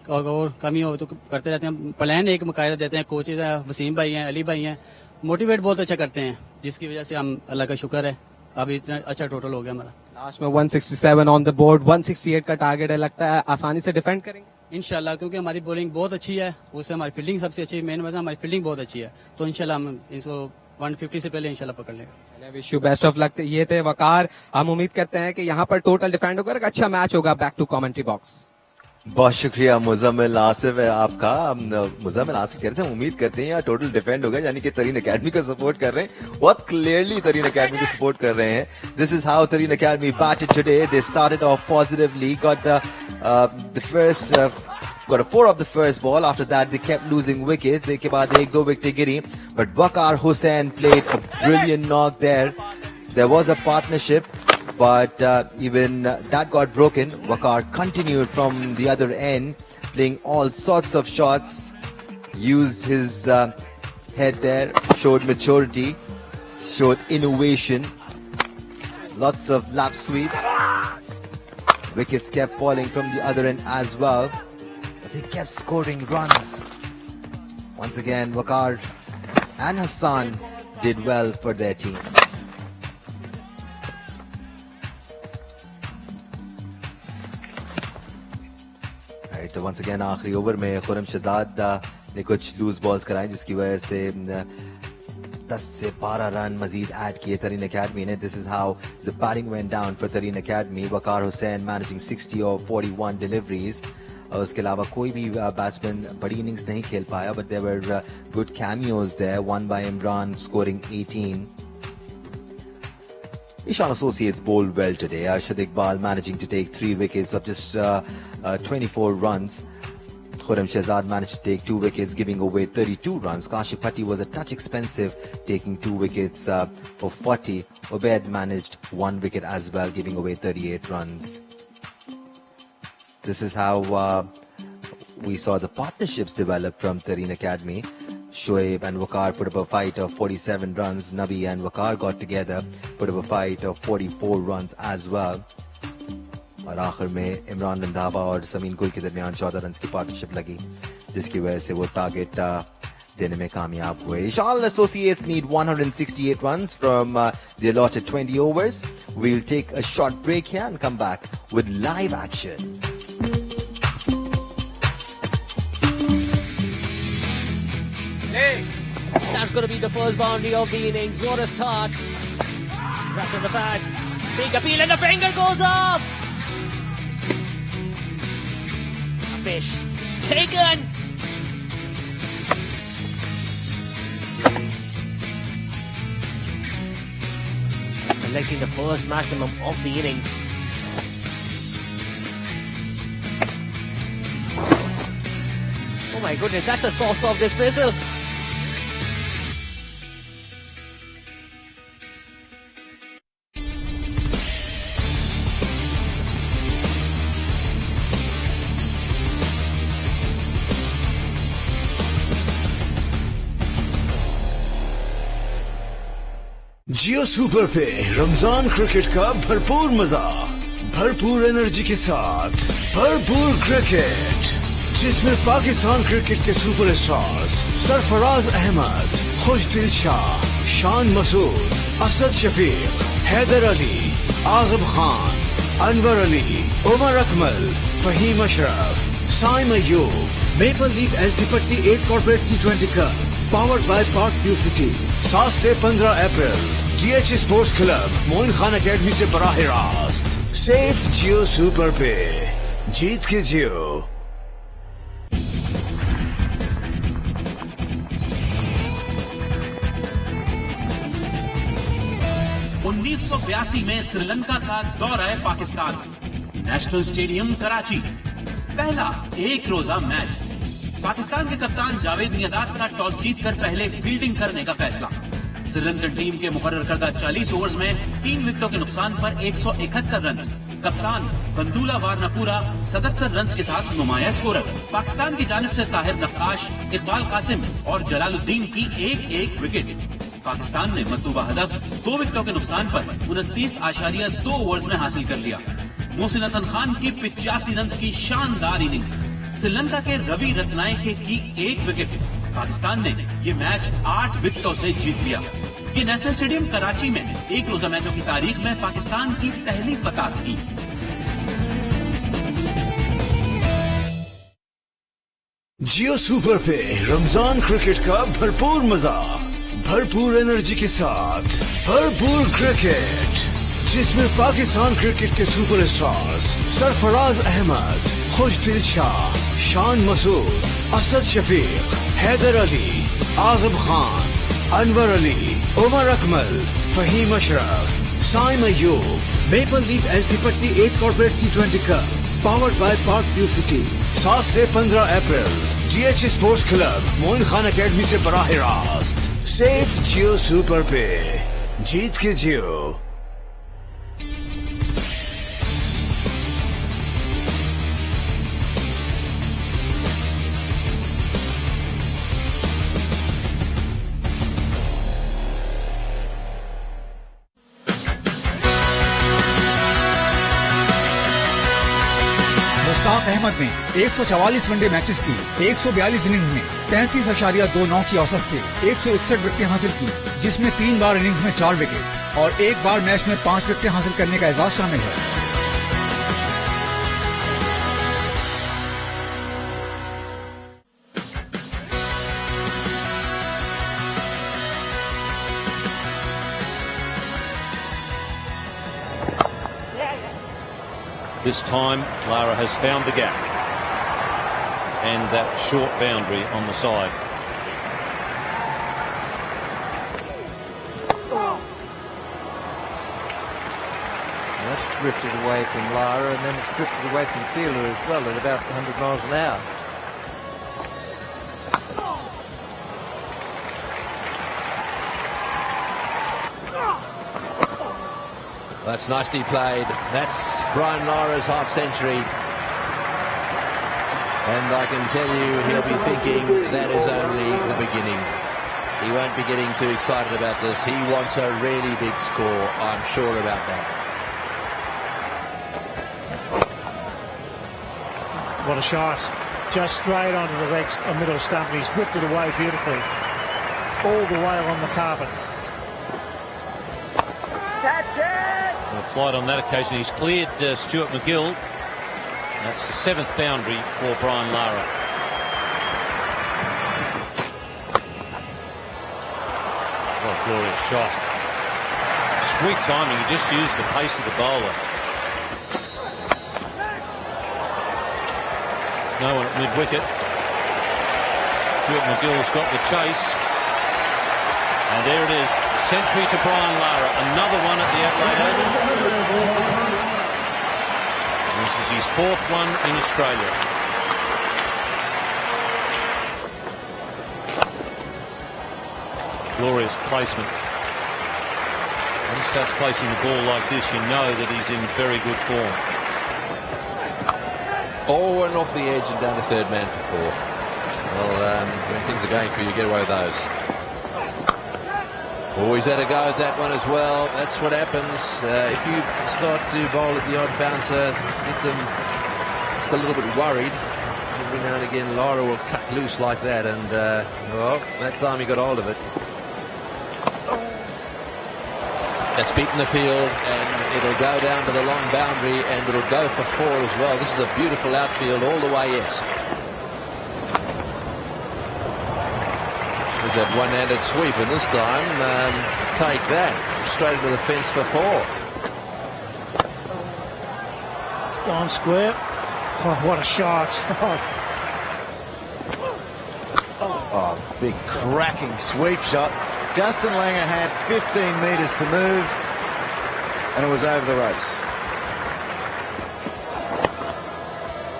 और कमी हो तो करते रहते हैं. प्लान एक मुकायदा देते हैं. कोचेज हैं, वसीम भाई हैं, अली भाई हैं, मोटिवेट बहुत अच्छा करते हैं, जिसकी वजह से हम अल्लाह का शुक्र है अभी इतना अच्छा टोटल हो गया हमारा. लास्ट में 167 ऑन द बोर्ड, 168 का टारगेट है. लगता है आसानी से डिफेंड करेंगे इंशाल्लाह, क्योंकि हमारी बॉलिंग बहुत अच्छी है, उससे हमारी फील्डिंग सबसे अच्छी है. मेन वजह हमारी फील्डिंग बहुत अच्छी है, तो इंशाल्लाह हम इसको 150 से पहले इंशाल्लाह पकड़ लेंगे. Wish you best of luck. ये थे वकार. हम उम्मीद करते हैं कि यहाँ पर टोटल डिफेंड होकर एक अच्छा मैच होगा. Back to commentary box. बहुत शुक्रिया मुजम्मिल आसिफ है आपका. मुजम्मिल आसिफ कहते हैं उम्मीद करते हैं यार टोटल डिफेंड होगा, यानी कि तरीन एकेडमी को सपोर्ट कर रहे हैं. बहुत क्लियरली तरीन एकेडमी को सपोर्ट कर रहे हैं. दिस इज हाउ तरीन academy batted today. They started off positively, got the first got a 4 of the first ball. After that they kept losing wickets. एक के बाद एक 2 wicket Giri, but Waqar Hussain played a brilliant knock there. There was a partnership, but even that got broken. Waqar continued from the other end, playing all sorts of shots, used his head there, showed maturity, showed innovation, lots of lap sweeps. Wickets kept falling from the other end as well, but they kept scoring runs. Once again, Waqar and Hassan did well for their team. तो once again आखिरी over में खुर्रम शहजाद ने कुछ loose balls कराए, जिसकी वजह से 10 से 12 रन मजीद ऐड किए तरीन एकेडमी ने. This is how the batting went down for तरीन एकेडमी. वकार हुसैन मैनेजिंग 60 और 41 डिलीवरीज. उसके अलावा कोई भी बैट्समैन बड़ी इनिंग्स नहीं खेल पाया, but there were good cameos there. One by Imran scoring 18. Eshaal Associates bowled well today. Arshad Iqbal managing to take 3 wickets of just 24 runs. Khurram Shahzad managed to take 2 wickets, giving away 32 runs. Kashif Patti was a touch expensive, taking 2 wickets for 40. Ubaid managed 1 wicket as well, giving away 38 runs. This is how we saw the partnerships develop from Tareen Academy. Shoaib and Waqar put up a fight of 47 runs. Nabi and Waqar got together, put up a fight of 44 runs as well. और आखिर में इमरान रंधावा और समीन गुल के दरमियान 14 run की partnership लगी, जिसकी वजह से वो टारगेट देने में कामयाब हुए. Eshaal Associates need 168 runs from the allotted 20 overs. We'll take a short break here and come back with live action. That's going to be the first boundary of the innings. What a start. Back to the bat. Big appeal and the finger goes up. fish. Taken! Collecting the first maximum of the innings. Oh my goodness, that's the source of dismissal. Jio super पे Ramzan cricket का भरपूर मजा, भरपूर energy के साथ भरपूर क्रिकेट, जिसमें पाकिस्तान क्रिकेट के super stars Sarfaraz Ahmed, Khushdil Shah, Shan Masood, Asad Shafique, Haider Ali, Azam Khan, Anwar Ali, Umar Akmal, Faheem Ashraf, Saim Ayub, Maple Leaf HD पट्टी 8 corporate T20 cup powered by Park View City 7 से 15 अप्रैल GH sports club Moin Khan academy से बराह रास्त। सेफ जियो सुपर पे, जीत के जियो। 1982 में श्रीलंका का दौरा है पाकिस्तान, नेशनल स्टेडियम कराची। पहला एक रोजा मैच, पाकिस्तान के कप्तान जावेद मियांदाद का टॉस जीतकर पहले फील्डिंग करने का फैसला। श्रीलंकन टीम के मुकर्रर करदा 40 ओवर्स में 3 विकेटों के नुकसान पर 171 रन। कप्तान बंदूला वारनापुरा 77 रन के साथ नुमाया स्कोरर। पाकिस्तान की जानिब से ताहिर नक्काश, इकबाल कासिम और जलालुद्दीन की एक विकेट। पाकिस्तान ने मतलूबा हदफ 2 विकेटों के नुकसान पर 29.2 ओवर्स में हासिल कर लिया। मोहसिन हसन खान की 85 रन की शानदार इनिंग्स। श्रीलंका के रवि रत्नायके की 1 विकेट। पाकिस्तान ने ये मैच 8 विकेटों से जीत लिया। ये नेशनल स्टेडियम कराची में एक रोजा मैचों की तारीख में पाकिस्तान की पहली फतह थी। जियो सुपर पे रमजान क्रिकेट का भरपूर मजा, भरपूर एनर्जी के साथ भरपूर क्रिकेट, जिसमें पाकिस्तान क्रिकेट के super stars Sarfaraz Ahmed, Khushdil Shah, Shan Masood, Asad Shafique, Haider Ali, Azam Khan, Anwar Ali, Umar Akmal, Faheem Ashraf, Saim Ayub, Maple Leaf HD पट्टी 8 corporate T20 cup powered by Park View City 7 से 15 अप्रैल GH sports club Moin Khan academy से बराह रास्त। सेफ जियो सुपर पे, जीत के जियो। मुश्ताक अहमद ने 144 वनडे मैचेस की 142 इनिंग्स में 33.29 की औसत से 161 विकेटें हासिल की, जिसमें 3 बार इनिंग्स में 4 विकेट और 1 बार मैच में 5 विकेटें हासिल करने का एजाज शामिल है। This time, Lara has found the gap and that short boundary on the side. That's drifted away from Lara, and then it's drifted away from the fielder as well at about 100 miles an hour. That's nicely played. That's Brian Lara's half century. And I can tell you he'll be thinking that is only the beginning. He won't be getting too excited about this. He wants a really big score, I'm sure about that. What a shot. Just straight onto the legs, a middle stump. He's whipped it away beautifully. All the way along the carpet. Catch it! A flight on that occasion. He's cleared Stuart McGill. That's the 7th boundary for Brian Lara. What a glorious shot. Sweet timing. He just used the pace of the bowler. There's no one at mid-wicket. Stuart McGill's got the chase. And there it is. Century to Brian Lara. Another one at the Adelaide Oval. This is his 4th one in Australia. Glorious placement. When he starts placing the ball like this, you know that he's in very good form. Oh, and off the edge and down to third man for 4. Well, when things are going for you, get away with those. Always had a go at that one as well. That's what happens if you start to bowl at the odd bouncer, get them just a little bit worried. Every now and again, Lara will cut loose like that, and well, that time he got hold of it. That's beaten the field, and it'll go down to the long boundary, and it'll go for 4 as well. This is a beautiful outfield all the way, yes. There's that one-handed sweep, and this time, take that, straight into the fence for 4. It's gone square. Oh, what a shot. Oh, big cracking sweep shot. Justin Langer had 15 metres to move, and it was over the ropes.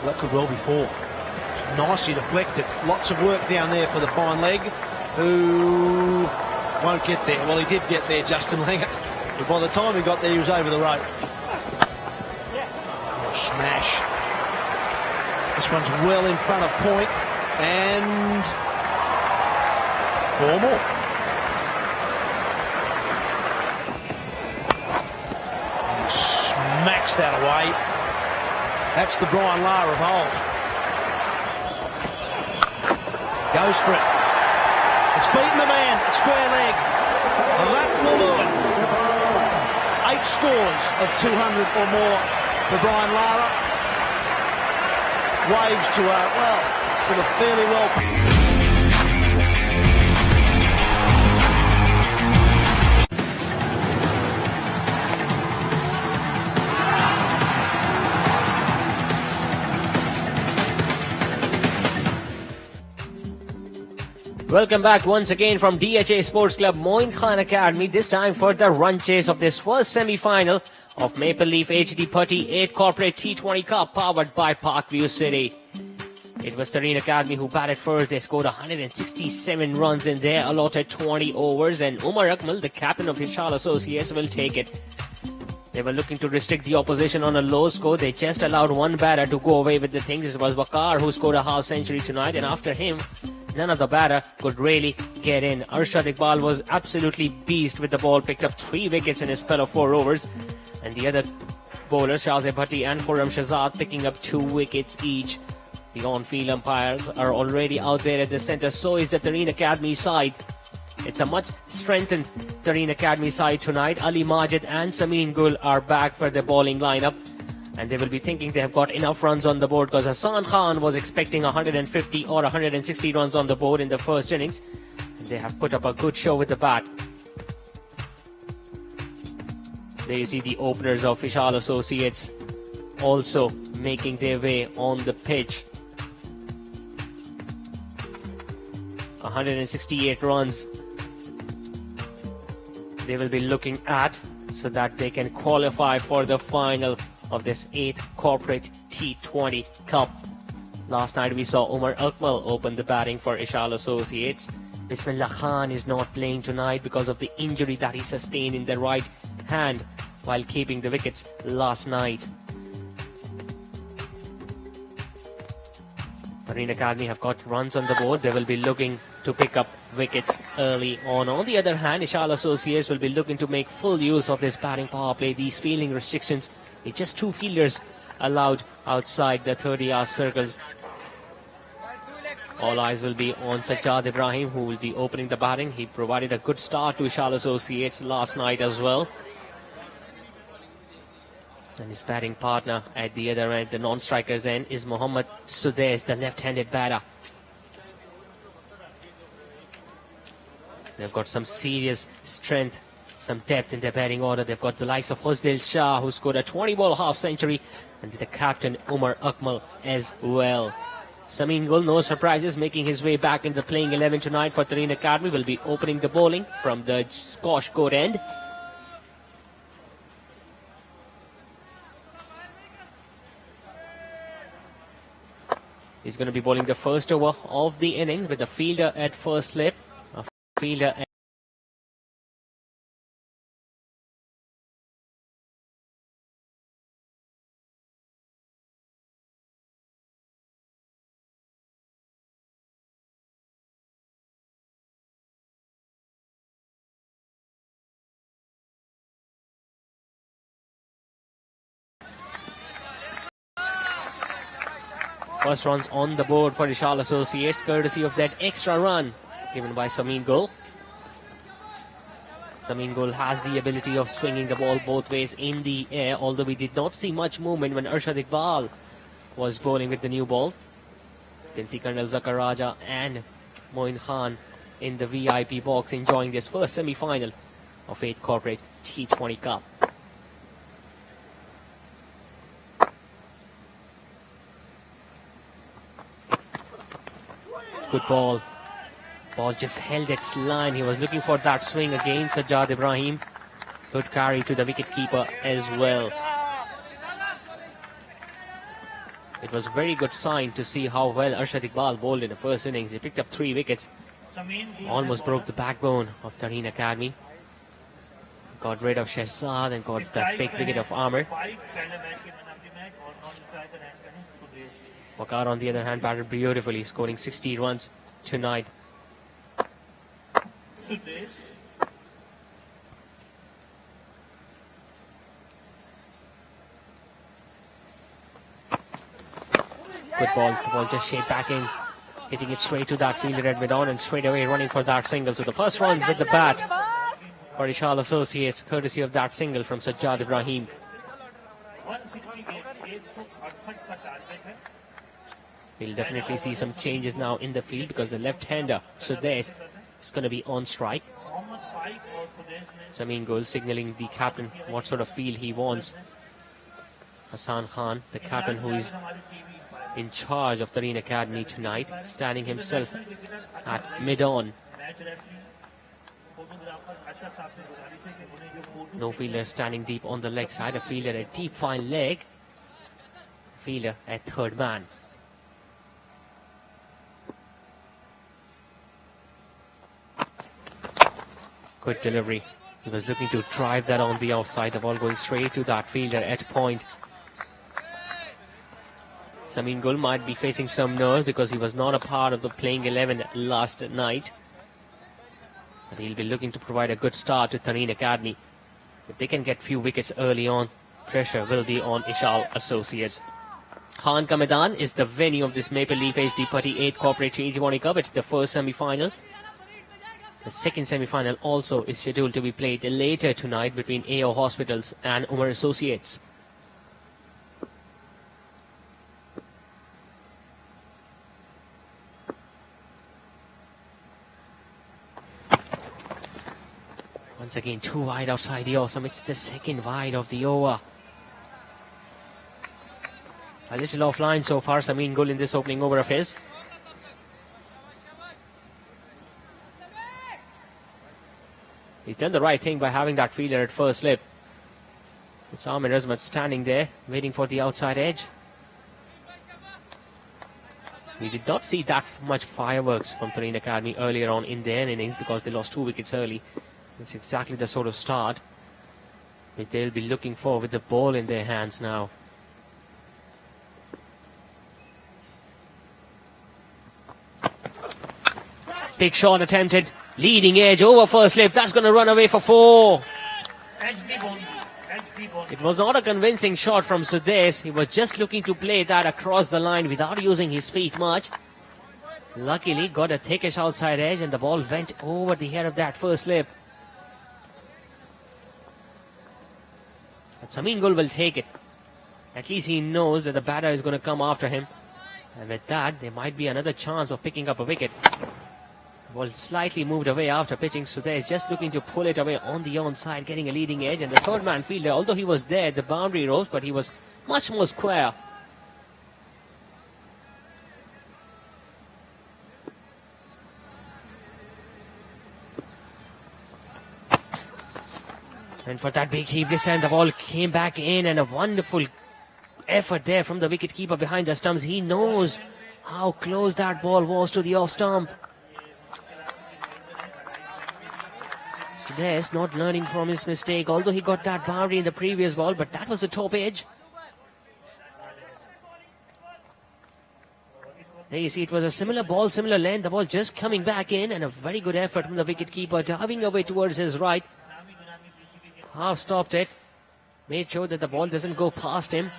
That could well be 4. Nicely deflected. Lots of work down there for the fine leg, who won't get there. Well, he did get there, Justin Langer, but by the time he got there, he was over the rope. Oh, smash. This one's well in front of point, and 4 more. Smacks that away. That's the Brian Lara of old. Goes for it. It's beaten the man at square leg. That will do it. 8 scores of 200 or more for Brian Lara. Waves to a, well, sort of fairly well. Welcome back once again from DHA Sports Club Moin Khan Academy, this time for the run chase of this first semi-final of Maple Leaf HD Putty 8 Corporate T20 Cup powered by Parkview City. It was Tareen Academy who batted first. They scored 167 runs in their allotted 20 overs, and Umar Akmal, the captain of Eshaal Associates, will take it. They were looking to restrict the opposition on a low score. They just allowed one batter to go away with the things. It was Waqar who scored a half century tonight, and after him, none of the batter could really get in. Arshad Iqbal was absolutely beast with the ball, picked up 3 wickets in his spell of 4 overs. And the other bowlers, Shahzad Bhatti and Khurram Shahzad, picking up 2 wickets each. The on-field umpires are already out there at the centre. So is the Tareen Academy side. It's a much strengthened Tareen Academy side tonight. Ali Majid and Sameen Gul are back for the bowling lineup. And they will be thinking they have got enough runs on the board, because Hassan Khan was expecting 150 or 160 runs on the board in the first innings. And they have put up a good show with the bat. There you see the openers of Eshaal Associates also making their way on the pitch. 168 runs they will be looking at, so that they can qualify for the final of this 8th Corporate T20 Cup. Last night we saw Umar Akmal open the batting for Eshaal Associates. Bismillah Khan is not playing tonight because of the injury that he sustained in the right hand while keeping the wickets last night. Tareen Academy have got runs on the board. They will be looking to pick up wickets early on. On the other hand, Eshaal Associates will be looking to make full use of this batting power play. These fielding restrictions, with just 2 fielders allowed outside the 30-yard circles. All eyes will be on Sajjad Ibrahim, who will be opening the batting. He provided a good start to Eshaal Associates last night as well. And his batting partner at the other end, the non-strikers end, is Mohammad Sudais, the left-handed batter. They've got some serious strength, some depth in their batting order. They've got the likes of Hosdil Shah, who scored a 20-ball half-century, and the captain Umar Akmal as well. Samin Gul, no surprises, making his way back in the playing 11 tonight for Tareen Academy. Will be opening the bowling from the squash court end. He's going to be bowling the first over of the innings with the fielder at first slip. A fielder at first runs on the board for Eshaal Associates, courtesy of that extra run given by Samin Gul. Samin Gul has the ability of swinging the ball both ways in the air, although we did not see much movement when Arshad Iqbal was bowling with the new ball. You can see Colonel Zakaraja and Moin Khan in the VIP box enjoying this first semi-final of 8th Corporate T20 Cup. Good ball. Ball just held its line. He was looking for that swing against Sajjad Ibrahim. Good carry to the wicketkeeper as well. It was a very good sign to see how well Arshad Iqbal bowled in the first innings. He picked up 3 wickets. Almost broke the backbone of Tareen Academy. Got rid of Shehzad and got that big wicket of Amir. Waqar, on the other hand, batted beautifully, scoring 60 runs tonight. Good ball. The ball just shaped back in, hitting it straight to that fielder at mid-on and straight away running for that single. So the first runs with the bat for Eshaal Associates, courtesy of that single from Sajjad Ibrahim. We'll definitely see some changes now in the field because the left-hander Sudesh is going to be on strike. Samin Gul signaling the captain what sort of field he wants. Hassan Khan, the captain who is in charge of Tareen Academy tonight, standing himself at mid-on. No fielder standing deep on the leg side. A fielder at deep fine leg. Fielder at third man. Good delivery. He was looking to drive that on the outside. The ball going straight to that fielder at point. Samin Gul might be facing some nerves because he was not a part of the playing 11 last night. But he'll be looking to provide a good start to Tareen Academy. If they can get few wickets early on, pressure will be on Eshaal Associates. Khan Ka Maidan is the venue of this Maple Leaf HD Putty 8 Corporate T20 Cup. It's the first semi-final. The second semi-final also is scheduled to be played later tonight between AO Hospitals and Umar Associates. Once again, 2 wide outside the awesome. It's the second wide of the over. A little offline so far, Samin Gul in this opening over of his. He's done the right thing by having that fielder at first slip. It's Amir Azmat standing there, waiting for the outside edge. We did not see that much fireworks from Tareen Academy earlier on in their innings because they lost 2 wickets early. It's exactly the sort of start that they'll be looking for with the ball in their hands now. Big shot attempted. Leading edge over first slip. That's going to run away for 4. It was not a convincing shot from Sudesh. He was just looking to play that across the line without using his feet much. Luckily got a thickish outside edge and the ball went over the head of that first slip. But Samin Gul will take it. At least he knows that the batter is going to come after him. And with that, there might be another chance of picking up a wicket. Ball slightly moved away after pitching. Sudesh just looking to pull it away on the onside, getting a leading edge. And the third man fielder, although he was there at the boundary ropes, but he was much more square. And for that big heave this time, the ball came back in, and a wonderful effort there from the wicketkeeper behind the stumps. He knows how close that ball was to the off stump. Sudesh not learning from his mistake, although he got that boundary in the previous ball, but that was the top edge. There you see, it was a similar ball, similar length. The ball just coming back in, and a very good effort from the wicketkeeper, diving away towards his right. Half stopped it, made sure that the ball doesn't go past him.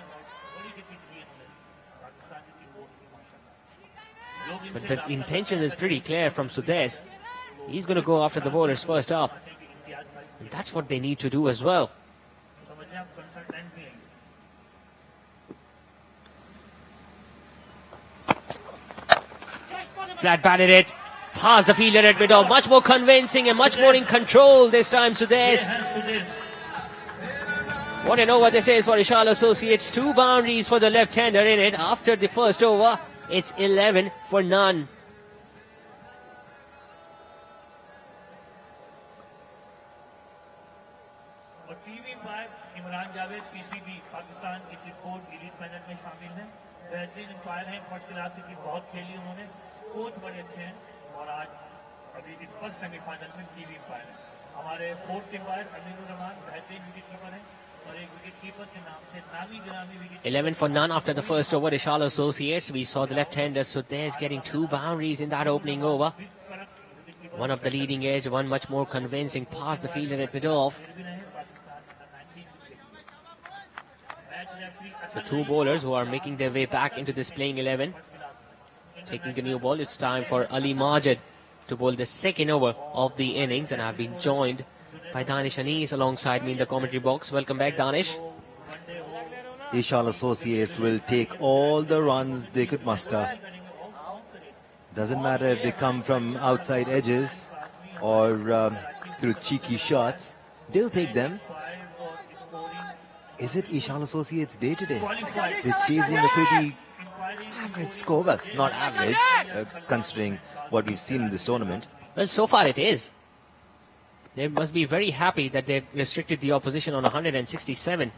But the intention is pretty clear from Sudesh. He's going to go after the bowlers first up. And that's what they need to do as well. Flat batted it, past the fielder at mid-off. Much more convincing and much more in control this time, Sudesh. What an over this is for Eshaal Associates. 2 boundaries for the left-hander in it. After the first over, it's 11 for none. Pakistan cricket board elite panel में शामिल हैं, बेहतरीन umpire हैं, first class cricket बहुत खेली उन्होंने, coach बड़े अच्छे हैं और आज अभी इस फर्स्ट सेमीफाइनल में टीवी अंपायर हैं। हमारे फोर्थ अंपायर अमीनुर रहमान बेहतरीन विकेट कीपर हैं और एक विकेट कीपर के नाम से नामी गिरामी wicket 11 for none after the first over. Eshaal Associates, we saw the left-hander Sudesh getting 2 boundaries in that opening over. One of the leading edge, one much more convincing past the fielder at mid-off. The 2 bowlers who are making their way back into this playing 11. Taking the new ball, it's time for Ali Majid to bowl the second over of the innings, and I've been joined by Danish Anis alongside me in the commentary box. Welcome back, Danish. Eshaal Associates will take all the runs they could muster. Doesn't matter if they come from outside edges or through cheeky shots, they'll take them. Is it Eshaal Associates' day today? They're chasing a pretty average score. Well, not average, considering what we've seen in this tournament. Well, so far it is. They must be very happy that they restricted the opposition on 167.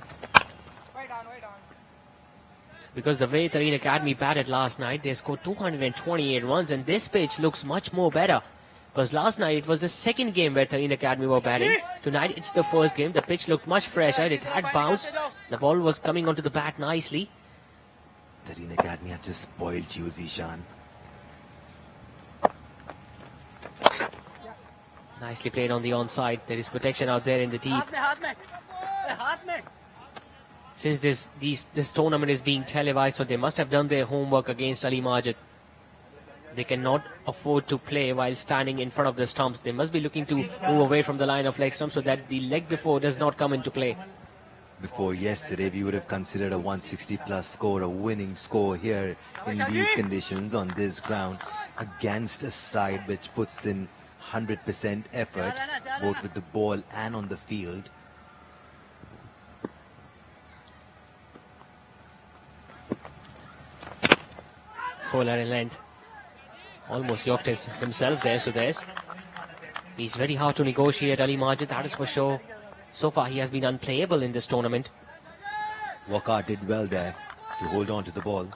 Because the way Tareen Academy batted last night, they scored 228 runs, and this pitch looks much more better. Because last night it was the second game where Tareen Academy were batting. Tonight it's the first game. The pitch looked much fresher. It had bounce. The ball was coming onto the bat nicely. Tareen Academy have just spoiled you, Zishan. Nicely played on the onside. There is protection out there in the deep. Since this tournament is being televised, so they must have done their homework against Ali Majid. They cannot afford to play while standing in front of the stumps. They must be looking to move away from the line of leg stumps so that the leg before does not come into play. Before yesterday, we would have considered a 160 plus score a winning score here in these conditions on this ground against a side which puts in 100% effort both with the ball and on the field. Bowler in length. Almost yorked himself there, Sudesh. He's very hard to negotiate, Ali Majid, that is for sure. So far he has been unplayable in this tournament. Waqar did well there to hold on to the ball.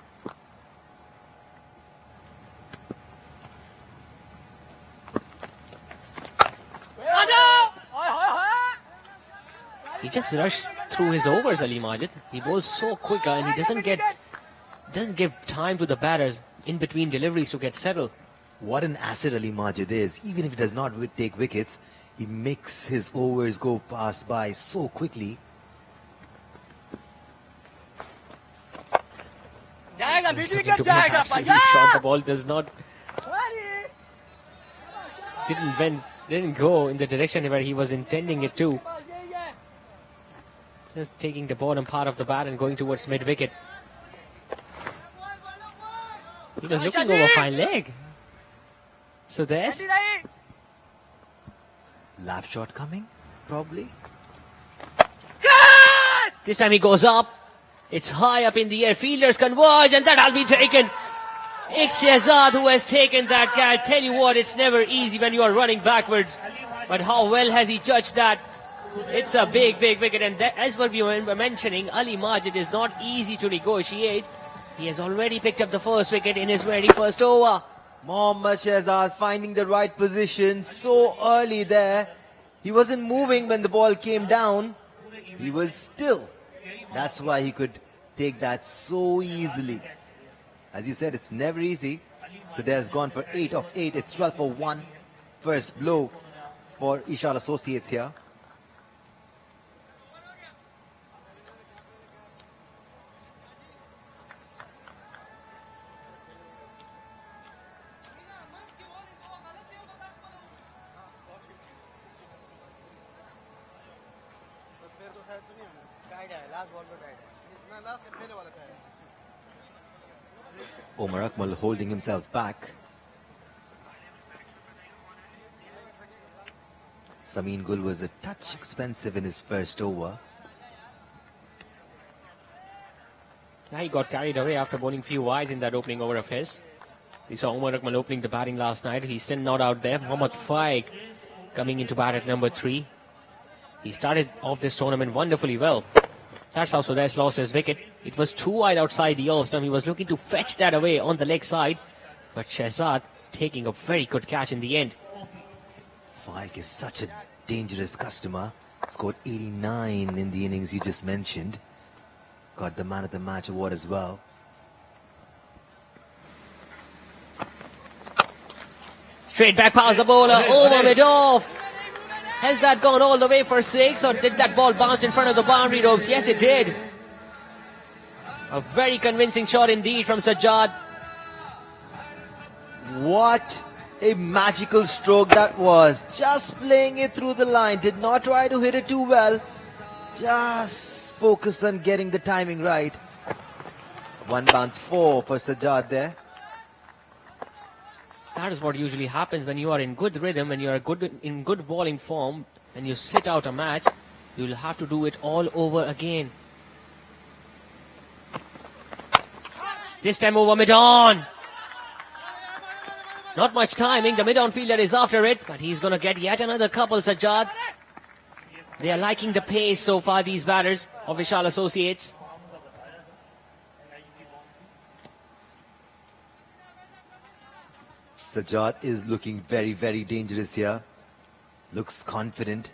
He just rushed through his overs, Ali Majid. He bowls so quicker and he doesn't give time to the batters in between deliveries to get settled. What an asset Ali Majid is. Even if he does not take wickets, he makes his overs go pass by so quickly. The ball does not didn't go in the direction where he was intending it to. Just taking the bottom part of the bat and going towards mid wicket. He was looking over fine leg. So there's lap shot coming, probably. This time he goes up. It's high up in the air. Fielders converge and that has been taken. It's Shehzad who has taken that catch. Tell you what, it's never easy when you are running backwards. But how well has he judged that? It's a big wicket, and that, as what we were mentioning, Ali Majid is not easy to negotiate. He has already picked up the first wicket in his very first over. Mohammad Shehzad finding the right position so early there. He wasn't moving when the ball came down. He was still. That's why he could take that so easily. As you said, it's never easy. Sudhair's gone for 8 of 8. It's 12 for 1. First blow for Eshaal Associates here. Omar Akmal holding himself back. Samin Gul was a touch expensive in his first over. He got carried away after bowling few wides in that opening over of his. We saw Omar Akmal opening the batting last night. He's still not out there. Mohammad Faiq coming into bat at number 3. He started off this tournament wonderfully well. That's how Sudhair's lost his wicket. It was too wide outside the off stump. He was looking to fetch that away on the leg side. But Shehzad taking a very good catch in the end. Faiq is such a dangerous customer. Scored 89 in the innings you just mentioned. Got the man of the match award as well. Straight back past the bowler, over mid-off. Has that gone all the way for 6, or did that ball bounce in front of the boundary ropes? Yes, it did. A very convincing shot indeed from Sajjad. What a magical stroke that was. Just playing it through the line. Did not try to hit it too well. Just focus on getting the timing right. 1 bounce 4 for Sajjad there. That is what usually happens when you are in good rhythm, when you are in good bowling form, and you sit out a match. You will have to do it all over again. This time over mid-on. Not much timing. The mid-on fielder is after it, but he's going to get yet another couple, Sajjad. They are liking the pace so far, these batters of Eshaal Associates. Sajjad is looking very, very dangerous here. Looks confident.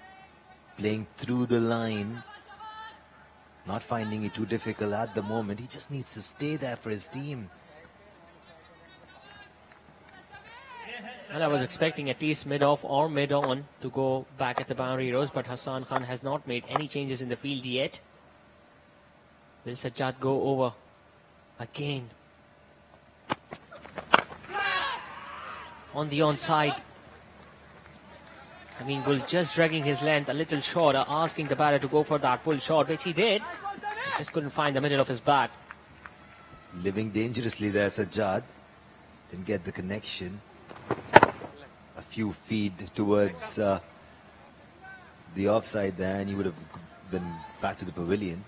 Playing through the line. Not finding it too difficult at the moment. He just needs to stay there for his team. And I was expecting at least mid-off or mid-on to go back at the boundary rows, but Hassan Khan has not made any changes in the field yet. Will Sajjad go over again? On the onside. Gul just dragging his length a little shorter, asking the batter to go for that pull shot, which he did. He just couldn't find the middle of his bat. Living dangerously there, Sajjad. Didn't get the connection. A few feet towards the offside there, and he would have been back to the pavilion.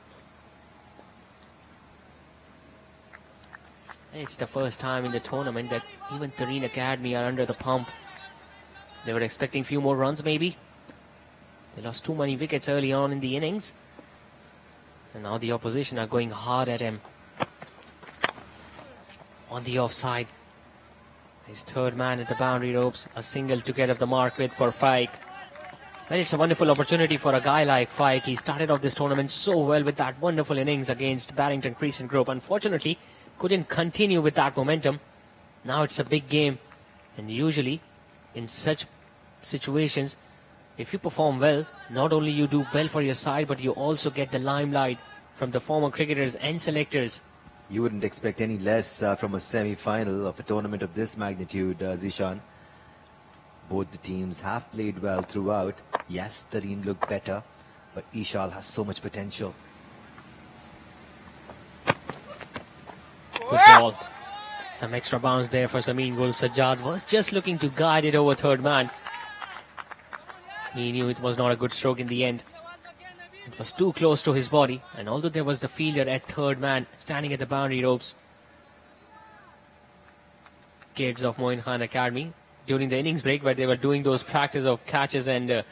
It's the first time in the tournament that even Tareen Academy are under the pump. They were expecting a few more runs maybe. They lost too many wickets early on in the innings. And now the opposition are going hard at him. On the offside. His third man at the boundary ropes. A single to get up the mark with for Faiq. Well, it's a wonderful opportunity for a guy like Faiq. He started off this tournament so well with that wonderful innings against Barrington Crescent Group. Unfortunately, couldn't continue with that momentum. Now it's a big game, and usually in such situations, if you perform well, not only you do well for your side, but you also get the limelight from the former cricketers and selectors. You wouldn't expect any less from a semi-final of a tournament of this magnitude, Zishan. Both the teams have played well throughout. Yes, Tareen looked better, but Eshaal has so much potential. Good ball. Some extra bounce there for Samin Gul. Sajjad was just looking to guide it over third man. He knew it was not a good stroke in the end. It was too close to his body, and although there was the fielder at third man standing at the boundary ropes, kids of Moin Khan Academy during the innings break where they were doing those practice of catches and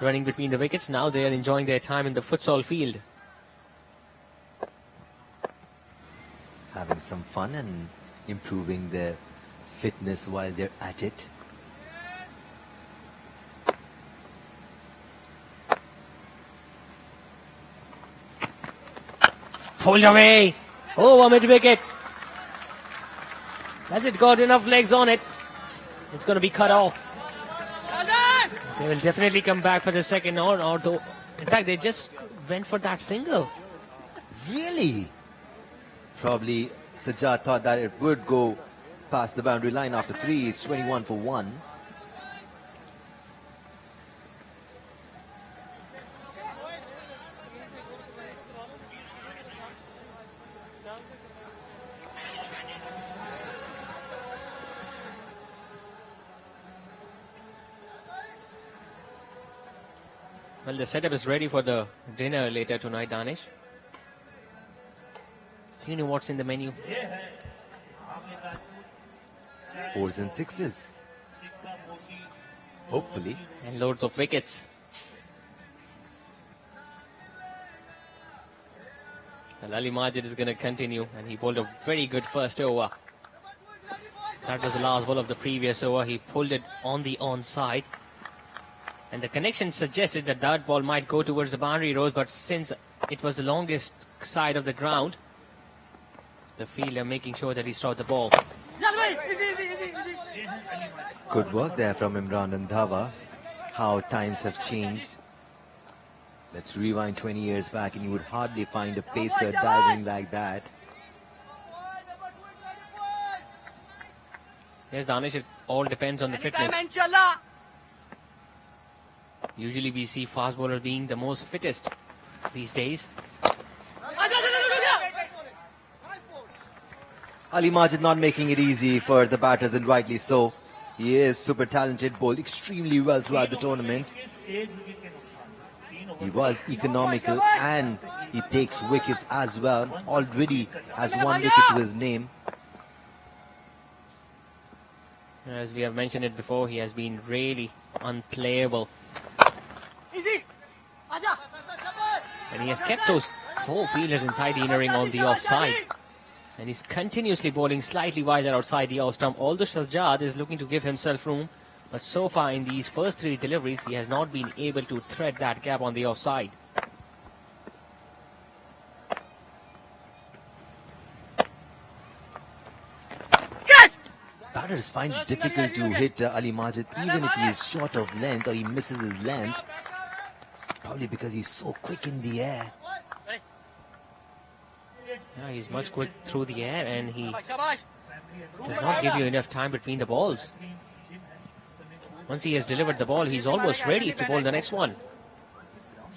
running between the wickets. Now they are enjoying their time in the futsal field. Having some fun and improving their fitness while they're at it. Pulled away. Over mid-wicket. Has it got enough legs on it? It's going to be cut off. They will definitely come back for the second or though. In fact, they just went for that single. Really? Probably Sajjad thought that it would go past the boundary line after 3. It's 21 for 1. Well, the setup is ready for the dinner later tonight, Danish. You know what's in the menu? 4s and 6s. Hopefully. And loads of wickets. Well, Ali Majid is going to continue, and he pulled a very good first over. That was the last ball of the previous over. He pulled it on the onside. And the connection suggested that that ball might go towards the boundary rows, but since it was the longest side of the ground, the fielder making sure that he struck the ball. Good work there from Imran Randhawa. How times have changed. Let's rewind 20 years back and you would hardly find a pacer diving like that. Yes, Danish, it all depends on the fitness. Usually we see fast bowler being the most fittest these days. Ali Majid not making it easy for the batters, and rightly so. He is super talented, bowled extremely well throughout the tournament. He was economical and he takes wickets as well. Already has 1 wicket to his name. As we have mentioned it before, he has been really unplayable. And he has kept those 4 fielders inside the inner ring on the offside. And he's continuously bowling slightly wider outside the off stump. Although Sajjad is looking to give himself room, but so far in these first 3 deliveries, he has not been able to thread that gap on the offside. Batters find it difficult to hit Ali Majid even if he is short of length or he misses his length. It's probably because he's so quick in the air. Yeah, he's much quick through the air and he does not give you enough time between the balls. Once he has delivered the ball, he's almost ready to bowl the next one.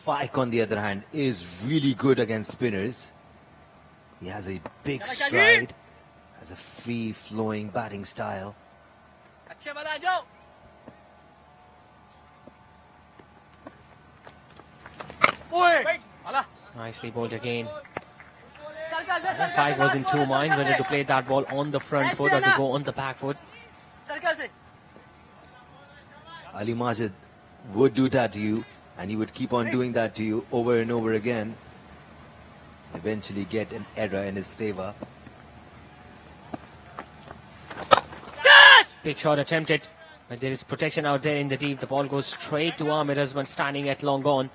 Faik, on the other hand, is really good against spinners. He has a big stride, has a free-flowing batting style. Nicely bowled again. Faik was in 2 minds whether to play that ball on the front foot or to go on the back foot. Ali Majid would do that to you, and he would keep on doing that to you over and over again. Eventually get an error in his favour. Big shot attempted, but there is protection out there in the deep. The ball goes straight to Amir Azman standing at long on.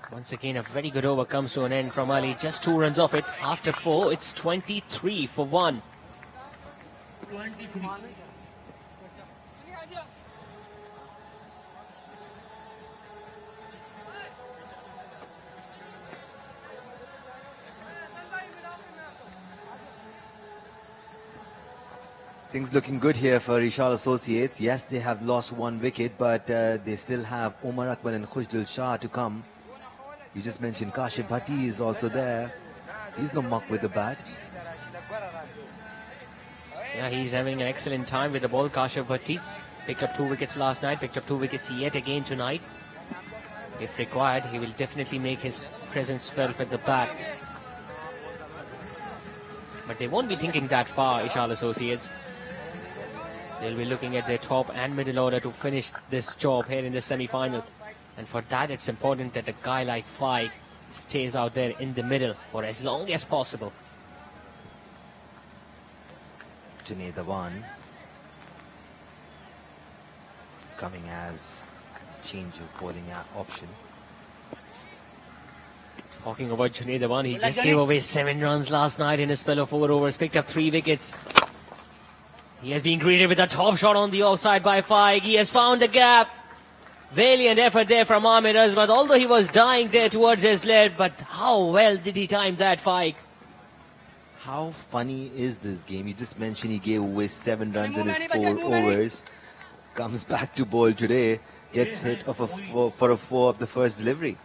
Once again, a very good over comes to an end from Ali. Just 2 runs off it. After 4, it's 23 for 1. Things looking good here for Eshaal Associates. Yes, they have lost 1 wicket, but they still have Omar Akmal and Khushdil Shah to come. You just mentioned Kashif Bhatti is also there. He's no muck with the bat. Yeah, he's having an excellent time with the ball. Kashif Bhatti picked up 2 wickets last night, picked up 2 wickets yet again tonight. If required, he will definitely make his presence felt with the bat. But they won't be thinking that far, Eshaal Associates. They'll be looking at their top and middle order to finish this job here in the semi-final. And for that, it's important that a guy like Faik stays out there in the middle for as long as possible. Junaid Awan coming as change of bowling option. Talking about Junaid Awan, he just gave away 7 runs last night in a spell of 4 overs, picked up 3 wickets. He has been greeted with a top shot on the offside by Faik. He has found the gap. Valiant effort there from Amir Azmat, although he was dying there towards his left, but how well did he time that, Faik? How funny is this game? You just mentioned he gave away 7 runs in his 4 overs. Comes back to bowl today, gets hit for a 4 of the first delivery.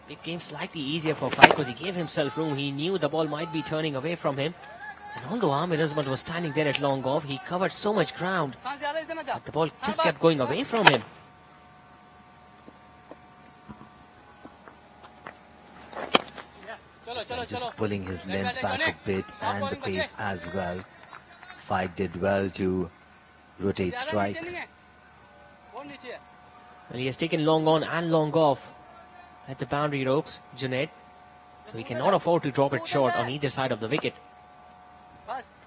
It came slightly easier for Faik because he gave himself room. He knew the ball might be turning away from him. And although Amir Azmat was standing there at long off, he covered so much ground that the ball just kept going away from him. Just pulling his length back a bit and the pace as well. Faik did well to rotate strike. Well, he has taken long on and long off at the boundary ropes, Junaid. So he cannot afford to drop it short on either side of the wicket.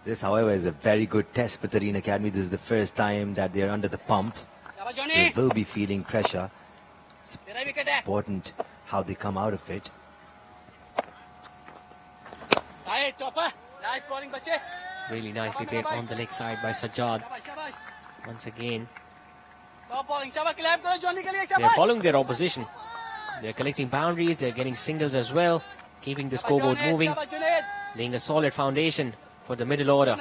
This, however, is a very good test for Tareen Academy. This is the first time that they are under the pump. They will be feeling pressure. It's important how they come out of it. Really nicely played on the leg side by Sajjad. Once again, they're following their opposition. They're collecting boundaries, they're getting singles as well, keeping the scoreboard moving, laying a solid foundation for the middle order.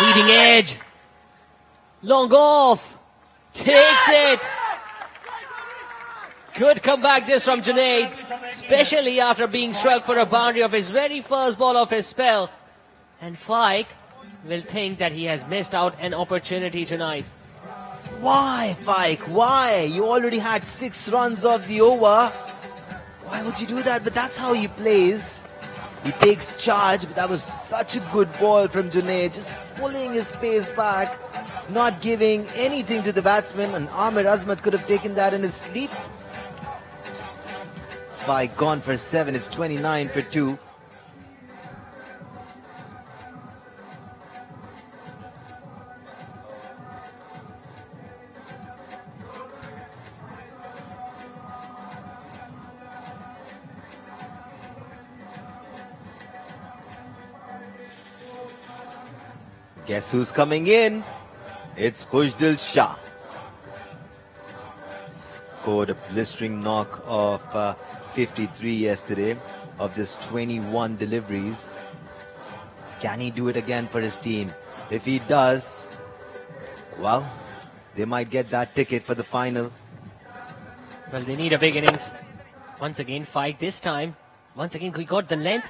Leading edge. Long off. Takes it. Good comeback this from Junaid, especially after being struck for a boundary of his very first ball of his spell. And Faik will think that he has missed out an opportunity tonight. Why, Faik? Why? You already had 6 runs off the over. Why would you do that? But that's how he plays. He takes charge, but that was such a good ball from Junaid, just pulling his pace back, not giving anything to the batsman, and Amir Azmat could have taken that in his sleep. Faik gone for 7, it's 29 for 2. Guess who's coming in? It's Khushdil Shah. Scored a blistering knock of 53 yesterday of just 21 deliveries. Can he do it again for his team? If he does, well, they might get that ticket for the final. Well, they need a big innings. Once again, Faik this time. Once again, he got the length.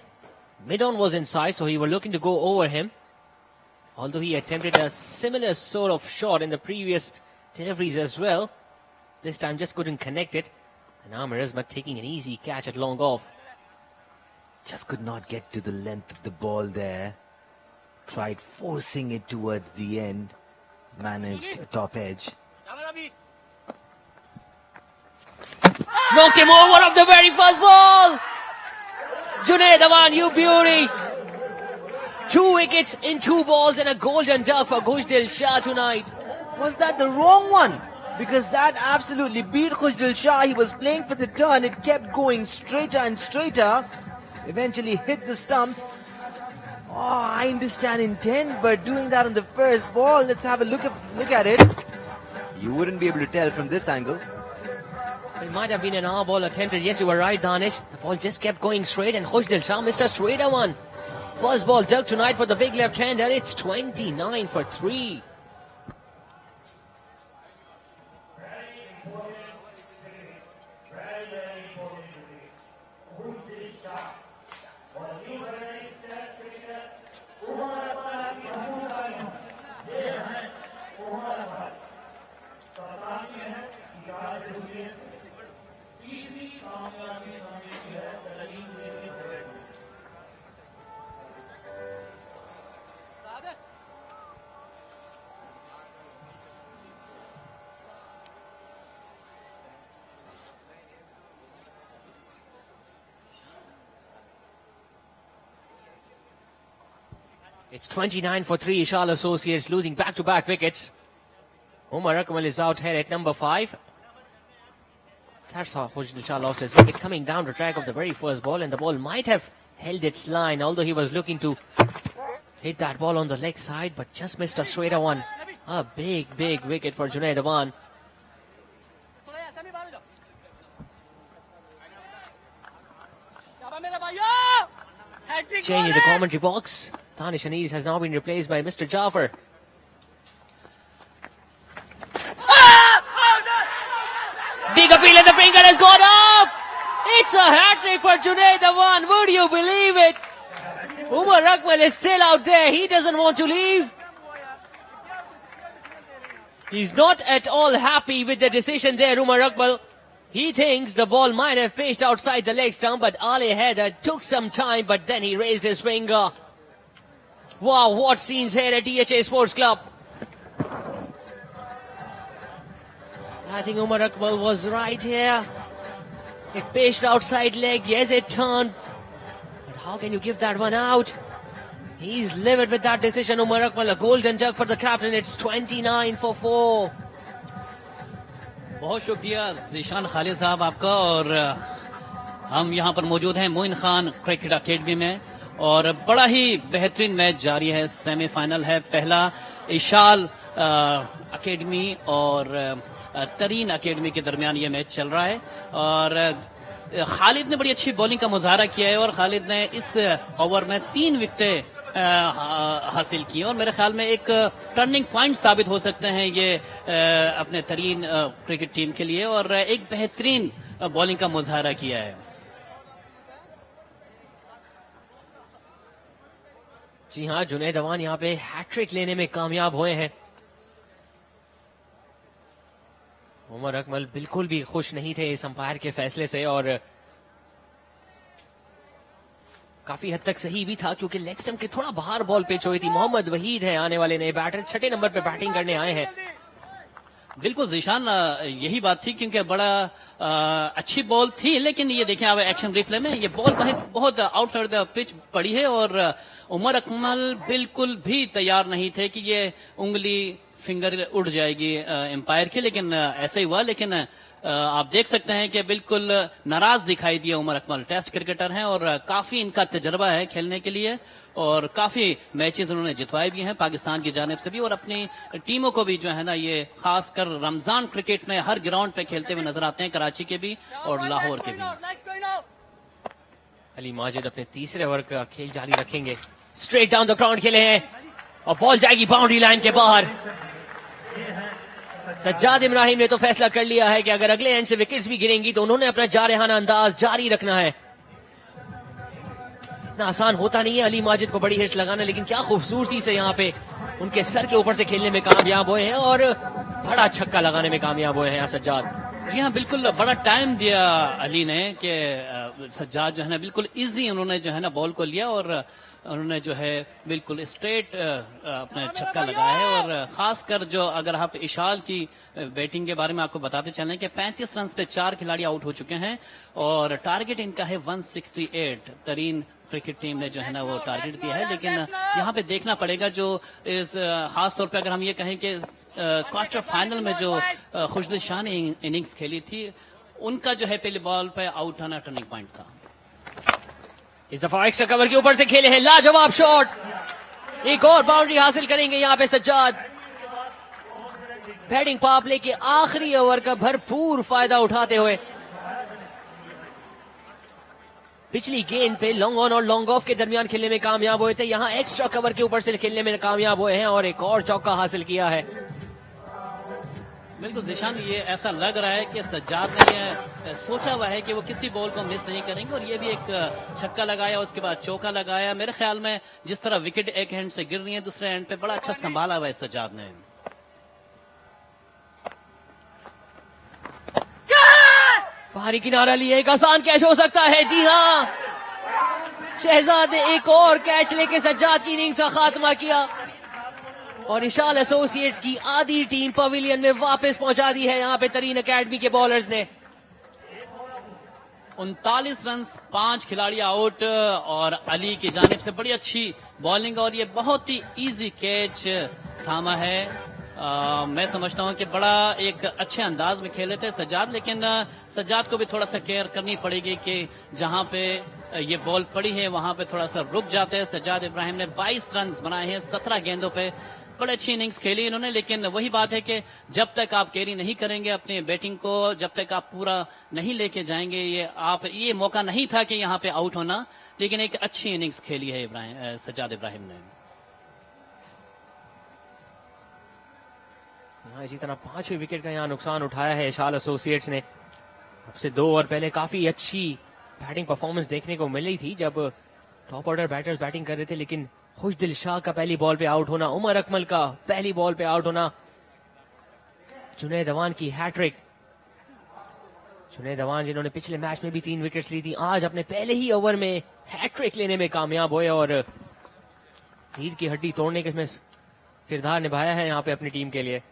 Mid-on was inside, so he was looking to go over him. Although he attempted a similar sort of shot in the previous deliveries as well. This time just couldn't connect it. And Amir Azmat taking an easy catch at long off. Just could not get to the length of the ball there. Tried forcing it towards the end. Managed a top edge. Knocked him over of the very first ball! Junaid Awan, you beauty! 2 wickets in 2 balls and a golden duck for Khushdil Shah tonight. Was that the wrong one? Because that absolutely beat Khushdil Shah. He was playing for the turn. It kept going straighter and straighter. Eventually hit the stumps. Oh, I understand intent, but doing that on the first ball, let's have a look at it. You wouldn't be able to tell from this angle. It might have been an R ball attempted. Yes, you were right, Danish. The ball just kept going straight and Khushdil Shah missed a straighter one. First ball dug tonight for the big left-hander. It's 29 for 3. It's 29 for 3. Eshaal Associates losing back-to-back wickets. Umar Akmal is out here at number 5. That's how Eshaal lost his wicket, coming down the track of the very first ball, and the ball might have held its line, although he was looking to hit that ball on the leg side, but just missed a straighter one. A big wicket for Junaid Awan. Change in the commentary box. Danish Anis has now been replaced by Mr. Jaffer. Big appeal and the finger has gone up. It's a hat-trick for Junaid Awan. Would you believe it? Umar Akmal is still out there. He doesn't want to leave. He's not at all happy with the decision there, Umar Akmal. He thinks the ball might have pitched outside the leg stump, but Ali Haider took some time, but then he raised his finger. Wow, what scenes here at DHA Sports Club. I think Umar Akmal was right here. It pitched outside leg, yes it turned. But how can you give that one out? He's livid with that decision, Umar Akmal. A golden duck for the captain. It's 29 for 4. बहुत शुक्रिया ज़ीशान खालिद साहब आपका। और हम यहाँ पर मौजूद हैं मोइन खान क्रिकेट अकेडमी में, और बड़ा ही बेहतरीन मैच जारी है। सेमीफाइनल है पहला। इशाल अकेडमी और तरीन अकेडमी के दरमियान ये मैच चल रहा है, और खालिद ने बड़ी अच्छी बॉलिंग का मुजाहरा किया है, और खालिद ने इस ओवर में 3 विकेटें हासिल की, और मेरे ख्याल में एक टर्निंग पॉइंट साबित हो सकते हैं ये अपने तरीन क्रिकेट टीम के लिए, और एक बेहतरीन बॉलिंग का मुजाहरा किया है। जी हाँ, जुनैद अवान यहाँ पे हैट्रिक लेने में कामयाब हुए हैं। उमर अकमल बिल्कुल भी खुश नहीं थे इस अंपायर के फैसले से, और काफी हद तक सही भी था, क्योंकि लेग स्टंप के थोड़ा बाहर बॉल पिच हुई थी। मोहम्मद वहीद है आने वाले नए बैटर, 6 नंबर पे बैटिंग करने आए हैं। बिल्कुल ज़ीशान, यही बात थी, क्योंकि बड़ा अच्छी बॉल थी, लेकिन ये देखें अब एक्शन रिप्ले में ये बॉल बहुत आउटसाइड द पिच पड़ी है, और उमर अकमल बिल्कुल भी तैयार नहीं थे कि ये उंगली फिंगर उड़ जाएगी एम्पायर के, लेकिन ऐसा ही हुआ। लेकिन आप देख सकते हैं कि बिल्कुल नाराज दिखाई दिया उमर अकमल। टेस्ट क्रिकेटर हैं और काफी इनका तजर्बा है खेलने के लिए, और काफी मैचेस उन्होंने जितवाए भी हैं पाकिस्तान की जानिब से भी, और अपनी टीमों को भी जो है ना, ये खासकर रमजान क्रिकेट में हर ग्राउंड पे खेलते हुए नजर आते हैं, कराची के भी और लाहौर के भी। अली माजिद अपने तीसरे ओवर का खेल जारी रखेंगे। स्ट्रेट डाउन द ग्राउंड खेले हैं, और बॉल जाएगी बाउंड्री लाइन के बाहर। सज्जाद इब्राहिम ने तो फैसला कर लिया है कि अगर अगले एंड से विकेट्स भी गिरेंगी तो उन्होंने अपना जारहाना अंदाज जारी रखना है। इतना आसान होता नहीं है अली माजिद को बड़ी हिट्स लगाना, लेकिन क्या खूबसूरती से यहाँ पे उनके सर के ऊपर से खेलने में कामयाब हुए हैं, और बड़ा छक्का लगाने में कामयाब हुए हैं सज्जाद। जी हाँ, बिल्कुल बड़ा टाइम दिया अली ने कि सज्जाद जो है ना बिल्कुल इजी उन्होंने जो है ना बॉल को लिया, और उन्होंने जो है बिल्कुल स्ट्रेट अपना छक्का लगाया है। और खासकर जो अगर आप इशाल की बैटिंग के बारे में आपको बताते चलें कि 35 रन पे 4 खिलाड़ी आउट हो चुके हैं, और टारगेट इनका है 168। तरीन क्रिकेट टीम ने जो है ना वो टारगेट दिया है, लेकिन यहाँ पे देखना पड़ेगा जो इस खास तौर पे अगर हम ये कहें कि क्वार्टर फाइनल में जो खुशदिल शाह ने इनिंग्स खेली थी, उनका जो है पहले बॉल पे आउट आना टर्निंग पॉइंट था। इस दफा एक्स्ट्रा कवर के ऊपर से खेले हैं, लाजवाब शॉट। एक और बाउंड्री हासिल करेंगे यहाँ पे सज्जाद। बैटिंग पावर प्ले के आखिरी ओवर का भरपूर फायदा उठाते हुए पिछली गेंद पे लॉन्ग ऑन और लॉन्ग ऑफ के दरमियान खेलने में कामयाब हुए थे, यहाँ एक्स्ट्रा कवर के ऊपर से खेलने में कामयाब हुए हैं, और एक और चौका हासिल किया है। बिल्कुल ज़ीशान, ये ऐसा लग रहा है कि सज्जाद ने ये सोचा हुआ है कि वो किसी बॉल को मिस नहीं करेंगे, और ये भी एक छक्का लगाया, उसके बाद चौका लगाया। मेरे ख्याल में जिस तरह विकेट एक हैंड से गिर रही है, दूसरे हैंड पे बड़ा अच्छा संभाला हुआ है सज्जाद ने। बाहरी किनारा लिए एक आसान कैच हो सकता है। जी हाँ, शहजाद ने एक और कैच लेके सज्जाद की इनिंग्स का खात्मा किया, और इशाल एसोसिएट्स की आधी टीम पवेलियन में वापस पहुंचा दी है यहाँ पे तरीन अकेडमी के बॉलर्स ने। 39 रन, 5 खिलाड़ी आउट और अली की जानिब से बड़ी अच्छी बॉलिंग और ये बहुत ही इजी कैच थामा है। मैं समझता हूं कि बड़ा एक अच्छे अंदाज में खेले थे सज्जाद, लेकिन सज्जाद को भी थोड़ा सा केयर करनी पड़ेगी कि जहां पे ये बॉल पड़ी है वहां पे थोड़ा सा रुक जाते हैं। सज्जाद इब्राहिम ने 22 रन बनाए हैं 17 गेंदों पे, बड़ी अच्छी इनिंग्स खेली इन्होंने, लेकिन वही बात है कि जब तक आप कैरी नहीं करेंगे अपनी बैटिंग को, जब तक आप पूरा नहीं लेके जाएंगे, ये मौका नहीं था कि यहाँ पे आउट होना, लेकिन एक अच्छी इनिंग्स खेली है सज्जाद इब्राहिम ने। इसी तरह 5वें विकेट का यहाँ नुकसान उठाया है एशाल एसोसिएट्स ने। अब से 2 ओवर पहले काफी अच्छी बैटिंग परफॉर्मेंस देखने को मिली थी जब टॉप ऑर्डर बैटर्स बैटिंग कर रहे थे, लेकिन खुशदिल शाह का पहली बॉल पे आउट होना, उमर अकमल का पहली बॉल पे आउट होना, जुनैद अवान की हैट्रिक। जुनैद अवान जिन्होंने पिछले मैच में भी 3 विकेट्स ली थी, आज अपने पहले ही ओवर में हैट्रिक लेने में कामयाब हुए और रीढ़ की हड्डी तोड़ने के इसमें किरदार निभाया है यहाँ पे अपनी टीम के लिए।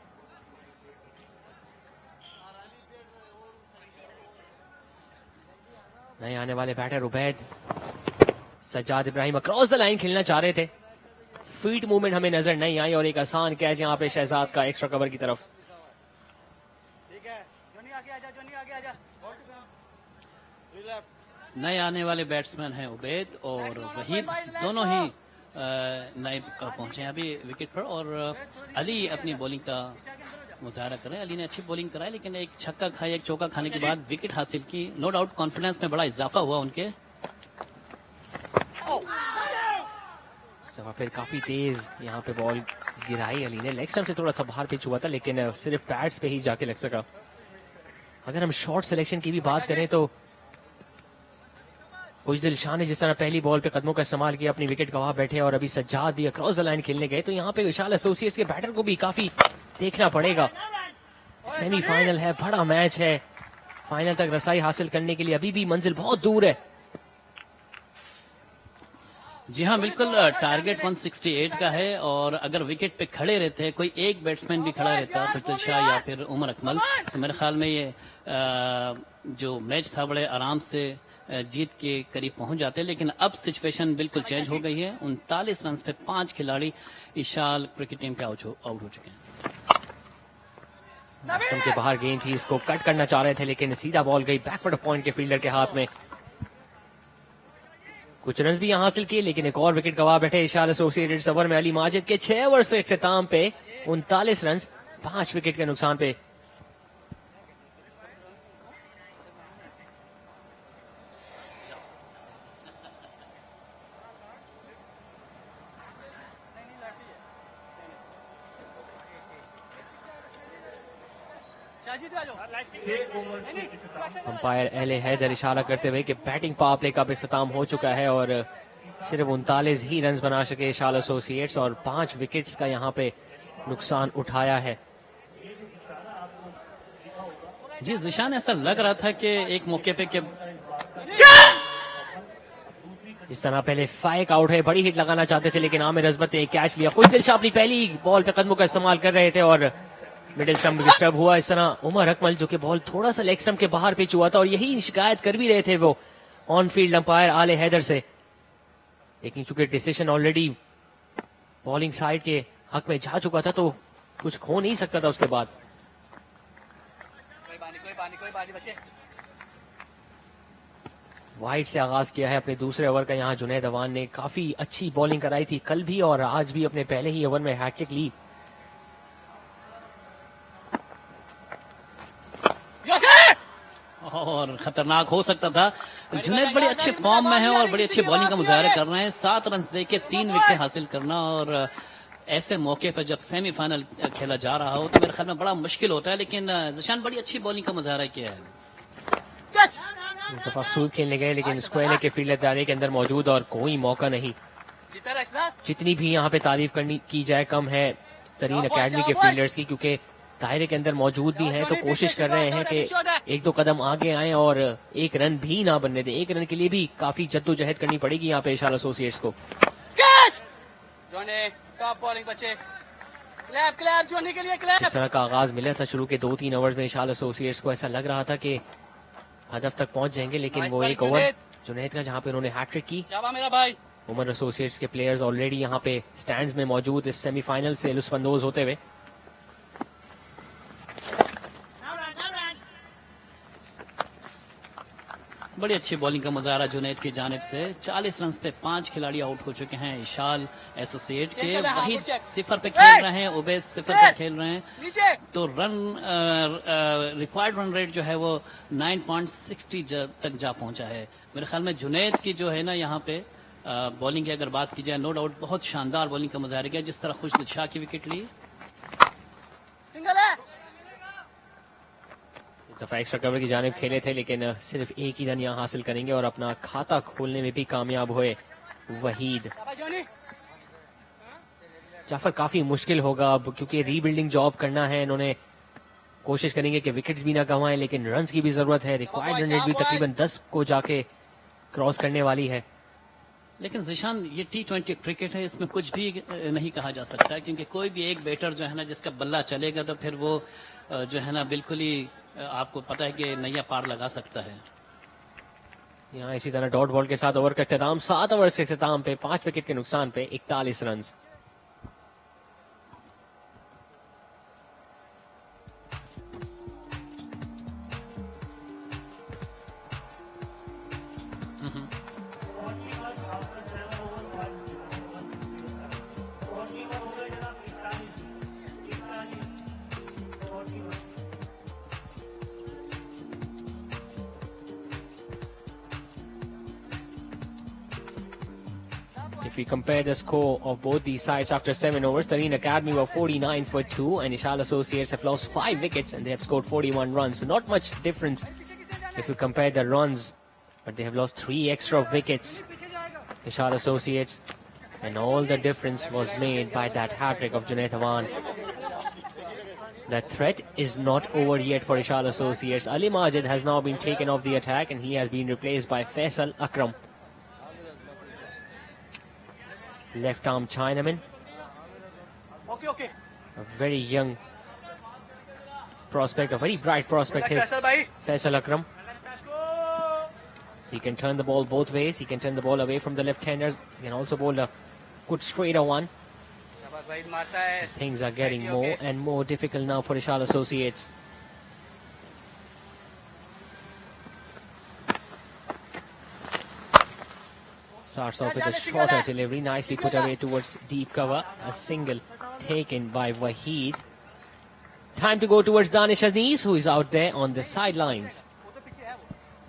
नए आने वाले batter Ubaid, Sajjad Ibrahim across the line खेलना चाह रहे थे, फीट मूवमेंट हमें नजर नहीं आई और एक आसान कैच यहाँ पे शहजाद का एक्स्ट्रा कवर की तरफ। नए आने वाले बैट्समैन हैं उबैद और वहीद, दोनों ही नए पहुंचे हैं अभी विकेट पर और अली अपनी बॉलिंग का मुजाहरा कर रहे हैं। अली ने अच्छी बॉलिंग कराई, लेकिन एक छक्का खाई, एक चौका खाने के बाद विकेट हासिल की। नो डाउट कॉन्फिडेंस में बड़ा इजाफा हुआ उनके। फिर काफी तेज यहाँ पे बॉल गिराई अली ने, लेग स्टंप से थोड़ा सा बाहर पिच हुआ था, लेकिन सिर्फ पैड्स पे ही जाके लग सका। अगर हम शॉर्ट सिलेक्शन की भी बात करें तो खुशदिल शाह ने जिस तरह पहली बॉल पे कदमों का इस्तेमाल किया, अपनी विकेट गंवा बैठे और अभी सज्जाद भी अक्रॉस द लाइन खेलने गए, तो यहाँ पे एशाल एसोसिएट्स के बैटर को भी काफी देखना पड़ेगा। सेमीफाइनल है, बड़ा मैच है, फाइनल तक रसाई हासिल करने के लिए अभी भी मंजिल बहुत दूर है। जी हाँ, बिल्कुल टारगेट 168 का है और अगर विकेट पे खड़े रहते हैं, कोई एक बैट्समैन भी खड़ा रहता है, खुशदिल शाह या फिर उमर अकमल, तो मेरे ख्याल में ये जो मैच था बड़े आराम से जीत के करीब पहुंच जाते हैं। लेकिन अब सिचुएशन बिल्कुल चेंज हो गई है। 39 रन पे 5 खिलाड़ी एशाल क्रिकेट टीम के आउट हो चुके हैं। के बाहर गेंद थी, इसको कट करना चाह रहे थे, लेकिन सीधा बॉल गई बैकवर्ड पॉइंट के फील्डर के हाथ में। कुछ रन भी यहां हासिल किए, लेकिन एक और विकेट गवा बैठे एशाल एसोसिएटेड। ओवर में अली माजिद के 6 ओवर से इख्तिताम पे 39 रन, 5 विकेट के नुकसान पे। अंपायर एले हैदर इशारा करते हुए कि बैटिंग पावर प्ले का इख्तिताम हो चुका है और सिर्फ 39 ही रन बना सके एशाल एसोसिएट्स और 5 विकेट्स का यहाँ पे नुकसान उठाया है। जी जिशान, ऐसा लग रहा था कि एक मौके पे कि इस तरह पहले फाइक आउट है, बड़ी हिट लगाना चाहते थे, लेकिन आमिर अजमत ने कैच लिया। खुशदिल शाह अपनी पहली बॉल पे कदमों का इस्तेमाल कर रहे थे और मिडिल स्टंप डिस्टर्ब हुआ। इस तरह उमर अकमल जो कि बॉल थोड़ा सा लेग स्टंप के बाहर पिच हुआ था और यही शिकायत कर भी रहे थे वो ऑन फील्ड अंपायर आले हैदर से, लेकिन चूंकि डिसीजन ऑलरेडी बॉलिंग साइड के हक में जा चुका था तो कुछ खो नहीं सकता था उसके बाद। वाइड से आगाज किया है अपने दूसरे ओवर का। यहाँ जुनैद अवान ने काफी अच्छी बॉलिंग कराई थी कल भी और आज भी, अपने पहले ही ओवर में हैट्रिक ली। और खतरनाक हो सकता था। जुनैद बड़े अच्छे फॉर्म में है और बड़ी अच्छी बॉलिंग का मुजाहरा कर रहे हैं। 7 रन देके 3 विकेट हासिल करना और ऐसे मौके पर जब सेमीफाइनल खेला जा रहा हो तो मेरे ख्याल में बड़ा मुश्किल होता है, लेकिन जिशान बड़ी अच्छी बॉलिंग का मुजाहरा किया है। सूब खेलने गए, लेकिन स्क्वायर के फील्डर दायरे के अंदर मौजूद और कोई मौका नहीं। जितनी भी यहाँ पे तारीफ करनी की जाए कम है तरीन अकेडमी के फील्डर्स की, क्योंकि दायरे के अंदर मौजूद भी हैं तो कोशिश कर रहे हैं कि 1-2 कदम आगे आए और 1 रन भी ना बनने दें। 1 रन के लिए भी काफी जद्दोजहद करनी पड़ेगी यहाँ पे एशाल एसोसिएट्स को। जिस तरह का आगाज मिला था शुरू के 2-3 ओवर्स में एशाल एसोसिएट्स को, ऐसा लग रहा था कि हदफ तक पहुंच जाएंगे, लेकिन वो एक ओवर जुनैद का जहां पे उन्होंने हैट्रिक की। उमर एसोसिएट्स के प्लेयर्स ऑलरेडी यहां पे स्टैंड्स में मौजूद, इस सेमीफाइनल से लुत्फअंदोज होते हुए। बड़ी अच्छी बॉलिंग का मुजाहरा जुनैद की जानिब से। 40 रन पे 5 खिलाड़ी आउट हो चुके हैं इशाल एसोसिएट के। वहीद 0 पे खेल रहे हैं, उबैद 0 पे खेल रहे हैं। तो रिक्वायर्ड रन रेट जो है वो 9.60 तक जा पहुंचा है। मेरे ख्याल में जुनैद की जो है ना यहाँ पे बॉलिंग की अगर बात की जाए, नो डाउट बहुत शानदार बॉलिंग का मुजाहरा किया। जिस तरह खुशदिल शाह की विकेट ली, दफा एक्स्ट्रा कवर की जानिब खेले थे, लेकिन सिर्फ एक ही रन यहाँ हासिल करेंगे और अपना खाता खोलने में भी कामयाब हुए वहीद। जाफर काफी मुश्किल होगा अब, क्योंकि रीबिल्डिंग जॉब करना है इन्होंने। कोशिश करेंगे कि विकेट्स भी ना गंवाएं, लेकिन रन्स की भी जरूरत है। रिक्वायर्ड रन रेट भी तकरीबन 10 को जाके क्रॉस करने वाली है। लेकिन जिशान ये T20 क्रिकेट है, इसमें कुछ भी नहीं कहा जा सकता है, क्योंकि कोई भी एक बैटर जो है ना जिसका बल्ला चलेगा तो फिर वो जो है ना बिल्कुल ही आपको पता है कि नैया पार लगा सकता है। यहाँ इसी तरह डॉट बॉल के साथ ओवर का इख्तिताम, 7 ओवर्स के इख्तिताम पे 5 विकेट के नुकसान पे 41 run. If we compare the score of both these sides after 7 overs, Tareen Academy were 49 for 2 and Eshaal Associates have lost 5 wickets and they have scored 41 runs. So not much difference if you compare the runs, but they have lost 3 extra wickets, Eshaal Associates, and all the difference was made by that hat-trick of Junaid Hawan. The threat is not over yet for Eshaal Associates. Ali Majid has now been taken off the attack and he has been replaced by Faisal Akram. Left arm Chinaman. A very young prospect, a very bright prospect is Faisal Akram. He can turn the ball both ways. He can turn the ball away from the left-handers. He can also bowl a good straighter one. Things are getting more and more difficult now for Eshaal Associates. Starts off with a shorter delivery, nicely put away towards deep cover. A single taken by Waheed. Time to go towards Danish Aziz, who is out there on the sidelines.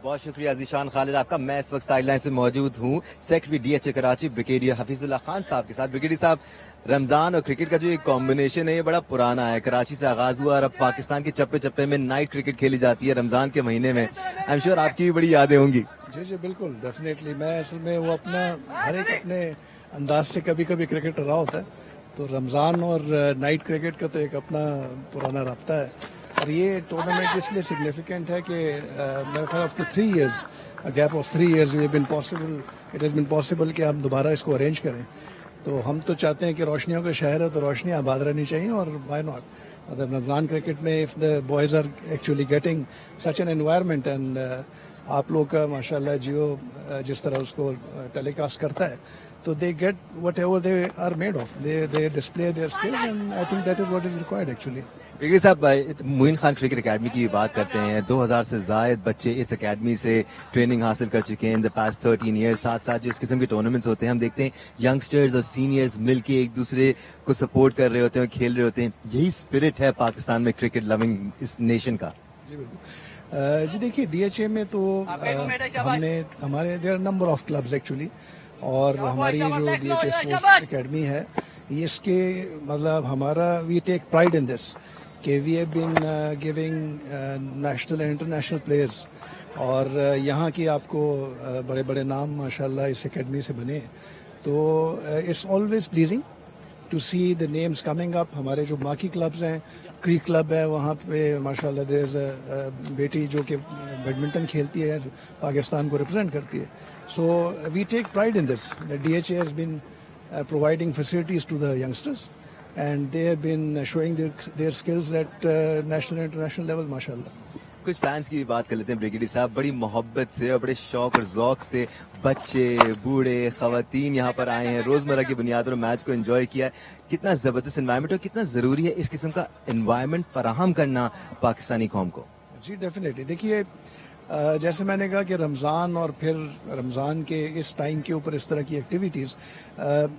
बहुत शुक्रिया ज़ीशान खालिद आपका। मैं इस वक्त sideline से मौजूद हूँ secretary DHA Karachi brigadier Hafizullah Khan साहब के साथ। ब्रिगेडियर साहब, रमजान और क्रिकेट का जो एक कॉम्बिनेशन है ये बड़ा पुराना है, कराची से आगाज हुआ और अब पाकिस्तान के चप्पे चप्पे में नाइट क्रिकेट खेली जाती है रमजान के महीने में। आई एम श्योर आपकी भी बड़ी यादें होंगी। जी जी बिल्कुल, डेफिनेटली। मैं असल में वो अपना हर एक अपने अंदाज से कभी कभी क्रिकेट रहा होता है, तो रमजान और नाइट क्रिकेट का तो एक अपना पुराना रब्ता है। और ये टूर्नामेंट इसलिए सिग्निफिकेंट है कि मेरे ख्याल after 3 years, a gap of 3 years, it has been possible कि हम दोबारा इसको अरेंज करें। तो हम तो चाहते हैं कि रोशनियों का शहर है तो रोशनियाँ आबाद रहनी चाहिए, और व्हाई नॉट। मतलब रमजान क्रिकेट में if the boys are actually getting such an environment, and आप लोग का माशाल्लाह जियो जिस तरह उसको टेलीकास्ट करता है, तो they get whatever they are made of, they display their skills, and I think that is what is required actually. Brigadier साहब, मोइन खान क्रिकेट एकेडमी की बात करते हैं। 2000 से ज्यादा बच्चे इस एकेडमी से ट्रेनिंग हासिल कर चुके हैं इन द पास्ट 13 ईयर्स। साथ साथ जो इस किस्म के टूर्नामेंट्स होते हैं हम देखते हैं यंगस्टर्स और सीनियर्स मिलके एक दूसरे को सपोर्ट कर रहे होते हैं और खेल रहे होते हैं। यही स्पिरिट है पाकिस्तान में क्रिकेट लविंग इस नेशन का। जी बिल्कुल। जी देखिए, DHA में तो हमने हमारे there number of clubs actually, और हमारी जो DHA स्पोर्ट्स एकेडमी है इसके मतलब हमारा we take pride in this कि we have been giving national and international players, और यहाँ की आपको बड़े बड़े नाम माशाल्लाह इस एकेडमी से बने। तो it's always pleasing to see the names coming up. हमारे जो बाकी क्लब्स हैं, क्रीक क्लब है, वहाँ पे माशाल्लाह देयर इज अ बेटी जो कि बैडमिंटन खेलती है, पाकिस्तान को रिप्रेजेंट करती है। So we take pride in this that DHA has been providing facilities to the youngsters, and they have been showing their skills at national and international level, mashallah. कुछ fans की भी बात कर लेते हैं ब्रिगेडी साहब। बड़ी मोहब्बत से और बड़े शौक और जौक से बच्चे, बूढ़े, खवातीन यहाँ पर आए हैं, रोजमर्रा की बुनियाद पर मैच को एंजॉय किया है। कितना जबरदस्त एनवायरनमेंट और कितना जरूरी है इस किस्म का एनवायरनमेंट फराहम करना पाकिस्तानी कौम को। जी डेफिनेटली, देखिए जैसे मैंने कहा कि रमज़ान और फिर रमज़ान के इस टाइम के ऊपर इस तरह की एक्टिविटीज़,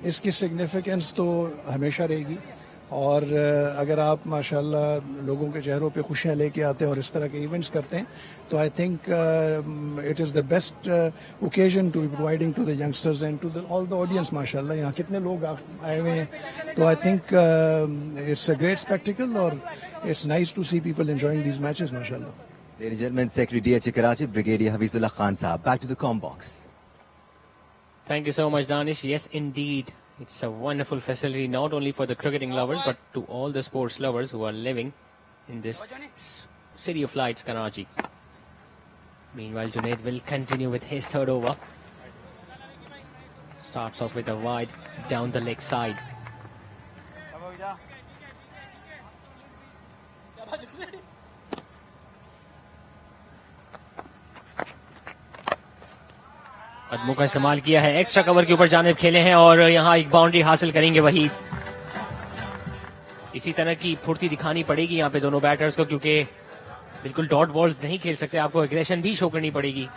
इसकी सिग्निफिकेंस तो हमेशा रहेगी। और अगर आप माशाल्लाह लोगों के चेहरों पे खुशियां लेके आते हैं और इस तरह के इवेंट्स करते हैं, तो I think it is the best occasion to be providing to the youngsters and to the all the audience. माशाल्लाह यहाँ कितने लोग आए हुए हैं, तो I think it's a great spectacle और it's nice to see people enjoying these matches माशाल्लाह। Ladies and gentlemen, Secretary DHA Karachi, Brigadier Hafizullah Khan Sahab. Back to the comm box. Thank you so much, Danish. Yes, indeed. It's a wonderful facility, not only for the cricketing lovers, but to all the sports lovers who are living in this city of lights, Karachi. Meanwhile, Junaid will continue with his third over. Starts off with a wide down the leg side. कदमों का इस्तेमाल किया है, extra cover के ऊपर जानिब खेले हैं और यहाँ एक बाउंड्री हासिल करेंगे वही। इसी तरह की फुर्ती दिखानी पड़ेगी यहाँ पे दोनों बैटर्स को, क्योंकि बिल्कुल डॉट बॉल्स नहीं खेल सकते, आपको एग्रेशन भी शो करनी पड़ेगी।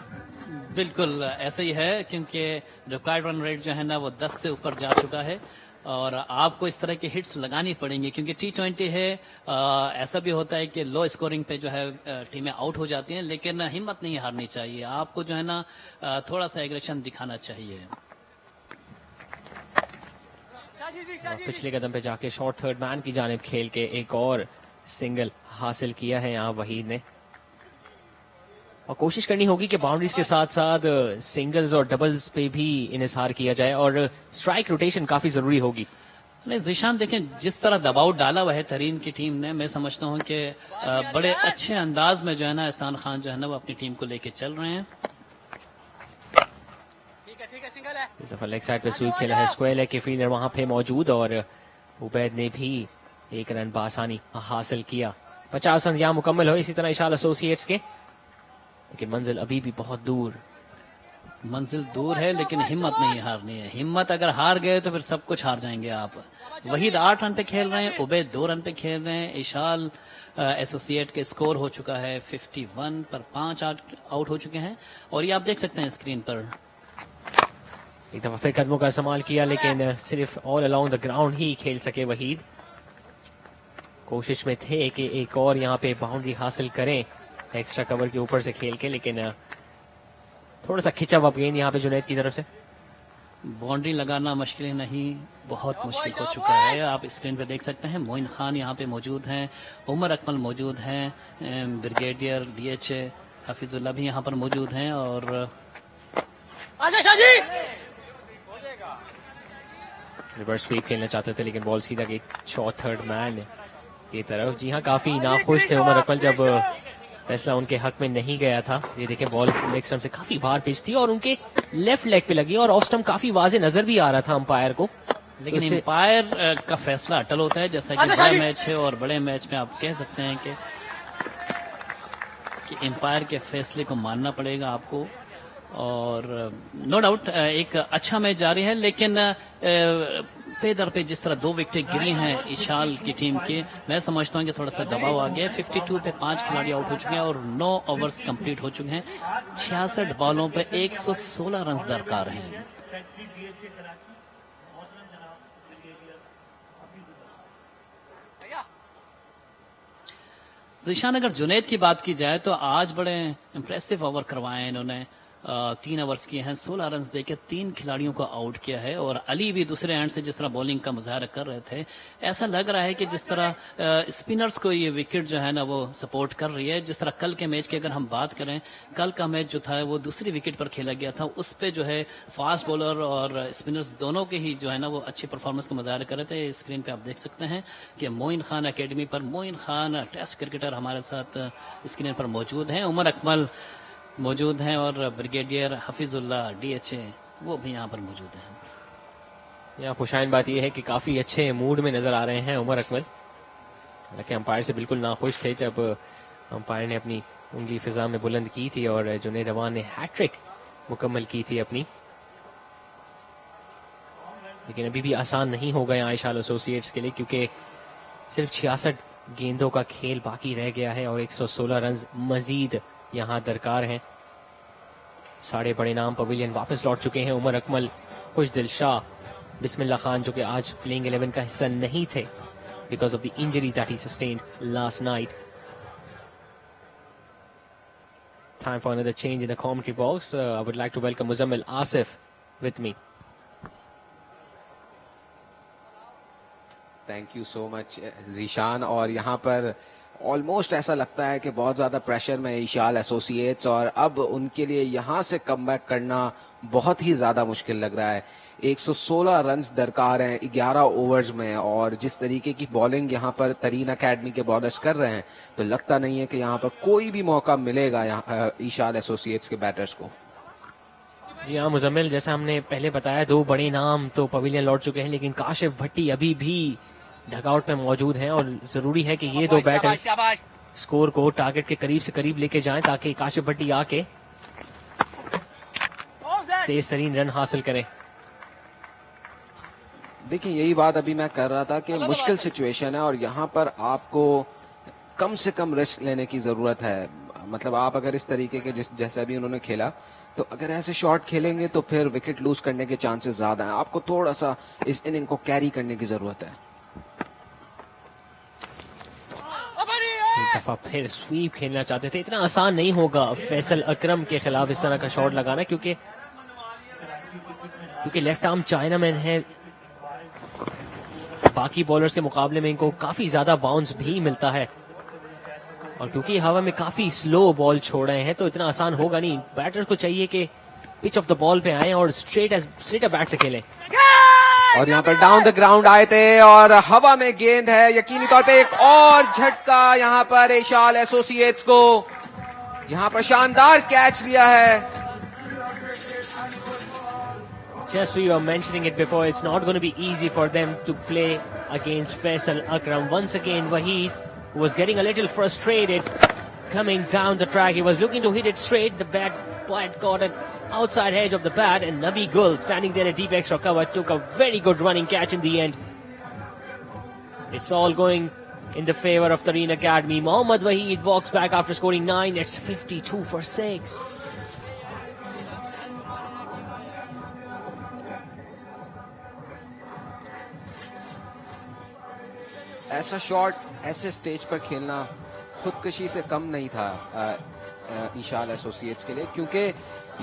बिल्कुल ऐसा ही है, क्योंकि रिक्वायर्ड रन रेट जो है ना वो 10 से ऊपर जा चुका है और आपको इस तरह की हिट्स लगानी पड़ेंगी, क्योंकि T20 है। ऐसा भी होता है कि लो स्कोरिंग पे जो है टीमें आउट हो जाती हैं, लेकिन हिम्मत नहीं हारनी चाहिए, आपको जो है ना थोड़ा सा एग्रेशन दिखाना चाहिए। पिछले कदम पे जाके शॉर्ट थर्ड मैन की जानिब खेल के एक और सिंगल हासिल किया है यहाँ वहीद ने, और कोशिश करनी होगी कि बाउंड्रीज के साथ साथ सिंगल्स और डबल्स पे भी इन्हिसार किया जाए और स्ट्राइक रोटेशन काफी जरूरी होगी। नहीं ज़ीशान, देखें जिस तरह दबाव डाला हुआ है तरीन की टीम ने, मैं समझता हूं कि बड़े अच्छे अंदाज में जो है ना एहसान खान जो है ना वो अपनी टीम को लेके चल रहे हैं। इस दफा लेग साइड पे स्वीप खेला है, स्क्वायर लेग के फील्डर वहां पे मौजूद और उबैद ने भी एक रन बासानी हासिल किया। 50 रन यहाँ मुकम्मल हो। इसी तरह इशाल एसोसिएट्स के, लेकिन मंजिल अभी भी बहुत दूर, मंजिल दूर है, लेकिन हिम्मत नहीं हारनी है। हिम्मत अगर हार गए तो फिर सब कुछ हार जाएंगे आप। वहीद 8 रन पे खेल रहे हैं, उबैद 2 रन पे खेल रहे हैं। इशाल एसोसिएट के स्कोर हो चुका है 51 पर 5 आउट हो चुके हैं, और ये आप देख सकते हैं स्क्रीन पर। एक दफा फिर कदमों का इस्तेमाल किया, लेकिन सिर्फ ऑल अलोंग द ग्राउंड ही खेल सके वहीद। कोशिश में थे कि एक और यहाँ पे बाउंड्री हासिल करें एक्स्ट्रा कवर के ऊपर से खेल के, लेकिन थोड़ा सा खिंचा हुआ गेंद यहाँ पे जुनैद की तरफ से। बाउंड्री लगाना मुश्किल नहीं, बहुत मुश्किल हो चुका है। आप स्क्रीन पे देख सकते हैं मोइन खान यहाँ पे मौजूद हैं, उमर अकमल मौजूद हैं, ब्रिगेडियर DHA हफीजुल्लाह भी यहाँ पर मौजूद हैं, और रिवर्स स्वीप खेलना चाहते थे, लेकिन बॉल सीधा गई शॉर्ट थर्ड मैन की तरफ। जी हाँ, काफी नाखुश थे उमर अकमल जब फैसला उनके हक में नहीं गया था। ये देखें बॉल लेग स्टंप से काफी बाहर पिच थी और उनके लेफ्ट लेग पे लगी और ऑफ स्टंप काफी वाज़ेह नजर भी आ रहा था अंपायर को। लेकिन अंपायर का फैसला अटल होता है, जैसा कि बड़ा मैच है और बड़े मैच में आप कह सकते हैं कि अंपायर के फैसले को मानना पड़ेगा आपको। और नो डाउट एक अच्छा मैच जारी है, लेकिन पे दर पे जिस तरह 2 विकेट गिरी हैं इशाल की टीम के, मैं समझता हूं कि थोड़ा सा दबाव आ गया। 52 पे 5 खिलाड़ी आउट हो चुके हैं और 9 ओवर्स कंप्लीट हो चुके हैं। 66 बॉलों पे 116 रन दरकार हैं। ज़ीशान, अगर जुनैद की बात की जाए तो आज बड़े इंप्रेसिव ओवर करवाए इन्होंने। 3 ओवर्स किए हैं, 16 रन देके 3 खिलाड़ियों को आउट किया है, और अली भी दूसरे एंड से जिस तरह बॉलिंग का मुजाहरा कर रहे थे, ऐसा लग रहा है कि जिस तरह स्पिनर्स को ये विकेट जो है ना वो सपोर्ट कर रही है। जिस तरह कल के मैच की अगर हम बात करें, कल का मैच जो था वो दूसरी विकेट पर खेला गया था, उस पे जो है फास्ट बॉलर और स्पिनर्स दोनों के ही जो है ना वो अच्छी परफॉर्मेंस का मुजाहरा कर रहे थे। स्क्रीन पे आप देख सकते हैं कि मोइन खान अकेडमी पर मोइन खान टेस्ट क्रिकेटर हमारे साथ स्क्रीन पर मौजूद हैं, उमर अकमल मौजूद हैं, और ब्रिगेडियर हफीजुल्लाह DHA वो भी यहाँ पर मौजूद हैं। यहाँ खुशाइन बात यह है कि काफी अच्छे मूड में नजर आ रहे हैं उमर अकमल, हालांकि अंपायर से बिल्कुल नाखुश थे जब अंपायर ने अपनी उंगली फिजा में बुलंद की थी और जुनैद रवान ने हैट्रिक मुकम्मल की थी अपनी। लेकिन अभी भी आसान नहीं हो गया एशाल एसोसिएट्स के लिए, क्योंकि सिर्फ 66 गेंदों का खेल बाकी रह गया है और 116 रन मजीद यहां दरकार हैं। साढ़े बड़े नाम पवेलियन वापस लौट चुके हैं। उमर अकमल, खुशदिल शाह, बिस्मिल्लाह खान, जो कि आज प्लेइंग 11 का हिस्सा नहीं थे because of the injury that he sustained last night. Time for another change in the commentary box. I would like to welcome Muzammil Asif with me. Thank you so much Zeeshan. और यहाँ पर almost ऐसा लगता है कि बहुत ज्यादा pressure में एशाल एसोसिएट्स, और अब उनके लिए यहाँ से कमबैक करना बहुत ही ज्यादा मुश्किल लग रहा है। 116 रन्स दरकार हैं 11 ओवर्स में, और जिस तरीके की बॉलिंग यहाँ पर तरीन अकेडमी के बॉलर्स कर रहे हैं तो लगता नहीं है कि यहाँ पर कोई भी मौका मिलेगा यहाँ एशाल एसोसिएट्स के बैटर्स को। जी हाँ मुजम्मिल, जैसा हमने पहले बताया 2 बड़े नाम तो पवेलियन लौट चुके हैं, लेकिन काशिफ भट्टी अभी भी डगआउट में मौजूद हैं और जरूरी है कि ये 2 बैटर स्कोर को टारगेट के करीब से करीब लेके जाएं ताकि काशिफ भट्टी आके तेज तरीन रन हासिल करें। देखिए यही बात अभी मैं कर रहा था कि मुश्किल सिचुएशन है और यहाँ पर आपको कम से कम रिस्क लेने की जरूरत है। मतलब आप अगर इस तरीके के जैसा भी उन्होंने खेला तो अगर ऐसे शॉट खेलेंगे तो फिर विकेट लूज करने के चांसेस ज्यादा हैं। आपको थोड़ा सा इस इनिंग को कैरी करने की जरूरत है। एक दफा फिर स्वीप खेलना चाहते थे, इतना आसान नहीं होगा फैसल अकरम के खिलाफ इस तरह का शॉट लगाना, क्योंकि लेफ्ट आर्म चाइनामैन है। बाकी बॉलर्स के मुकाबले में इनको काफी ज्यादा बाउंस भी मिलता है, और क्योंकि हवा में काफी स्लो बॉल छोड़ रहे हैं तो इतना आसान होगा नहीं। बैटर को चाहिए कि पिच ऑफ द बॉल पे आए और स्ट्रेट बैट से खेलें। और यहाँ पर डाउन द ग्राउंड आए थे और हवा में गेंद है। यकीनी तौर पे एक और झटका यहाँ पर एशाल एसोसिएट्स को, यहाँ पर शानदार कैच लिया है। Just we were mentioning it before, it's not going to be easy for them to play against Faisal Akram. Once again, Waheed was getting a little frustrated coming down the track. He was looking to hit it straight. The bat got an outside edge of the bat, and Nabi Gul, standing there at deep extra cover, took a very good running catch in the end. It's all going in the favor of Tareen Academy. Mohammad Waheed walks back after scoring 9. It's 52 for 6. ऐसा shot ऐसे stage पर खेलना खुदकशी से कम नहीं था एशाल associates के लिए, क्योंकि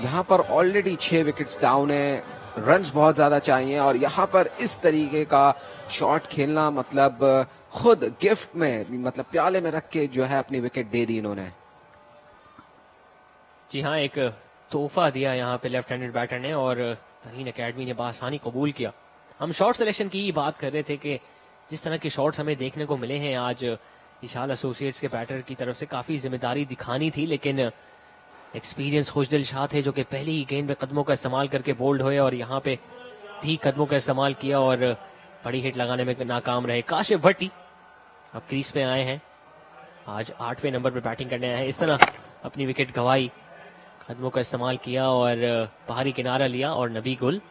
यहाँ पर ऑलरेडी 6 विकेट्स डाउन है, रन्स बहुत ज्यादा चाहिए, और यहाँ पर इस तरीके का शॉट खेलना मतलब खुद गिफ्ट में, मतलब प्याले में रख के जो है अपनी विकेट दे दी इन्होंने। जी हाँ, एक तोहफा दिया यहाँ पे लेफ्ट हैंडेड बैटर ने और तरीन अकेडमी ने बासानी कबूल किया। हम शॉट सिलेक्शन की ही बात कर रहे थे कि जिस तरह के शॉट्स हमें देखने को मिले हैं आज एशाल एसोसिएट्स के बैटर की तरफ से, काफी जिम्मेदारी दिखानी थी, लेकिन एक्सपीरियंस खुशदिल शाह थे जो कि पहले ही गेंद में कदमों का इस्तेमाल करके बोल्ड हुए और यहाँ पे भी कदमों का इस्तेमाल किया और बड़ी हिट लगाने में नाकाम रहे। काशिफ भट्टी अब क्रीज पे आए हैं, आज 8वें नंबर पे बैटिंग करने आए हैं। इस तरह अपनी विकेट गंवाई, कदमों का इस्तेमाल किया और बाहरी किनारा लिया, और नबी गुल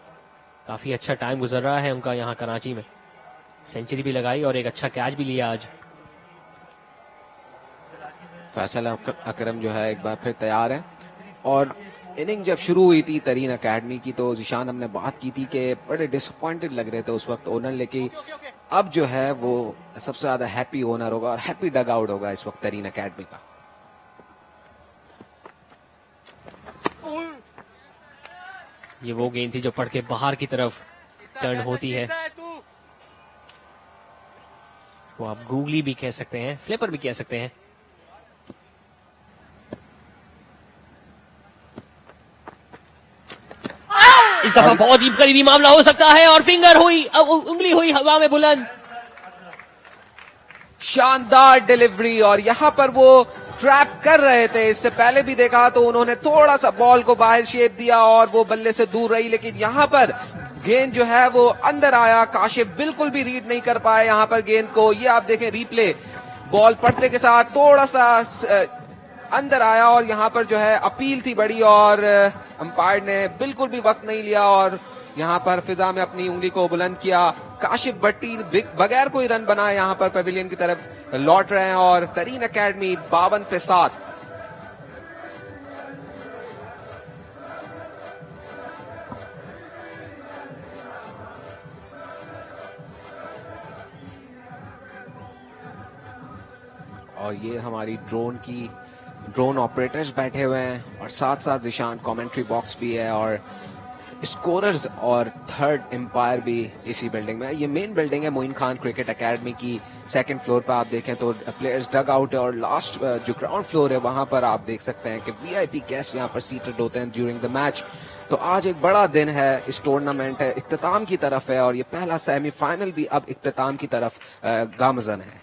काफी अच्छा टाइम गुजर रहा है उनका यहाँ कराची में, सेंचुरी भी लगाई और एक अच्छा कैच भी लिया आज। फैसल अकरम जो है एक बार फिर तैयार है, और इनिंग जब शुरू हुई थी तरीन अकेडमी की तो जिशान हमने बात की थी कि बड़े डिसअपॉइंटेड लग रहे थे उस वक्त ओनर, लेकिन अब जो है वो सबसे ज्यादा हैप्पी ओनर होगा और हैप्पी डग आउट होगा इस वक्त तरीन अकेडमी का। ये वो गेंद थी जो पड़ के बाहर की तरफ टर्न होती है, वो आप गूगली भी कह सकते हैं, फ्लिपर भी कह सकते हैं। इस दफा बहुत ही करीबी मामला हो सकता है और फिंगर हुई, अब उंगली हुई हवा में बुलंद। शानदार डिलीवरी, और यहाँ पर वो ट्रैप कर रहे थे, इससे पहले भी देखा तो उन्होंने थोड़ा सा बॉल को बाहर शेप दिया और वो बल्ले से दूर रही, लेकिन यहाँ पर गेंद जो है वो अंदर आया। काशिफ बिल्कुल भी रीड नहीं कर पाए यहाँ पर गेंद को। ये आप देखें रिप्ले, बॉल पड़ते के साथ थोड़ा सा अंदर आया और यहाँ पर जो है अपील थी बड़ी और अंपायर ने बिल्कुल भी वक्त नहीं लिया और यहाँ पर फिजा में अपनी उंगली को बुलंद किया। काशिफ भट्टी बगैर कोई रन बनाए यहाँ पर पवेलियन की तरफ लौट रहे हैं और तरीन एकेडमी 52 पे 7। और ये हमारी ड्रोन ऑपरेटर्स बैठे हुए हैं और साथ साथ जिशान कमेंट्री बॉक्स भी है और स्कोरर्स और थर्ड एम्पायर भी इसी बिल्डिंग में। ये मेन बिल्डिंग है मोइन खान क्रिकेट एकेडमी की। सेकंड फ्लोर पर आप देखें तो प्लेयर्स डग आउट है और लास्ट जो ग्राउंड फ्लोर है वहां पर आप देख सकते हैं कि वीआईपी गेस्ट यहाँ पर सीटेड होते हैं ड्यूरिंग द मैच। तो आज एक बड़ा दिन है, इस टूर्नामेंट है, इख्तिताम की तरफ है और ये पहला सेमीफाइनल भी अब इख्तिताम की तरफ गामजन है।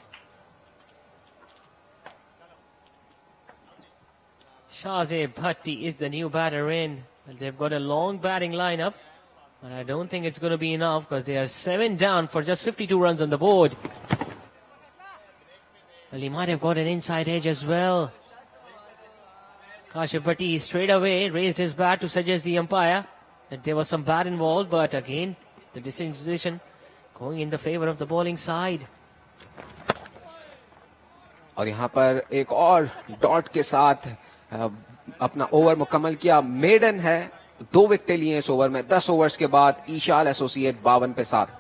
Shazib Bhatti is the new batter in. They've got a long batting lineup, and I don't think it's going to be enough because they are 7 down for just 52 runs on the board. Well, he might have got an inside edge as well. Kashif Bhatti straight away raised his bat to suggest the umpire that there was some bat involved, but again, the decision going in the favor of the bowling side. और यहाँ पर एक और dot के साथ अपना over मुकम्मल किया। मेडन है, 2 विकेट लिए इस ओवर में। 10 ओवर्स के बाद ईशाल एसोसिएट 52 पे 7।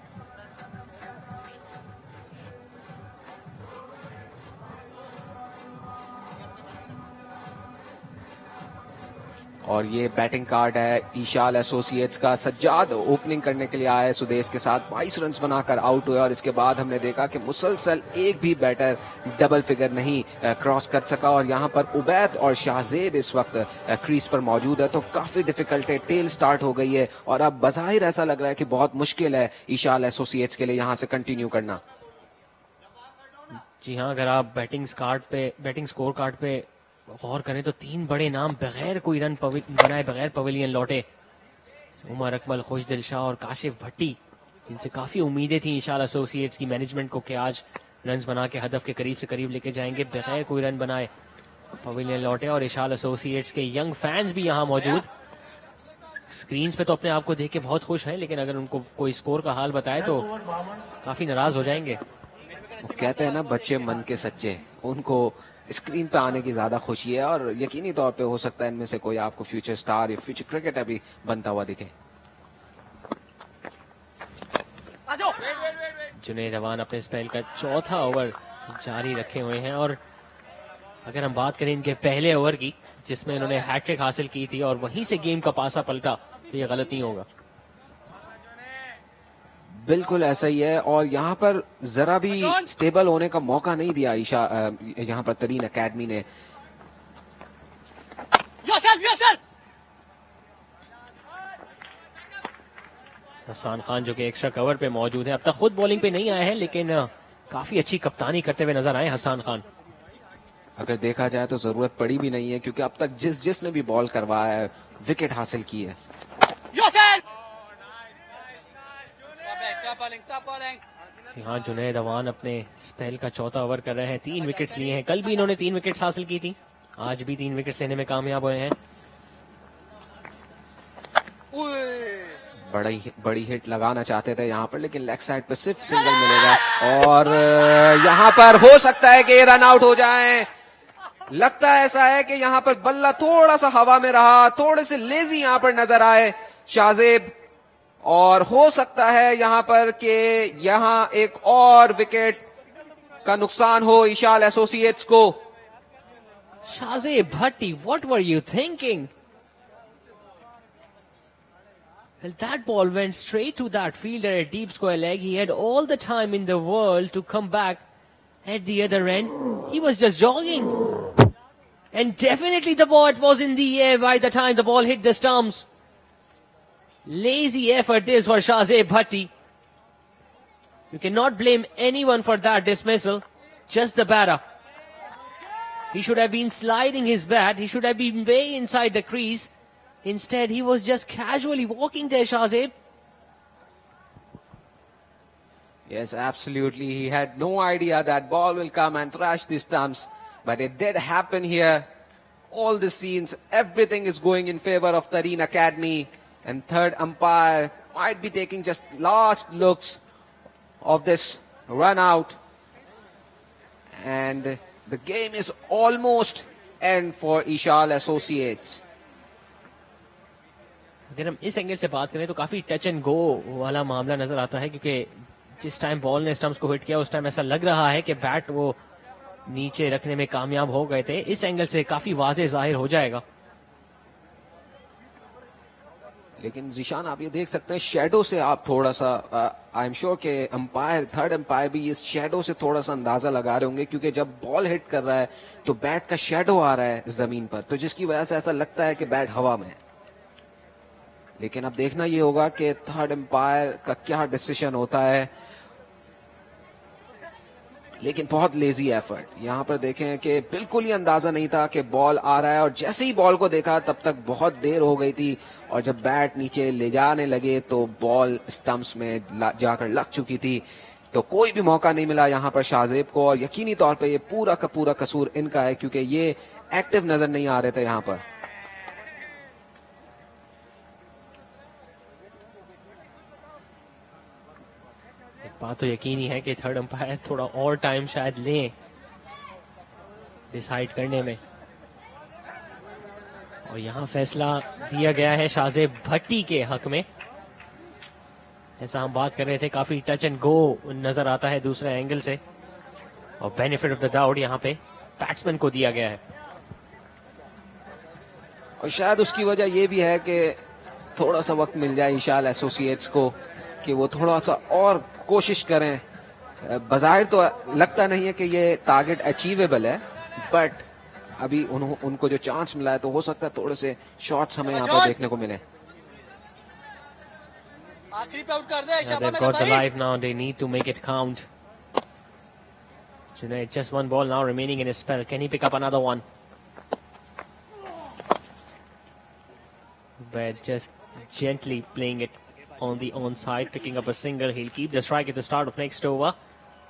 और ये बैटिंग कार्ड है ईशाल एसोसिएट्स का। सज्जाद ओपनिंग करने के लिए आए सुदेश के साथ, 22 रन्स बनाकर आउट हुए और इसके बाद हमने देखा कि मुसलसल एक भी बैटर डबल फिगर नहीं क्रॉस कर सका। और यहाँ पर उबैद और शाहजेब इस वक्त क्रीज पर मौजूद है, तो काफी डिफिकल्ट है। टेल स्टार्ट हो गई है और अब बज़ाहिर ऐसा लग रहा है कि बहुत मुश्किल है ईशाल एसोसिएट्स के लिए यहाँ से कंटिन्यू करना। जी हाँ, अगर आप बैटिंग स्कोर कार्ड पे गौर करें तो 3 बड़े नाम बगैर कोई रन बनाए बगैर पवेलियन लौटे। उमर अकमल, खुशदिल शाह और काशिफ भट्टी, जिनसे काफी उम्मीदें थी ईशाल एसोसिएट्स की मैनेजमेंट को कि आज रन्स बना के हदफ के करीब से करीब लेके जाएंगे, बगैर कोई रन बनाए पवेलियन लौटे। और ईशाल एसोसिएट्स के यंग फैंस भी यहाँ मौजूद, स्क्रीन पे तो अपने आप को देख के बहुत खुश है, लेकिन अगर उनको कोई स्कोर का हाल बताए तो काफी नाराज हो जाएंगे। वो कहते हैं ना, बच्चे मन के सच्चे, उनको स्क्रीन पे आने की ज्यादा खुशी है और यकीनी तौर पे हो सकता है इनमें से कोई आपको फ्यूचर स्टार या फ्यूचर क्रिकेटर भी बनता हुआ दिखे। जुनैद अवान अपने स्पेल का चौथा ओवर जारी रखे हुए हैं और अगर हम बात करें इनके पहले ओवर की, जिसमें इन्होंने हैट्रिक हासिल की थी और वहीं से गेम का पासा पलटा, तो ये गलत नहीं होगा। बिल्कुल ऐसा ही है और यहाँ पर जरा भी स्टेबल होने का मौका नहीं दिया यहाँ पर तरीन एकेडमी ने। हसन खान जो कि एक्स्ट्रा कवर पे मौजूद है, अब तक खुद बॉलिंग पे नहीं आए हैं, लेकिन काफी अच्छी कप्तानी करते हुए नजर आए हसन खान। अगर देखा जाए तो जरूरत पड़ी भी नहीं है, क्योंकि अब तक जिसने भी बॉल करवाया है विकेट हासिल की है। हाँ, जुनैद अवान अपने स्पेल का चौथा ओवर कर रहे हैं, 3 विकेट्स लिए हैं। कल भी इन्होंने 3 विकेट्स हासिल की थी, आज भी 3 विकेट्स लेने में कामयाब हुए हैं। बड़ी हिट लगाना चाहते थे यहाँ पर, लेकिन लेग साइड पे सिर्फ सिंगल मिलेगा और यहाँ पर हो सकता है कि ये रन आउट हो जाएं। लगता है ऐसा है कि यहाँ पर बल्ला थोड़ा सा हवा में रहा, थोड़े से लेजी यहाँ पर नजर आए शाहजेब, और हो सकता है यहाँ पर कि यहाँ एक और विकेट का नुकसान हो ईशाल एसोसिएट्स को। शाहजेब भट्टी, what were you thinking? Well, that ball went straight to that fielder at deep square leg. He had all the time in the world to come back at the other end. He was just jogging. And definitely the ball was in the air by the time the ball hit the stumps. Lazy effort this for Shahzeb Bhatti. You cannot blame anyone for that dismissal. Just the batter. He should have been sliding his bat. He should have been way inside the crease. Instead, he was just casually walking there, Shahzeb. Yes, absolutely. He had no idea that ball will come and thrash the stumps. But it did happen here. all the scenes, everything is going in favor of Tareen Academy, and third umpire might be taking just last looks of this run out, and the game is almost end for Eshaal Associates. अगर हम इस angle से बात करें तो काफी touch and go वाला मामला नजर आता है, क्योंकि जिस टाइम बॉल ने स्टंप्स को हिट किया उस टाइम ऐसा लग रहा है कि बैट वो नीचे रखने में कामयाब हो गए थे. इस एंगल से काफी वाज़ेह जाहिर हो जाएगा. लेकिन जिशान आप ये देख सकते हैं शेडो से आप थोड़ा सा आई एम श्योर के अंपायर थर्ड अंपायर भी इस शेडो से थोड़ा सा अंदाजा लगा रहे होंगे, क्योंकि जब बॉल हिट कर रहा है तो बैट का शेडो आ रहा है जमीन पर, तो जिसकी वजह से ऐसा लगता है कि बैट हवा में है. लेकिन अब देखना ये होगा कि थर्ड अंपायर का क्या डिसीजन होता है. लेकिन बहुत लेजी एफर्ट. यहां पर देखें कि बिल्कुल ही अंदाजा नहीं था कि बॉल आ रहा है, और जैसे ही बॉल को देखा तब तक बहुत देर हो गई थी, और जब बैट नीचे ले जाने लगे तो बॉल स्टंप्स में जाकर लग चुकी थी. तो कोई भी मौका नहीं मिला यहां पर शाहजेब को, और यकीनी तौर पे ये पूरा का पूरा कसूर इनका है, क्योंकि ये एक्टिव नजर नहीं आ रहे थे यहां पर. बात तो यकीनी है कि थर्ड अंपायर थोड़ा और टाइम शायद लें डिसाइड करने में, और यहां फैसला दिया गया है शाहजेब भट्टी के हक में. ऐसा हम बात कर रहे थे, काफी टच एंड गो नजर आता है दूसरे एंगल से, और बेनिफिट ऑफ द डाउट यहां पे बैट्समैन को दिया गया है. और शायद उसकी वजह यह भी है कि थोड़ा सा वक्त मिल जाए एशाल एसोसिएट्स को कि वो थोड़ा सा और कोशिश करें. बज़ाहिर तो लगता नहीं है कि ये टारगेट अचीवेबल है, बट अभी उनको जो चांस मिला है तो हो सकता है थोड़े से शॉट्स हमें यहाँ पर देखने को मिले. They've got the life now. They need to make it count. Junaid, just one ball now remaining in his spell. Can he pick up another one? But just gently playing it on the onside, picking up a single. He'll keep the strike at the start of next over.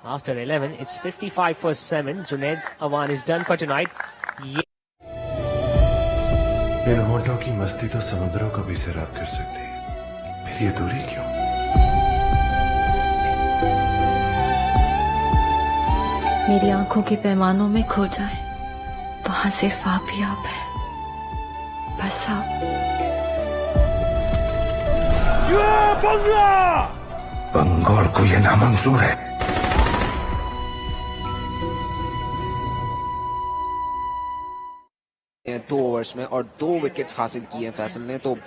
After 11, it's 55 for 7. Junaid Awan is done for tonight. इन होंठों की मस्ती तो समुद्रों को भी सैराब कर सकती है, फिर ये दूरी क्यों? मेरी आंखों के पैमानों में खो जाए, वहां सिर्फ आप ही आप है, बस आप. बंगाल को ये नामंजूर है. दो ओवर्स में और 2 विकेट्स हासिल किए हैं फैसल ने. तो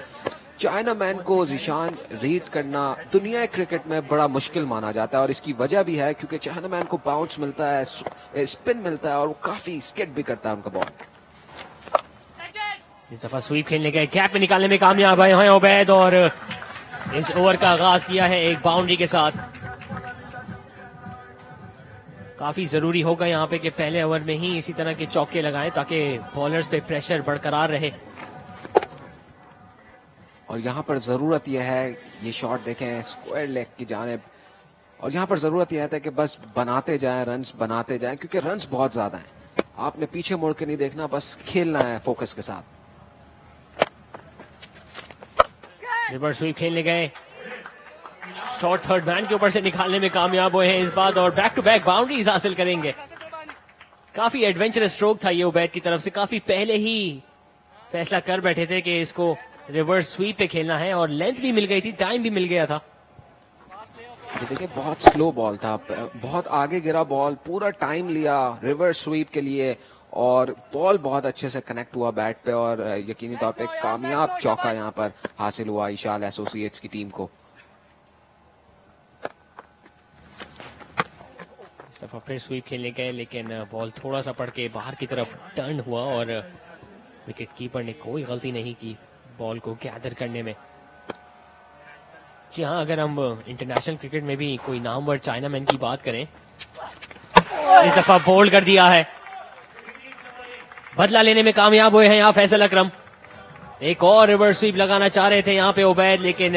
चाइना मैन को जिशान रीड करना दुनिया क्रिकेट में बड़ा मुश्किल माना जाता है, और इसकी वजह भी है क्योंकि चाइना मैन को बाउंस मिलता है, स्पिन मिलता है, और वो काफी स्किड भी करता है उनका बॉल. इस दफा स्वीप खेलने गए, गैप में निकालने में कामयाब हैं उबैद, और इस ओवर का आगाज किया है एक बाउंड्री के साथ. काफी जरूरी होगा यहाँ पे कि पहले ओवर में ही इसी तरह के चौके लगाएं ताकि बॉलर्स पे प्रेशर बरकरार रहे. और यहाँ पर जरूरत यह है, ये शॉट देखें स्क्वायर लेग की जानिब, और यहाँ पर जरूरत यह है कि बस बनाते जाएं, रन्स बनाते जाएं, क्योंकि रन्स बहुत ज्यादा हैं. आपने पीछे मुड़ के नहीं देखना, बस खेलना है फोकस के साथ. रिवर्स स्वीप खेलने गए, शॉट थर्ड मैन के ऊपर से निकालने में कामयाब हुए हैं इस बार, और बैक टू बैक बाउंड्रीज हासिल करेंगे. काफी एडवेंचरस स्ट्रोक था ये उबैद की तरफ से. काफी पहले ही फैसला कर बैठे थे कि इसको रिवर्स स्वीप पे खेलना है, और लेंथ भी मिल गई थी, टाइम भी मिल गया था. देखिए बहुत स्लो बॉल था, बहुत आगे गिरा बॉल, पूरा टाइम लिया रिवर्स स्वीप के लिए, और बॉल बहुत अच्छे से कनेक्ट हुआ बैट पे, और यकीनी तौर पे कामयाब चौका यहाँ पर हासिल हुआ एशाल एसोसिएट्स की टीम को. इस दफा फिर स्वीप खेलने गए, लेकिन बॉल थोड़ा सा पड़ के बाहर की तरफ टर्न हुआ, और विकेट कीपर ने कोई गलती नहीं की बॉल को गैदर करने में. जी हाँ, अगर हम इंटरनेशनल क्रिकेट में भी कोई नामवर चाइनामैन की बात करें, इस दफा बोल्ड कर दिया है. बदला लेने में कामयाब हुए हैं यहाँ फैसल अकरम. एक और रिवर्स स्वीप लगाना चाह रहे थे यहाँ पे उबैद, लेकिन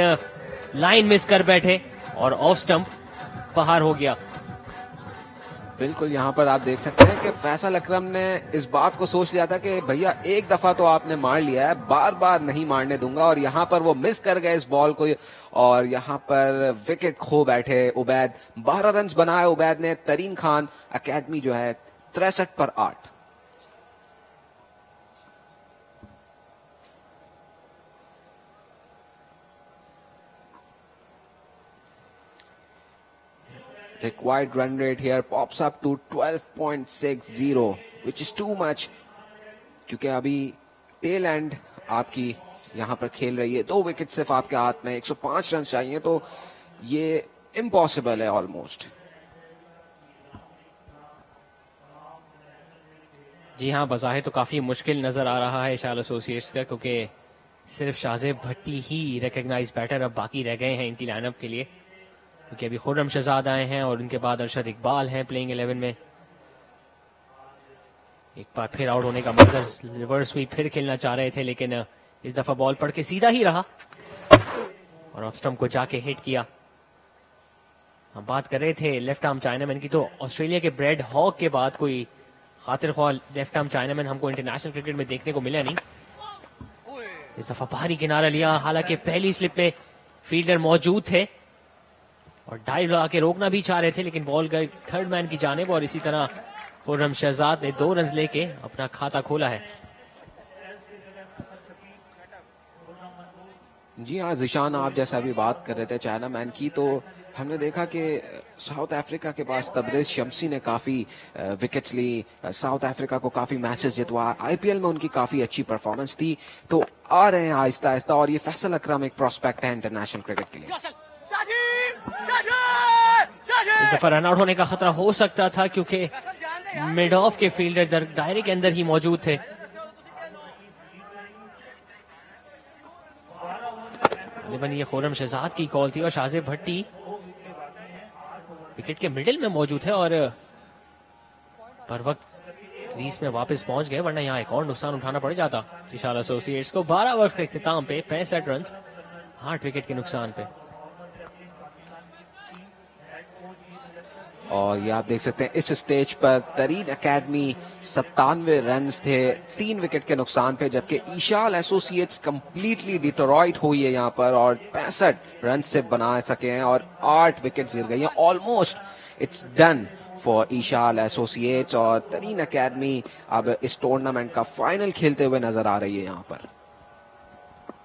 लाइन मिस कर बैठे और ऑफ स्टंप बाहर हो गया. बिल्कुल, यहाँ पर आप देख सकते हैं कि फैसल अकरम ने इस बात को सोच लिया था कि भैया एक दफा तो आपने मार लिया है, बार बार नहीं मारने दूंगा, और यहाँ पर वो मिस कर गए इस बॉल को, और यहाँ पर विकेट खो बैठे उबैद। 12 रन बनाए उबैद ने। तरीन खान एकेडमी जो है 63 पर 8। Required run rate here pops up to 12.60, which is too much, क्योंकि अभी टेल एंड आपकी यहाँ पर खेल रही है, 2 विकेट सिर्फ आपके हाथ में, 105 रन चाहिए, तो ये इम्पॉसिबल है ऑलमोस्ट। जी हाँ, बज़ाहिर तो काफी मुश्किल नजर आ रहा है एशाल एसोसिएट्स का, क्योंकि सिर्फ शाहजेब भट्टी ही रिकॉग्नाइज बैटर अब बाकी रह गए हैं इनकी लाइनअप के लिए, क्योंकि अभी खुर्रम शहजाद आए हैं और उनके बाद अरशद इकबाल हैं प्लेइंग 11 में। एक बार फिर आउट होने का मंजर, रिवर्स स्वीप फिर खेलना चाह रहे थे, लेकिन इस दफा बॉल पड़ के सीधा ही रहा और ऑफ स्टंप को जाके हिट किया। हम बात कर रहे थे लेफ्ट आर्म चाइनामैन की, तो ऑस्ट्रेलिया के ब्रेड हॉक के बाद कोई खातिर ख्वाह लेफ्ट आर्म चाइनामैन हमको इंटरनेशनल क्रिकेट में देखने को मिला नहीं। इस दफा बाहरी किनारा लिया, हालांकि पहली स्लिप पे फील्डर मौजूद थे और डाइव लगा के रोकना भी चाह रहे थे, लेकिन बॉल गई थर्ड मैन की जानिब और इसी तरह खुर्रम शहजाद ने 2 रन लेके अपना खाता खोला है। जी हाँ जिशान, आप जैसा अभी बात कर रहे थे चाइना मैन की, तो हमने देखा कि साउथ अफ्रीका के पास तबरेज शम्सी ने काफी विकेट्स ली, साउथ अफ्रीका को काफी मैचेस जितवा, आईपीएल में उनकी काफी अच्छी परफॉर्मेंस थी, तो आ रहे हैं आहिस्ता आहिस्ता, और ये फैसल अकरम एक प्रोस्पेक्ट है इंटरनेशनल क्रिकेट के लिए। इस दफा रन आउट होने का खतरा हो सकता था, क्योंकि मिड ऑफ के फील्डर दायरे के अंदर ही मौजूद थे। ये खुर्रम शहजाद की कॉल थी और शाहजेब भट्टी विकेट के मिडिल में मौजूद है और पर वक्त क्रीज में वापस पहुंच गए, वरना यहाँ एक और नुकसान उठाना पड़ जाता एशाल एसोसिएट्स को। 12 ओवर के इख्तिताम पे 65 रन 8 विकेट के नुकसान पे। और ये आप देख सकते हैं इस स्टेज पर तरीन एकेडमी 97 रन थे 3 विकेट के नुकसान पे, जबकि ईशाल एसोसिएट्स कंप्लीटली डिट्रॉइट हुई है यहाँ पर और 65 रन से बना सके हैं और 8 विकेट गिर गई हैं। Almost it's done for Eshal associates और तरीन एकेडमी अब इस टूर्नामेंट का फाइनल खेलते हुए नजर आ रही है यहाँ पर।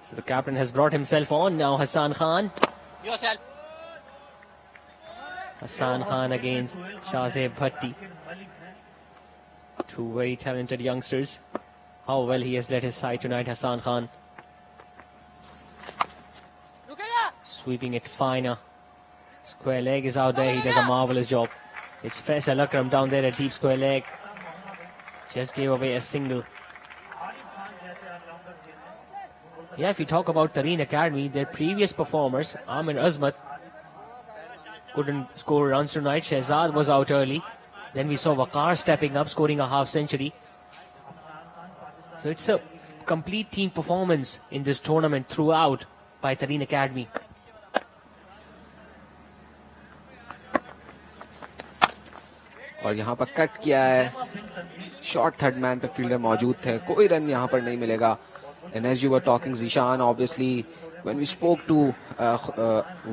So the captain has brought himself on now. Hassan Khan. Hassan Khan against Shahzeb Bhatti. 2 very talented youngsters. How well he has led his side tonight, Hassan Khan. Sweeping it finer. Square leg is out there. He does a marvelous job. It's Faisal Akram down there at deep square leg. Just gave away a single. Yeah, if you talk about Tareen Academy, their previous performers, Amir Azmat, couldn't score runs tonight. Shehzad was out early. Then we saw Waqar stepping up, scoring a half century. So it's a complete team performance in this tournament throughout by Tareen Academy. और यहाँ पर cut किया है, short third man पे fielder मौजूद थे, कोई run यहाँ पर नहीं मिलेगा। And as you were talking, Zishan, obviously, when we spoke to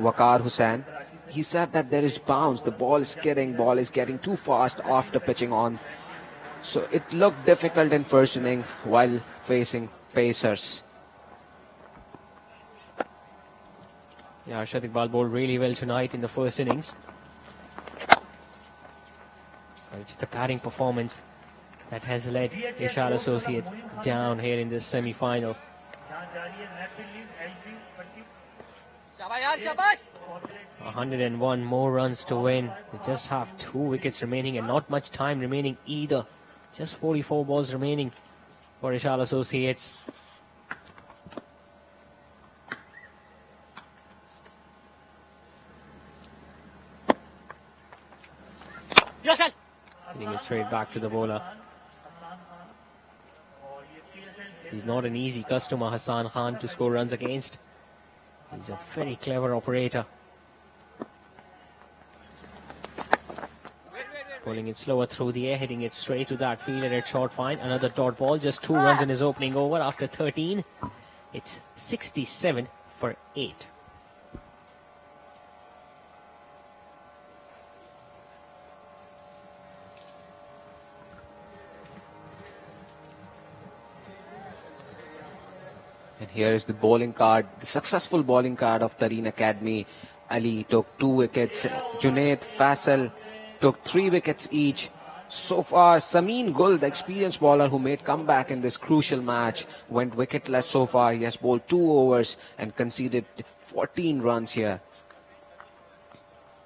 Waqar Hussain, he said that there is bounce. The ball is getting too fast after pitching on. So it looked difficult in first inning while facing Pacers. Yeah, Arshad Iqbal bowled really well tonight in the first innings. It's the batting performance that has led Eshaal Associates down here in this semi-final. 101 more runs to win. They just have 2 wickets remaining and not much time remaining either. Just 44 balls remaining for Eshaal Associates. Hitting it straight back to the bowler. He's not an easy customer, Hassan Khan, to score runs against. He's a very clever operator. pulling it slower through the air, hitting it straight to that fielder at short fine. Another dot ball, just 2 runs in his opening over after 13. It's 67 for 8. And here is the bowling card, the successful bowling card of Tareen Academy. Ali took 2 wickets. Junaid, Faisal took 3 wickets each. So far, Sameen Gul, the experienced bowler who made comeback in this crucial match, went wicketless so far. He has bowled 2 overs and conceded 14 runs here.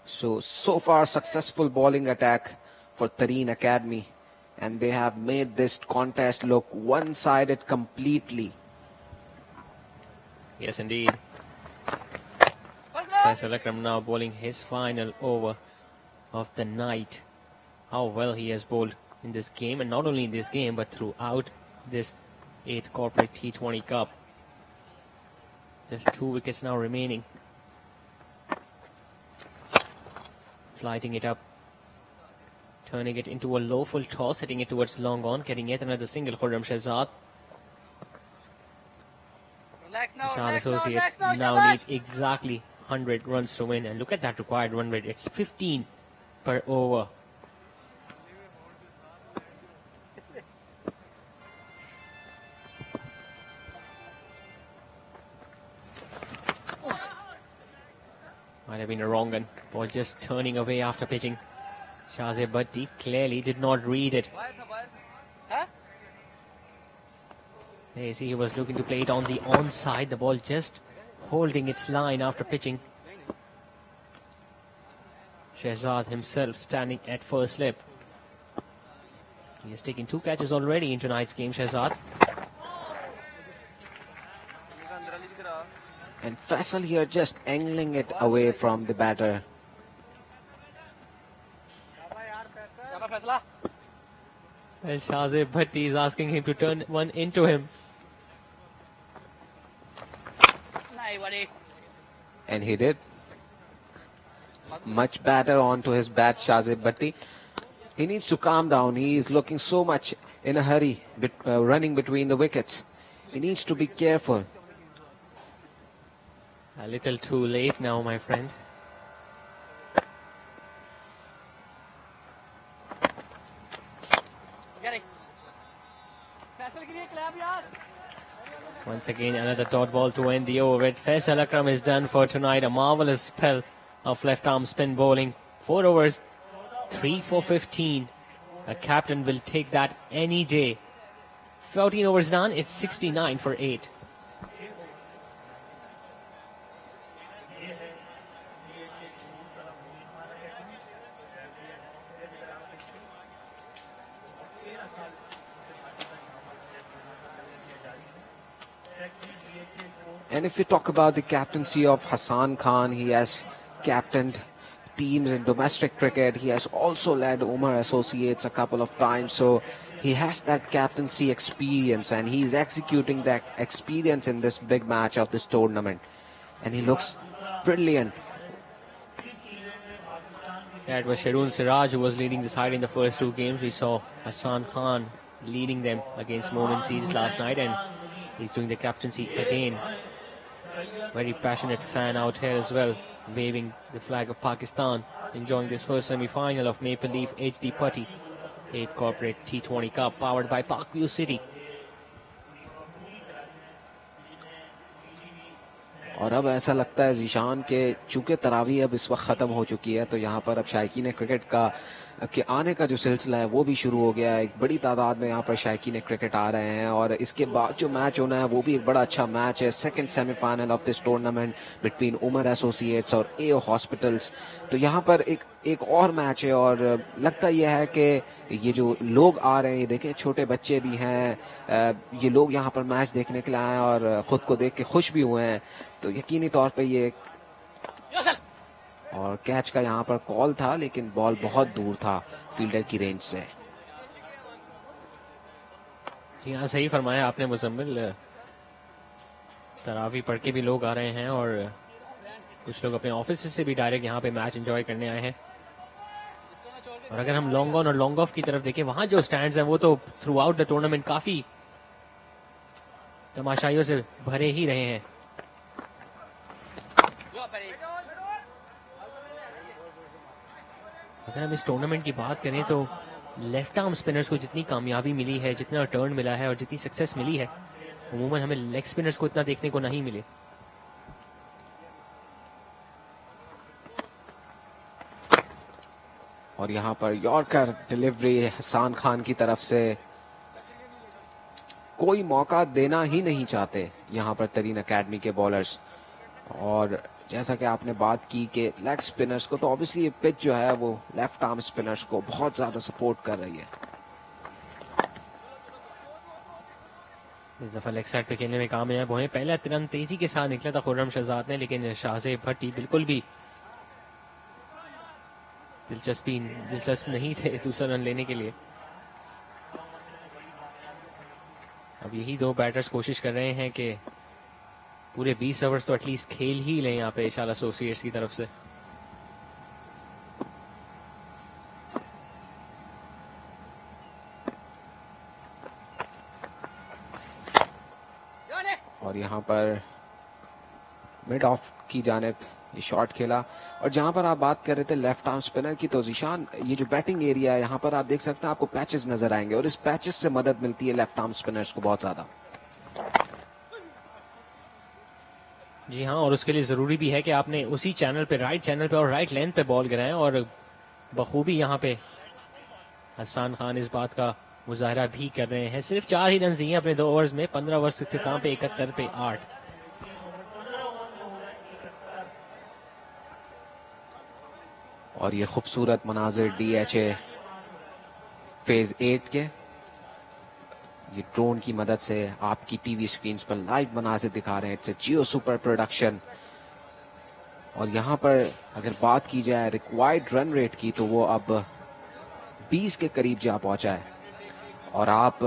So far, successful bowling attack for Tareen Academy. And they have made this contest look one-sided completely. Yes, indeed. Faisal Akram now bowling his final over of the night. How well he has bowled in this game, and not only in this game, but throughout this 8th Corporate T20 Cup. Just 2 wickets now remaining. Flighting it up, turning it into a low full toss, hitting it towards long on, getting yet another single. Khurram Shahzad. Eshaal Associates now need exactly 100 runs to win, and look at that required run rate. It's 15 per over. Might have been a wrong one. Ball just turning away after pitching. Shahzeb Bhatti clearly did not read it. There you see, he was looking to play it on the onside. The ball just holding its line after pitching. Shahzad himself standing at first slip. He has taken 2 catches already in tonight's game, Shahzad. And Faisal here just angling it away from the batter. And Shahzeb Bhatti is asking him to turn one into him. And he did. Much batter onto his bat, Shahzeb Bhatti. He needs to calm down. He is looking so much in a hurry, running between the wickets. He needs to be careful. A little too late now, my friend. Once again, another dot ball to end the over. Faisal Akram is done for tonight. A marvelous spell of left-arm spin bowling. 4 overs, 3 for 15. A captain will take that any day. 14 overs done. It's 69 for 8. And if we talk about the captaincy of Hassan Khan, he has captained teams in domestic cricket. He has also led Umar Associates a couple of times. So he has that captaincy experience, and he's executing that experience in this big match of this tournament. And he looks brilliant. Yeah, it was Sharoon Siraj who was leading the side in the first 2 games. We saw Hassan Khan leading them against Momin Seas last night, and he's doing the captaincy again. Very passionate fan out here as well, waving the flag of Pakistan, enjoying this first semi-final of Maple Leaf HD Putty 8th Corporate T20 Cup, powered by Parkview City. और अब ऐसा लगता है जीशान के चूंकि तरावी अब इस वक्त ख़त्म हो चुकी है, तो यहाँ पर अब शायकीन क्रिकेट का के आने का जो सिलसिला है वो भी शुरू हो गया है. एक बड़ी तादाद में यहाँ पर शायकीन क्रिकेट आ रहे हैं, और इसके बाद जो मैच होना है वो भी एक बड़ा अच्छा मैच है. Second semifinal of this tournament between Umar associates और एओ हॉस्पिटल्स. तो यहाँ पर एक और मैच है, और लगता यह है कि ये जो लोग आ रहे हैं, ये देखें छोटे बच्चे भी हैं, ये लोग यहाँ पर मैच देखने के लिए आए हैं और खुद को देख के खुश भी हुए हैं. तो यकीनी तौर पे ये और कैच का यहाँ पर कॉल था, लेकिन बॉल बहुत दूर था फील्डर की रेंज से. जी हाँ, सही फरमाया आपने मुजम्मिल. तरावी पढ़ के भी लोग आ रहे हैं, और कुछ लोग अपने ऑफिस से भी डायरेक्ट यहाँ पे मैच एंजॉय करने आए हैं. और अगर हम लॉन्ग ऑन और लॉन्ग ऑफ की तरफ देखें, वहां जो स्टैंड्स हैं वो तो थ्रू आउट द टूर्नामेंट काफी तमाशाइयों से भरे ही रहे हैं। अगर हम इस टूर्नामेंट की बात करें तो लेफ्ट आर्म स्पिनर्स को जितनी कामयाबी मिली है, जितना टर्न मिला है और जितनी सक्सेस मिली है, अमूमन हमें लेग स्पिनर्स को इतना देखने को नहीं मिले। और यहाँ पर यॉर्कर डिलीवरी हसन खान की तरफ से, कोई मौका देना ही नहीं चाहते यहाँ पर तरीन एकेडमी के बॉलर्स। और जैसा कि आपने बात की कि लेग स्पिनर्स को, तो ऑब्वियसली ये पिच जो है वो लेफ्ट आर्म स्पिनर्स को बहुत ज्यादा सपोर्ट कर रही है। इस दफा लेग साइड पे खेलने में कामयाब हुए। पहला तिरंग तेजी के साथ निकला था खुर्रम शहजाद ने, लेकिन शाहजेब भट्टी बिल्कुल भी दिलचस्प नहीं थे दूसरा रन लेने के लिए। अब यही दो बैटर्स कोशिश कर रहे हैं कि पूरे 20 ओवर्स तो एटलीस्ट खेल ही लें यहाँ पे एशाल एसोसिएट्स की तरफ से। और यहाँ पर मिड ऑफ की जानिब ये शॉट खेला। और जहां पर आप बात कर रहे थे लेफ्ट आर्म स्पिनर की, तो जीशान ये जो बैटिंग एरिया है यहाँ पर आप देख सकते हैं आपको पैचेस नजर आएंगे, और इस पैचेस से मदद मिलती है लेफ्ट आर्म स्पिनर्स को बहुत ज्यादा। जी हाँ, और उसके लिए जरूरी भी है कि आपने उसी चैनल पे, राइट चैनल पे और राइट लेंथ पे बॉल गिराएं। और बखूबी यहाँ पे हसन खान इस बात का मुजाहरा भी कर रहे हैं। सिर्फ 4 ही रन दिए अपने 2 ओवर्स में, 15 ओवर्स इख्तिताम पे 71 पे 8। और ये खूबसूरत मनाजिर DHA फेज 8 के, ये ड्रोन की मदद से आपकी टीवी स्क्रीन पर लाइव मनाजिर दिखा रहे हैं। It's Jio super production. और यहाँ पर अगर बात की जाए रिक्वायर्ड रन रेट की, तो वो अब 20 के करीब जा पहुंचा है। और आप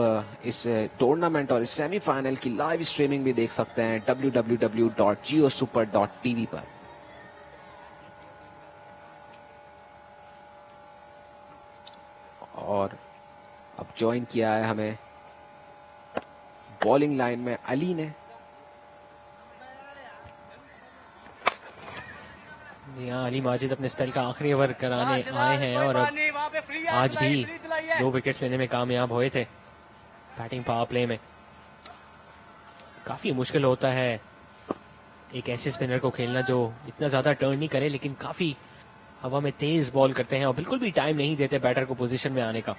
इस टूर्नामेंट और इस सेमीफाइनल की लाइव स्ट्रीमिंग भी देख सकते हैं www.geosuper.tv पर। और अब ज्वाइन किया है हमें बॉलिंग लाइन में अली ने। यहाँ अली माजिद अपने स्पेल का आखिरी ओवर कराने आए हैं, और अब आज भी 2 विकेट्स लेने में कामयाब हुए थे बैटिंग पावर प्ले में। काफी मुश्किल होता है एक ऐसे स्पिनर को खेलना जो इतना ज्यादा टर्न नहीं करे, लेकिन काफी हवा में तेज बॉल करते हैं और बिल्कुल भी टाइम नहीं देते बैटर को पोजीशन में आने का।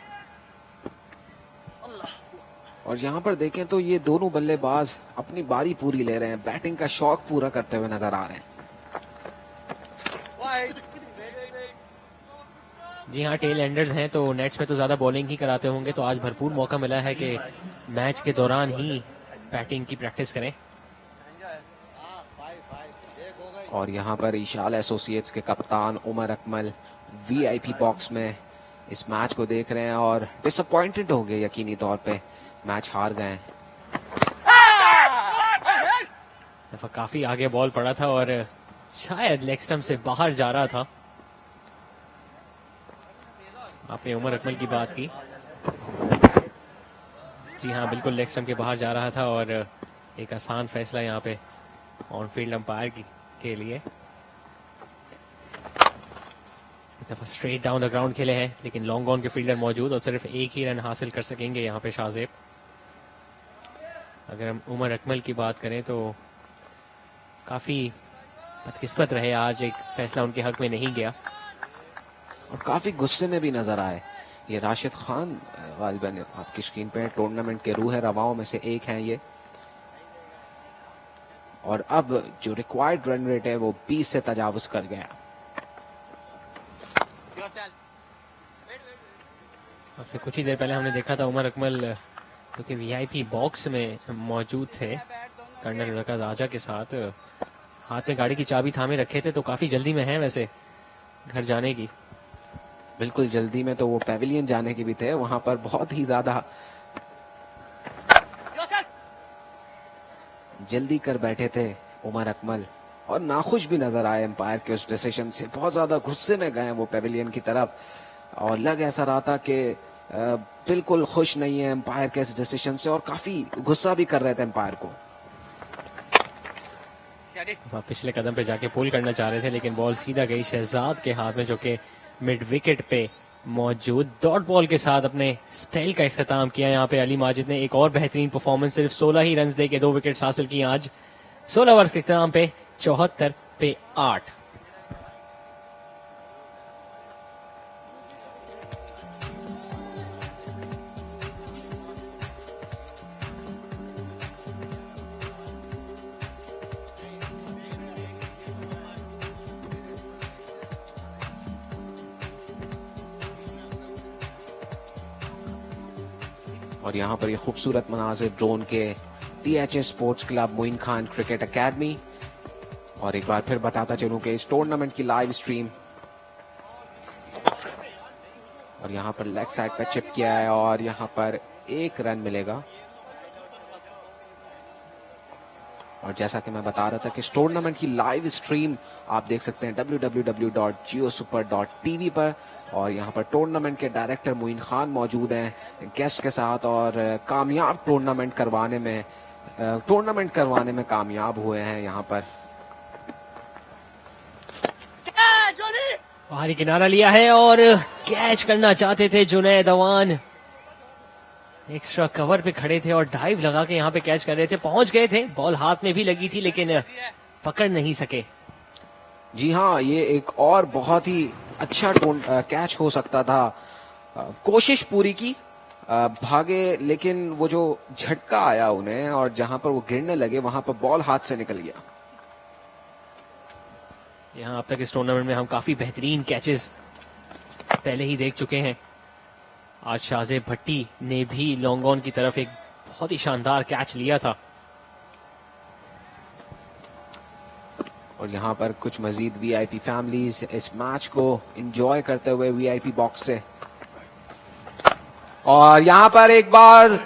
और यहाँ पर देखें तो ये दोनों बल्लेबाज अपनी बारी पूरी ले रहे हैं, बैटिंग का शौक पूरा करते हुए नजर आ रहे हैं। जी हाँ, टेल एंडर्स हैं तो नेट्स में तो ज्यादा बॉलिंग ही कराते होंगे, तो आज भरपूर मौका मिला है कि मैच के दौरान ही बैटिंग की प्रैक्टिस करें। और यहाँ पर एशाल एसोसिएट्स के कप्तान उमर अकमल VIP बॉक्स में इस मैच को देख रहे हैं और डिसअपॉइंटेड हो गए, यकीनी तौर पे मैच हार गए। काफी आगे बॉल पड़ा था और शायद लेग स्टंप से बाहर जा रहा था। आपने उमर अकमल की बात की, जी हाँ बिल्कुल लेग स्टंप के बाहर जा रहा था और एक आसान फैसला यहाँ पे ऑन फील्ड अंपायर के लिए। स्ट्रेट डाउन द ग्राउंड खेले हैं, लेकिन लॉन्ग ऑन के फील्डर मौजूद और सिर्फ एक ही रन हासिल कर सकेंगे यहाँ पे शाहजेब। अगर हम उमर अकमल की बात करें तो काफी बदकिस्मत रहे, आज एक फैसला उनके हक में नहीं गया और काफी गुस्से में भी नजर आए। ये राशिद खान गालिबन आपकी स्क्रीन पे टूर्नामेंट के रूह रवाओं में से एक हैं ये। और अब जो रिक्वायर्ड रन रेट है वो 20 से तजावुज कर गया। अब से कुछ ही देर पहले हमने देखा था उमर अकमल क्योंकि VIP बॉक्स में मौजूद थे कर्नल रकाज आजा के साथ, हाथ में गाड़ी की चाबी थामे रखे थे, तो काफी जल्दी में है वैसे घर जाने की। बिल्कुल जल्दी में तो वो पेविलियन जाने के भी थे, वहां पर बहुत ही ज्यादा जल्दी कर बैठे थे उमर अकमल और नाखुश भी नजर आए एम्पायर के उस डिसीजन से। बहुत ज्यादा गुस्से में गए वो पेविलियन की तरफ। और लग ऐसा रहा था कि बिल्कुल खुश नहीं है एम्पायर के इस डिसीजन से और काफी गुस्सा भी कर रहे थे एम्पायर को। पिछले कदम पे जाके पुल करना चाह रहे थे लेकिन बॉल सीधा गई शहजाद के हाथ में, जो कि मिड विकेट पे मौजूद। डॉट बॉल के साथ अपने स्पेल का इख्तिताम किया यहाँ पे अली माजिद ने। एक और बेहतरीन परफॉर्मेंस, सिर्फ 16 ही रन दे के 2 विकेट्स हासिल किए आज 16 ओवर के इख्तिताम पे 74 पे 8। और यहाँ पर ये खूबसूरत मनाजिर ड्रोन के THS sports club Moin Khan cricket academy. और एक बार फिर बताता चलूं कि इस टूर्नामेंट की लाइव स्ट्रीम, और यहाँ पर लेग साइड पे चिप किया है और यहाँ पर 1 रन मिलेगा। और जैसा कि मैं बता रहा था कि इस टूर्नामेंट की लाइव स्ट्रीम आप देख सकते हैं www.geosuper.tv पर। और यहाँ पर टूर्नामेंट के डायरेक्टर मोइन खान मौजूद हैं गेस्ट के साथ, और कामयाब टूर्नामेंट करवाने में कामयाब हुए हैं यहाँ पर। बाहरी किनारा लिया है और कैच करना चाहते थे जुनैद अवान। एक्स्ट्रा कवर पे खड़े थे और डाइव लगा के यहाँ पे कैच कर रहे थे। पहुंच गए थे, बॉल हाथ में भी लगी थी लेकिन पकड़ नहीं सके। जी हाँ, ये एक और बहुत ही अच्छा कैच हो सकता था। कोशिश पूरी की, भागे, लेकिन वो जो झटका आया उन्हें और जहां पर वो गिरने लगे वहां पर बॉल हाथ से निकल गया। यहाँ अब तक इस टूर्नामेंट में हम काफी बेहतरीन कैचेस पहले ही देख चुके हैं। आज शाहजेब भट्टी ने भी लॉन्ग ऑन की तरफ एक बहुत ही शानदार कैच लिया था। और यहाँ पर कुछ मजीद वीआईपी फैमिलीज इस मैच को एंजॉय करते हुए वीआईपी बॉक्स से। और यहाँ पर एक बार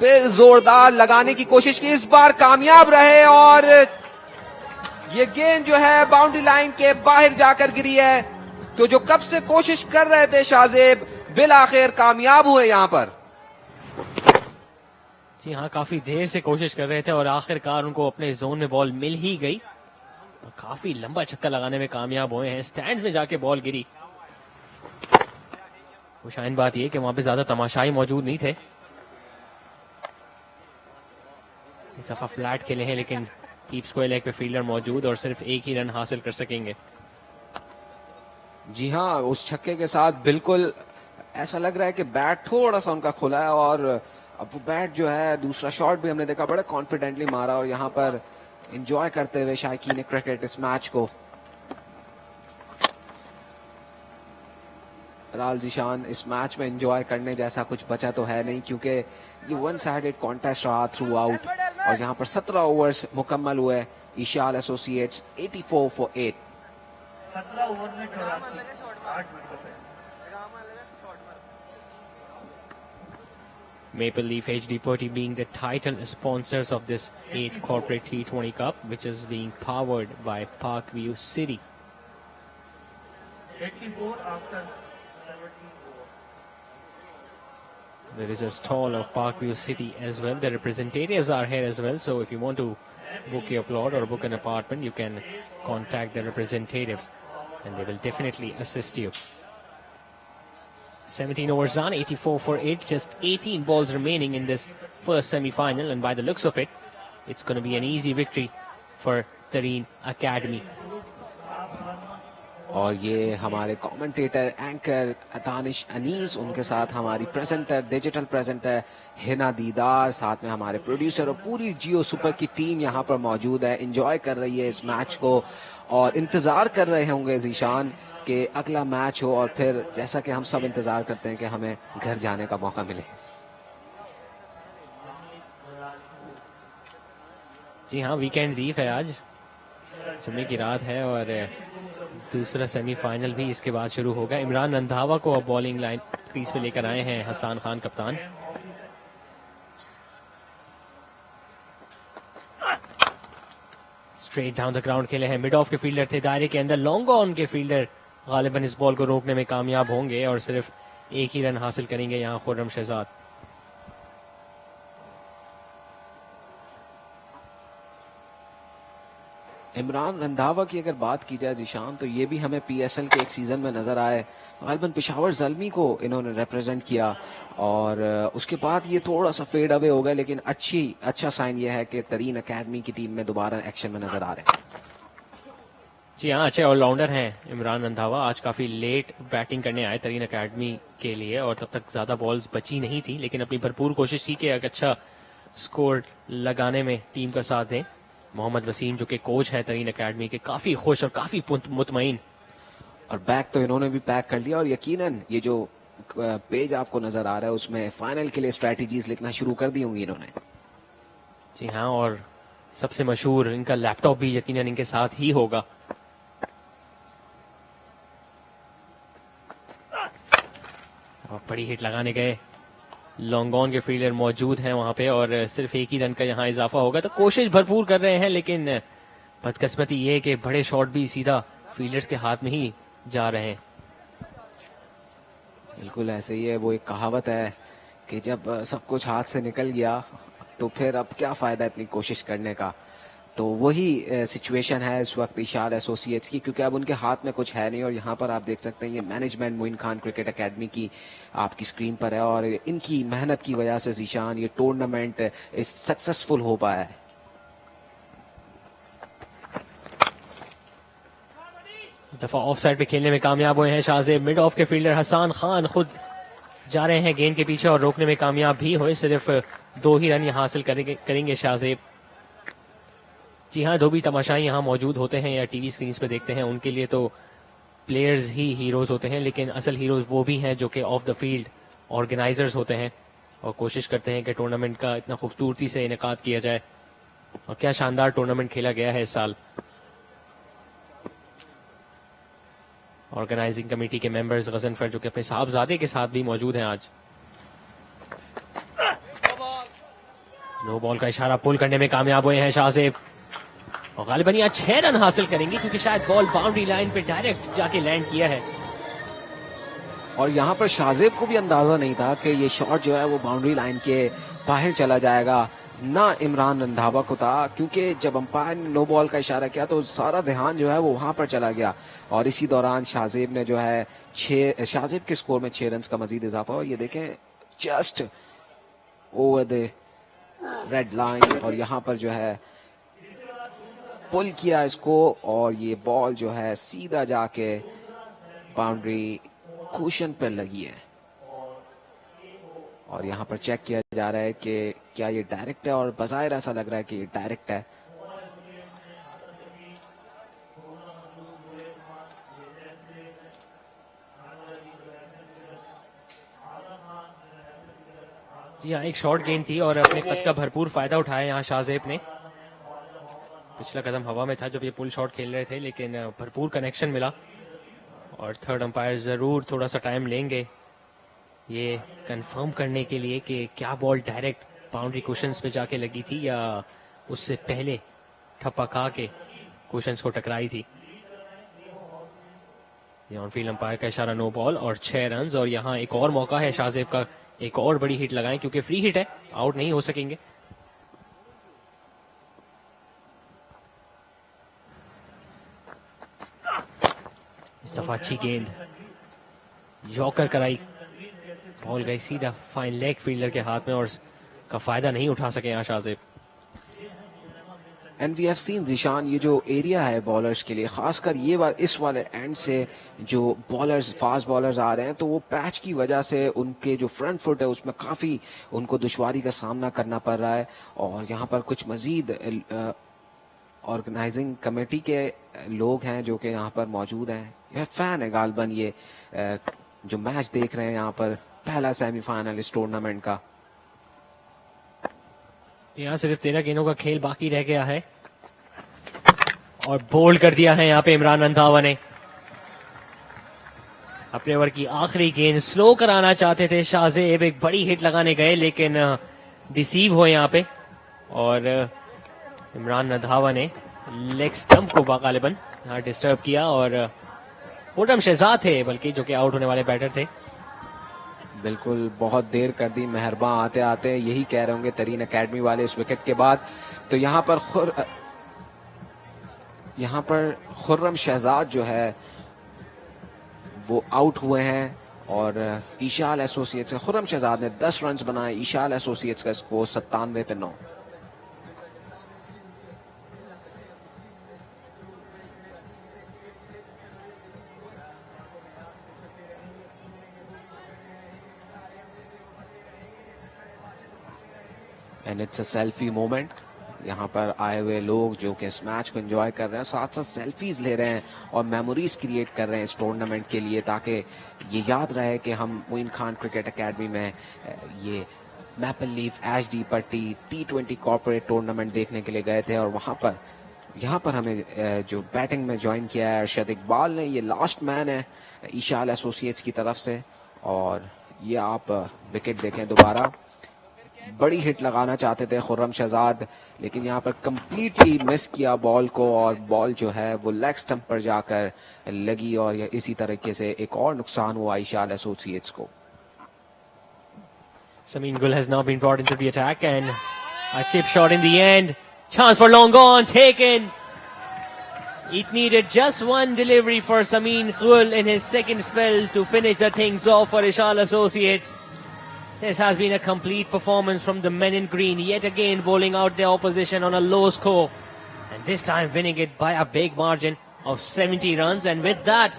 फिर जोरदार लगाने की कोशिश की, इस बार कामयाब रहे और ये गेंद जो है बाउंड्री लाइन के बाहर जाकर गिरी है। तो जो कब से कोशिश कर रहे थे शाहजेब, बिल आखिर कामयाब हुए यहाँ पर। जी हाँ, काफी देर से कोशिश कर रहे थे और आखिरकार उनको अपने जोन में बॉल मिल ही गई। काफी लंबा छक्का लगाने में कामयाब हुए हैं। स्टैंड्स में जाके बॉल गिरी। खुशाइन बात यह कि वहां पे ज्यादा तमाशाई मौजूद नहीं थे। इस दफा फ्लैट खेले हैं लेकिन कीप स्क्वायर लेग पे फील्डर मौजूद और सिर्फ 1 ही रन हासिल कर सकेंगे। जी हाँ, उस छक्के के साथ बिल्कुल ऐसा लग रहा है कि बैट थोड़ा सा उनका खुला है और अब वो बैट जो है, दूसरा शॉट भी हमने देखा बड़े कॉन्फिडेंटली मारा और यहाँ पर एंजॉय करते हुए शायकीन क्रिकेट इस मैच को। राल जिशान, इस मैच में एंजॉय करने जैसा कुछ बचा तो है नहीं क्योंकि ये 1 साइडेड कॉन्टेस्ट रहा थ्रू आउट। और यहाँ पर 17 ओवर्स मुकम्मल हुए। Eshal associates 84 for 8। 17 ओवर में 84 8 wicket. Maple Leaf HD Putty being the title sponsors of this 8th corporate T20 Cup, which is being powered by Parkview City. 84 after 17 overs. There is a stall of Parkview City as well. The representatives are here as well. So if you want to book your plot or book an apartment, you can contact the representatives and they will definitely assist you. 17 overs done, 84 for 8, just 18 balls remaining in this first semi-final, and by the looks of it, it's going to be an easy victory for Tareen Academy. और ये हमारे commentator anchor Danish Anees, उनके साथ हमारी presenter, digital presenter Hina दीदार, साथ में हमारे प्रोड्यूसर और पूरी जियो सुपर की टीम यहाँ पर मौजूद है, एंजॉय कर रही है इस मैच को और इंतजार कर रहे होंगे जीशान कि अगला मैच हो और फिर जैसा कि हम सब इंतजार करते हैं कि हमें घर जाने का मौका मिले। जी हाँ, वीकेंड ईव है आज, जुम्मे की रात है और दूसरा सेमीफाइनल भी इसके बाद शुरू होगा। इमरान रंधावा को अब बॉलिंग लाइन क्रीज पे लेकर आए हैं हसन खान कप्तान। स्ट्रेट डाउन द ग्राउंड खेले हैं, मिड ऑफ के फील्डर थे, दायरे के अंदर लॉन्ग ऑन के फील्डर गालिबन इस बॉल को रोकने में कामयाब होंगे और सिर्फ एक ही रन हासिल करेंगे यहाँ खुर्रम शहजाद। इमरान रंधावा की अगर बात की जाए जिशान, तो ये भी हमें पीएसएल के एक सीजन में नजर आए। गालिबन पेशावर ज़ल्मी को इन्होंने रिप्रेजेंट किया और उसके बाद ये थोड़ा सा फेड अवे हो गया, लेकिन अच्छा साइन ये है कि तरीन अकेडमी की टीम में दोबारा एक्शन में नजर आ रहे हैं। जी हाँ, अच्छे ऑलराउंडर हैं इमरान रंधावा। आज काफी लेट बैटिंग करने आए तरीन अकेडमी के लिए और तब तक ज्यादा बॉल्स बची नहीं थी, लेकिन अपनी भरपूर कोशिश की कि एक अच्छा स्कोर लगाने में टीम का साथ दें। मोहम्मद वसीम जो कि कोच है तरीन अकेडमी के, काफी खुश और काफी मुतमईन। और बैग तो इन्होंने भी पैक कर लिया और यकीनन ये जो पेज आपको नजर आ रहा है उसमें फाइनल के लिए स्ट्रेटजीज लिखना शुरू कर दी होंगी इन्होंने। जी हाँ, और सबसे मशहूर इनका लैपटॉप भी यकीनन इनके साथ ही होगा। और बड़ी हिट लगाने गए, लॉन्ग ऑन के फील्डर मौजूद हैं वहां पे और सिर्फ एक ही रन का यहाँ इजाफा होगा, तो कोशिश भरपूर कर रहे हैं, लेकिन बदकिस्मती ये है कि बड़े शॉट भी सीधा फील्डर्स के हाथ में ही जा रहे हैं। बिल्कुल ऐसे ही है, वो एक कहावत है कि जब सब कुछ हाथ से निकल गया तो फिर अब क्या फायदा इतनी कोशिश करने का। तो वही सिचुएशन है इस वक्त इशाल एसोसिएट्स की, क्योंकि अब उनके हाथ में कुछ है नहीं। और यहाँ पर आप देख सकते हैं ये management Moin Khan cricket academy की आपकी स्क्रीन पर है और इनकी मेहनत की वजह से जीशान ये टूर्नामेंट सक्सेसफुल हो पाया है। दफा ऑफ साइड पे खेलने में कामयाब हुए हैं शाहजेब। मिड ऑफ के फील्डर हसन खान खुद जा रहे हैं गेंद के पीछे और रोकने में कामयाब भी हुए। सिर्फ 2 ही रन हासिल करेंगे शाहजेब। जी हाँ, जो भी तमाशाई यहाँ मौजूद होते हैं या टीवी स्क्रीन पे देखते हैं, उनके लिए तो प्लेयर्स ही हीरोज होते हैं, लेकिन असल हीरोज वो भी हैं जो कि ऑफ द फील्ड ऑर्गेनाइजर्स होते हैं और कोशिश करते हैं कि टूर्नामेंट का इतना खूबसूरती से इनेकाद किया जाए। और क्या शानदार टूर्नामेंट खेला गया है इस साल। ऑर्गेनाइजिंग कमेटी के मेंबर्स गजनफर जो कि अपने साहबजादे के साथ भी मौजूद हैं आज। नो बॉल का इशारा पुल करने में कामयाब हुए हैं शाहजेब और गालिबन यहाँ 6 रन हासिल करेंगे क्योंकि शायद बॉल बाउंड्री लाइन पे डायरेक्ट जाके लैंड किया है। और यहाँ पर शाहजेब को भी अंदाजा नहीं था कि ये शॉट जो है वो बाउंड्री लाइन के बाहर चला जाएगा, ना इमरान रंधावा को था, क्योंकि जब अंपायर ने नो बॉल का इशारा किया तो सारा ध्यान जो है वो वहां पर चला गया। और इसी दौरान शाहजेब ने जो है शाहजेब के स्कोर में 6 रन का मजीद इजाफा। और ये देखें just over the red line और यहाँ पर जो है पुल किया इसको और ये बॉल जो है सीधा जाके बाउंड्री कुशन पर लगी है। और यहाँ पर चेक किया जा रहा है कि क्या ये डायरेक्ट है और बज़ाहिर ऐसा लग रहा है कि ये डायरेक्ट है। जी हाँ, एक शॉर्ट गेंद थी और अपने कद का भरपूर फायदा उठाया यहाँ शाहजेब ने। पिछला कदम हवा में था जब ये पुल शॉट खेल रहे थे, लेकिन भरपूर कनेक्शन मिला और थर्ड अंपायर जरूर थोड़ा सा टाइम लेंगे ये कंफर्म करने के लिए कि क्या बॉल डायरेक्ट बाउंड्री कुशंस पे जाके लगी थी या उससे पहले ठप्पा खा के कुशंस को टकराई थी। ये ऑन फील्ड अंपायर का इशारा नो बॉल और 6 रन। और यहाँ एक और मौका है शाहजेब का, एक और बड़ी हिट लगाएं क्योंकि फ्री हिट है, आउट नहीं हो सकेंगे। इस दफा अच्छी गेंद यॉर्कर कराई, बॉल गई सीधा फाइन लेग फील्डर के हाथ में और का फायदा नहीं उठा सके यहाँ Shahzeb. And we have seen Zeeshan, ये जो एरिया है बॉलर्स के लिए, खासकर ये इस वाले एंड से जो बॉलर्स फास्ट बॉलर्स आ रहे हैं, तो वो पैच की वजह से उनके जो फ्रंट फुट है उसमें काफी उनको दुश्वारी का सामना करना पड़ रहा है। और यहाँ पर कुछ मजीद ऑर्गेनाइजिंग कमेटी के लोग हैं जो कि यहाँ पर मौजूद हैं। यह फैन है गालिबन ये जो मैच देख रहे हैं यहाँ पर, पहला सेमीफाइनल इस टूर्नामेंट का। यहाँ सिर्फ 13 गेंदों का खेल बाकी रह गया है और बोल्ड कर दिया है यहाँ पे इमरान रंधावा ने। अपने ओवर की आखिरी गेंद स्लो कराना चाहते थे शाहजेब, एक बड़ी हिट लगाने गए लेकिन डिसीव हुए यहाँ पे और इमरान रंधावा ने लेग स्टंप को गालिबन यहाँ डिस्टर्ब किया और खुर्रम शहजाद थे बल्कि जो कि आउट होने वाले बैटर थे। बिल्कुल, बहुत देर कर दी मेहरबान आते आते, यही कह रहे होंगे तरीन एकेडमी वाले इस विकेट के बाद। तो यहाँ पर खुर्रम शहजाद जो है वो आउट हुए हैं और ईशाल एसोसिएट्स से खुर्रम शहजाद ने 10 रन बनाए। ईशाल एसोसिएट्स का स्कोर 97 पे 9। And it's a selfie moment. यहाँ पर आए हुए लोग जो कि इस मैच को एंजॉय कर रहे हैं, साथ साथ सेल्फीज ले रहे हैं और मेमोरीज क्रिएट कर रहे हैं इस टूर्नामेंट के लिए, ताकि ये याद रहे कि हम मोइन खान क्रिकेट एकेडमी में ये मैपल लीफ एचडी पट्टी T20 कॉर्पोरेट टूर्नामेंट देखने के लिए गए थे। और यहाँ पर हमें जो बैटिंग में ज्वाइन किया है अरशद इकबाल ने, ये लास्ट मैन है ईशाल एसोसिएट्स की तरफ से। और ये आप विकेट देखें दोबारा, बड़ी हिट लगाना चाहते थे खुर्रम शहजाद, लेकिन यहाँ पर कंप्लीटली मिस किया बॉल को और बॉल जो है वो लेग स्टंप पर जाकर लगी और इसी तरीके से एक और नुकसान हुआ ईशाल एसोसिएट्स को। Samin Gul has now been brought into the attack and a chip shot in the end. Chance for long on, taken. It needed just one delivery for Samin Gul in his second spell to finish the things off for Eshaal Associates. This has been a complete performance from the men in green, yet again bowling out their opposition on a low score. And this time winning it by a big margin of 70 runs. And with that,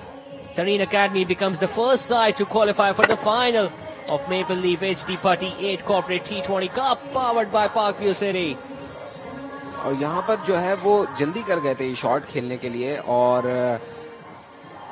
Tareen Academy becomes the first side to qualify for the final of Maple Leaf HD Putty 8 Corporate T20 Cup powered by Parkview City. और यहाँ पर जो है वो जल्दी कर गए थे शॉट खेलने के लिए और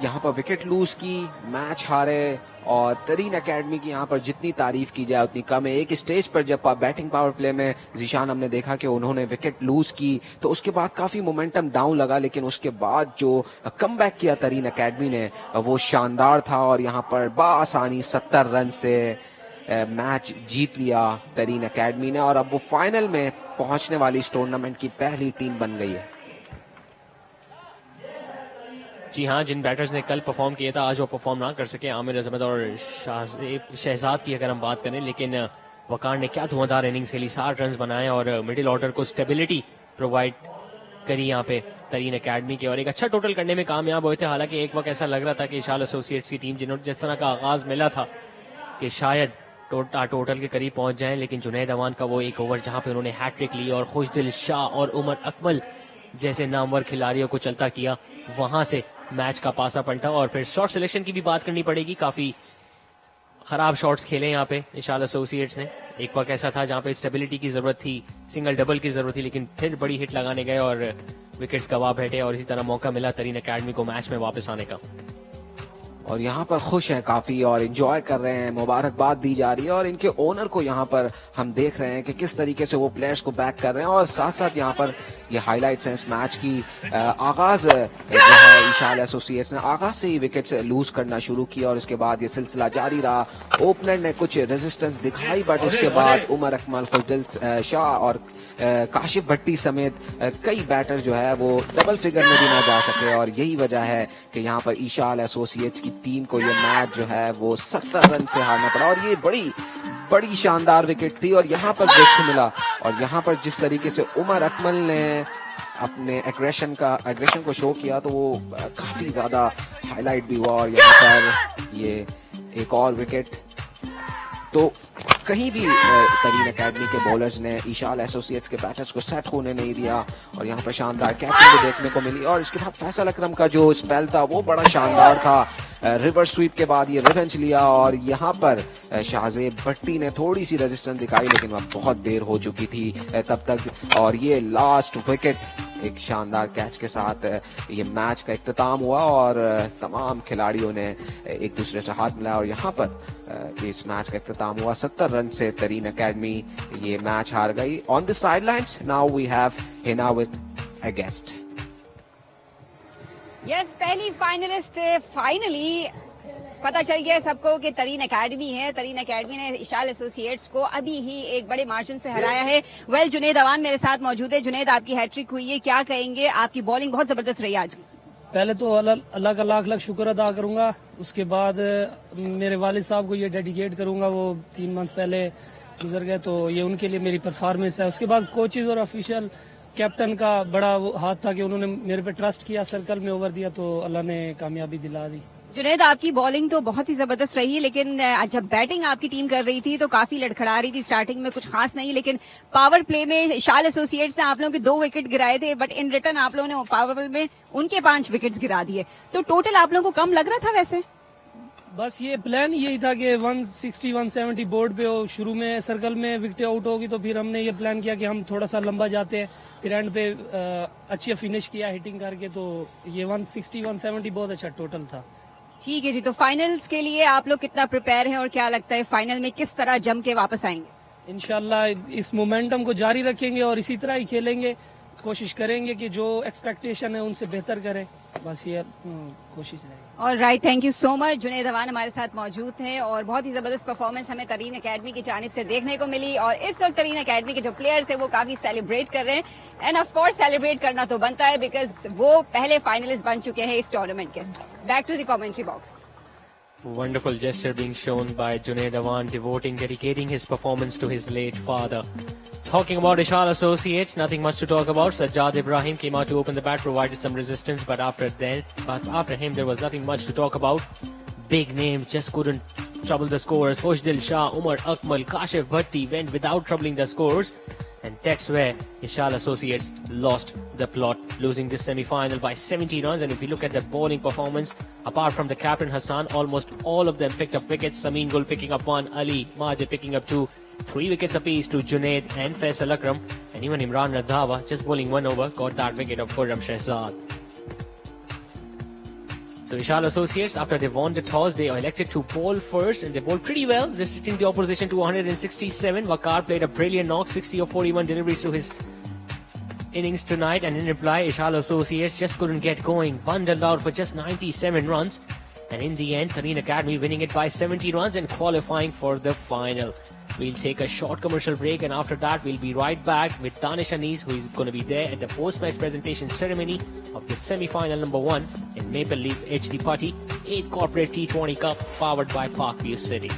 यहाँ पर विकेट लूज की, मैच हारे। और तरीन एकेडमी की यहाँ पर जितनी तारीफ की जाए उतनी कम है। एक स्टेज पर जब बैटिंग पावर प्ले में जीशान हमने देखा कि उन्होंने विकेट लूज की तो उसके बाद काफी मोमेंटम डाउन लगा, लेकिन उसके बाद जो कमबैक किया तरीन एकेडमी ने वो शानदार था और यहाँ पर बाआसानी 70 रन से मैच जीत लिया तरीन एकेडमी ने और अब वो फाइनल में पहुंचने वाली इस टूर्नामेंट की पहली टीम बन गई है। जी हाँ, जिन बैटर्स ने कल परफॉर्म किया था आज वो परफॉर्म ना कर सके, आमिर अजमत और शहजाद की अगर हम बात करें, लेकिन वकार ने क्या धुआंधार इनिंग्स खेली, 60 रन बनाए और मिडिल ऑर्डर को स्टेबिलिटी प्रोवाइड करी यहाँ पे तरीन एकेडमी के और एक अच्छा टोटल करने में कामयाब हुए थे। हालांकि एक वक्त ऐसा लग रहा था कि इशाल एसोसिएट्स की टीम जिन्होंने जिस तरह का आगाज मिला था कि शायद टोटल के करीब पहुंच जाएं, लेकिन जुनैद अवान का वो एक ओवर जहां पे उन्होंने हैट्रिक ली और खुशदिल शाह और उमर अकमल जैसे नामवर खिलाड़ियों को चलता किया, वहां से मैच का पासा पलटा। और फिर शॉट सिलेक्शन की भी बात करनी पड़ेगी, काफी खराब शॉट्स खेले यहाँ पे इशाल एसोसिएट्स ने। एक वक्त ऐसा था जहाँ पे स्टेबिलिटी की जरूरत थी, सिंगल डबल की जरूरत थी, लेकिन फिर बड़ी हिट लगाने गए और विकेट्स गवा बैठे और इसी तरह मौका मिला तरीन एकेडमी को मैच में वापस आने का। और यहाँ पर खुश हैं काफी और एंजॉय कर रहे हैं, मुबारकबाद दी जा रही है और इनके ओनर को यहाँ पर हम देख रहे हैं कि किस तरीके से वो प्लेयर्स को बैक कर रहे हैं। और साथ साथ यहाँ पर ये हाइलाइट्स हैं इस मैच की। आगाज जो है इशाल एसोसिएट्स ने आगाज से ही विकेट्स लूज करना शुरू किया और इसके बाद ये सिलसिला जारी रहा। ओपनर ने कुछ रेजिस्टेंस दिखाई बट उसके बाद उमर अकमल, खुशदिल शाह और काशिफ भट्टी समेत कई बैटर जो है वो डबल फिगर में भी ना जा सके और यही वजह है कि यहाँ पर इशाल एसोसिएट्स की टीम को ये मैच जो है वो 70 रन से हारना पड़ा। और ये बड़ी शानदार विकेट थी और यहाँ पर बेस्ट मिला और यहाँ पर जिस तरीके से उमर अकमल ने अपने एग्रेशन को शो किया तो वो काफी ज्यादा हाईलाइट भी हुआ। और यहाँ पर ये एक और विकेट, तो कहीं भी तरीन एकेडमी के बॉलर्स ने इशाल एसोसिएट्स के बैटर्स को सेट होने नहीं दिया और यहाँ पर शानदार कैचिंग भी देखने को मिली। और इसके बाद फैसल अकरम का जो स्पेल था वो बड़ा शानदार था। रिवर्स स्वीप के बाद ये रिवेंज लिया और यहाँ पर शाहजेब भट्टी ने थोड़ी सी रेजिस्टेंस दिखाई, लेकिन वह बहुत देर हो चुकी थी तब तक। और ये लास्ट विकेट एक शानदार कैच के साथ ये मैच का इख्तिताम हुआ और तमाम खिलाड़ियों ने एक दूसरे से हाथ मिलाया और यहाँ पर इस मैच का इख्तिताम हुआ। 70 रन से तरीन एकेडमी ये मैच हार गई। On the sidelines now we have Hina with a guest. Yes, पहली फाइनलिस्ट फाइनली पता चल गया सबको कि तरीन एकेडमी है। तरीन एकेडमी ने इशाल एसोसिएट्स को अभी ही एक बड़े मार्जिन से हराया है। वेल, जुनैद अवान मेरे साथ मौजूद है। जुनैद, आपकी हैट्रिक हुई है, क्या कहेंगे? आपकी बॉलिंग बहुत जबरदस्त रही आज। पहले तो अल्लाह का लाख लाख शुक्र अदा करूंगा, उसके बाद मेरे वालिद साहब को ये डेडिकेट करूंगा, वो 3 मंथ पहले गुजर गए, तो ये उनके लिए मेरी परफॉर्मेंस है। उसके बाद कोचेज और ऑफिशियल कैप्टन का बड़ा हाथ था कि उन्होंने मेरे पे ट्रस्ट किया, सर्कल में ओवर दिया, तो अल्लाह ने कामयाबी दिला दी। जुनैद, आपकी बॉलिंग तो बहुत ही जबरदस्त रही, लेकिन जब बैटिंग आपकी टीम कर रही थी तो काफी लड़खड़ा रही थी, स्टार्टिंग में कुछ खास नहीं, लेकिन पावर प्ले में इशाल एसोसिएट्स ने आप लोगों के 2 विकेट गिराए थे, बट इन रिटर्न आप लोगों ने पावर प्ले में उनके 5 विकेट्स गिरा दिए, तो टोटल आप लोगों को कम लग रहा था वैसे? बस ये प्लान यही था कि 160-170 बोर्ड पे हो, शुरू में सर्कल में विकेट आउट होगी, तो फिर हमने ये प्लान किया कि हम थोड़ा सा लंबा जाते हैं, फिर एंड पे अच्छी फिनिश किया हिटिंग करके, तो ये 160-170 बहुत अच्छा टोटल था। ठीक है जी, तो फाइनल्स के लिए आप लोग कितना प्रिपेयर हैं और क्या लगता है फाइनल में किस तरह जम के वापस आएंगे? इंशाल्लाह इस मोमेंटम को जारी रखेंगे और इसी तरह ही खेलेंगे, कोशिश करेंगे कि जो एक्सपेक्टेशन है उनसे बेहतर करें, बस ये कोशिश रहेगी। और right, thank you so much. Junaid Awan हमारे साथ मौजूद हैं और बहुत ही जबरदस्त परफॉर्मेंस हमें तरीन एकेडमी की जानिब से देखने को मिली, और इस वक्त तरीन एकेडमी के जो प्लेयर्स हैं वो काफी सेलिब्रेट कर रहे हैं, एंड ऑफ कोर्स सेलिब्रेट करना तो बनता है बिकॉज वो पहले फाइनलिस्ट बन चुके हैं इस टूर्नामेंट के। Back to the commentary box. Wonderful gesture being shown by Junaid Awan, dedicating his performance to his late father. Talking about Eshaal Associates, nothing much to talk about. Sajjad Ibrahim came out to open the bat, provided some resistance, but after him there was nothing much to talk about. Big names just couldn't trouble the scores. Hoshdil Shah, Umar Akmal, Kashif Bhatti went without troubling the scores. And text where Eshaal Associates lost the plot, losing this semi-final by 70 runs. And if we look at their bowling performance, apart from the captain Hassan, almost all of them picked up wickets. Sameen Gul picking up 1, Ali Majid picking up 2, 3 wickets apiece to Junaid and Faisal Akram, and even Imran Randhawa just bowling 1 over got that wicket of Khurram Shehzad. So Eshaal Associates, after they won the toss, they elected to bowl first, and they bowled pretty well, restricting the opposition to 167. Waqar played a brilliant knock, 60 of 41 deliveries to his innings tonight, and in reply, Eshaal Associates just couldn't get going, bundled out for just 97 runs, and in the end, Thareen Academy winning it by 70 runs and qualifying for the final. We'll take a short commercial break, and after that we'll be right back with Danish Anis, who is going to be there at the post-match presentation ceremony of the semi-final number 1 in Maple Leaf HD Putty 8th Corporate T20 Cup, powered by Parkview City.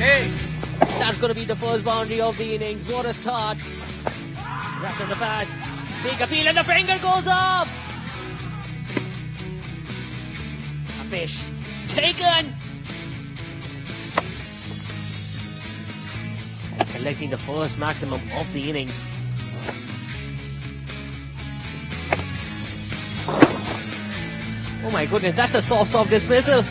Hey! That's going to be the first boundary of the innings. What a start! Wrapped on the pads. Big appeal and the finger goes up! A fish. Taken! Collecting the first maximum of the innings. Oh my goodness, that's a soft dismissal.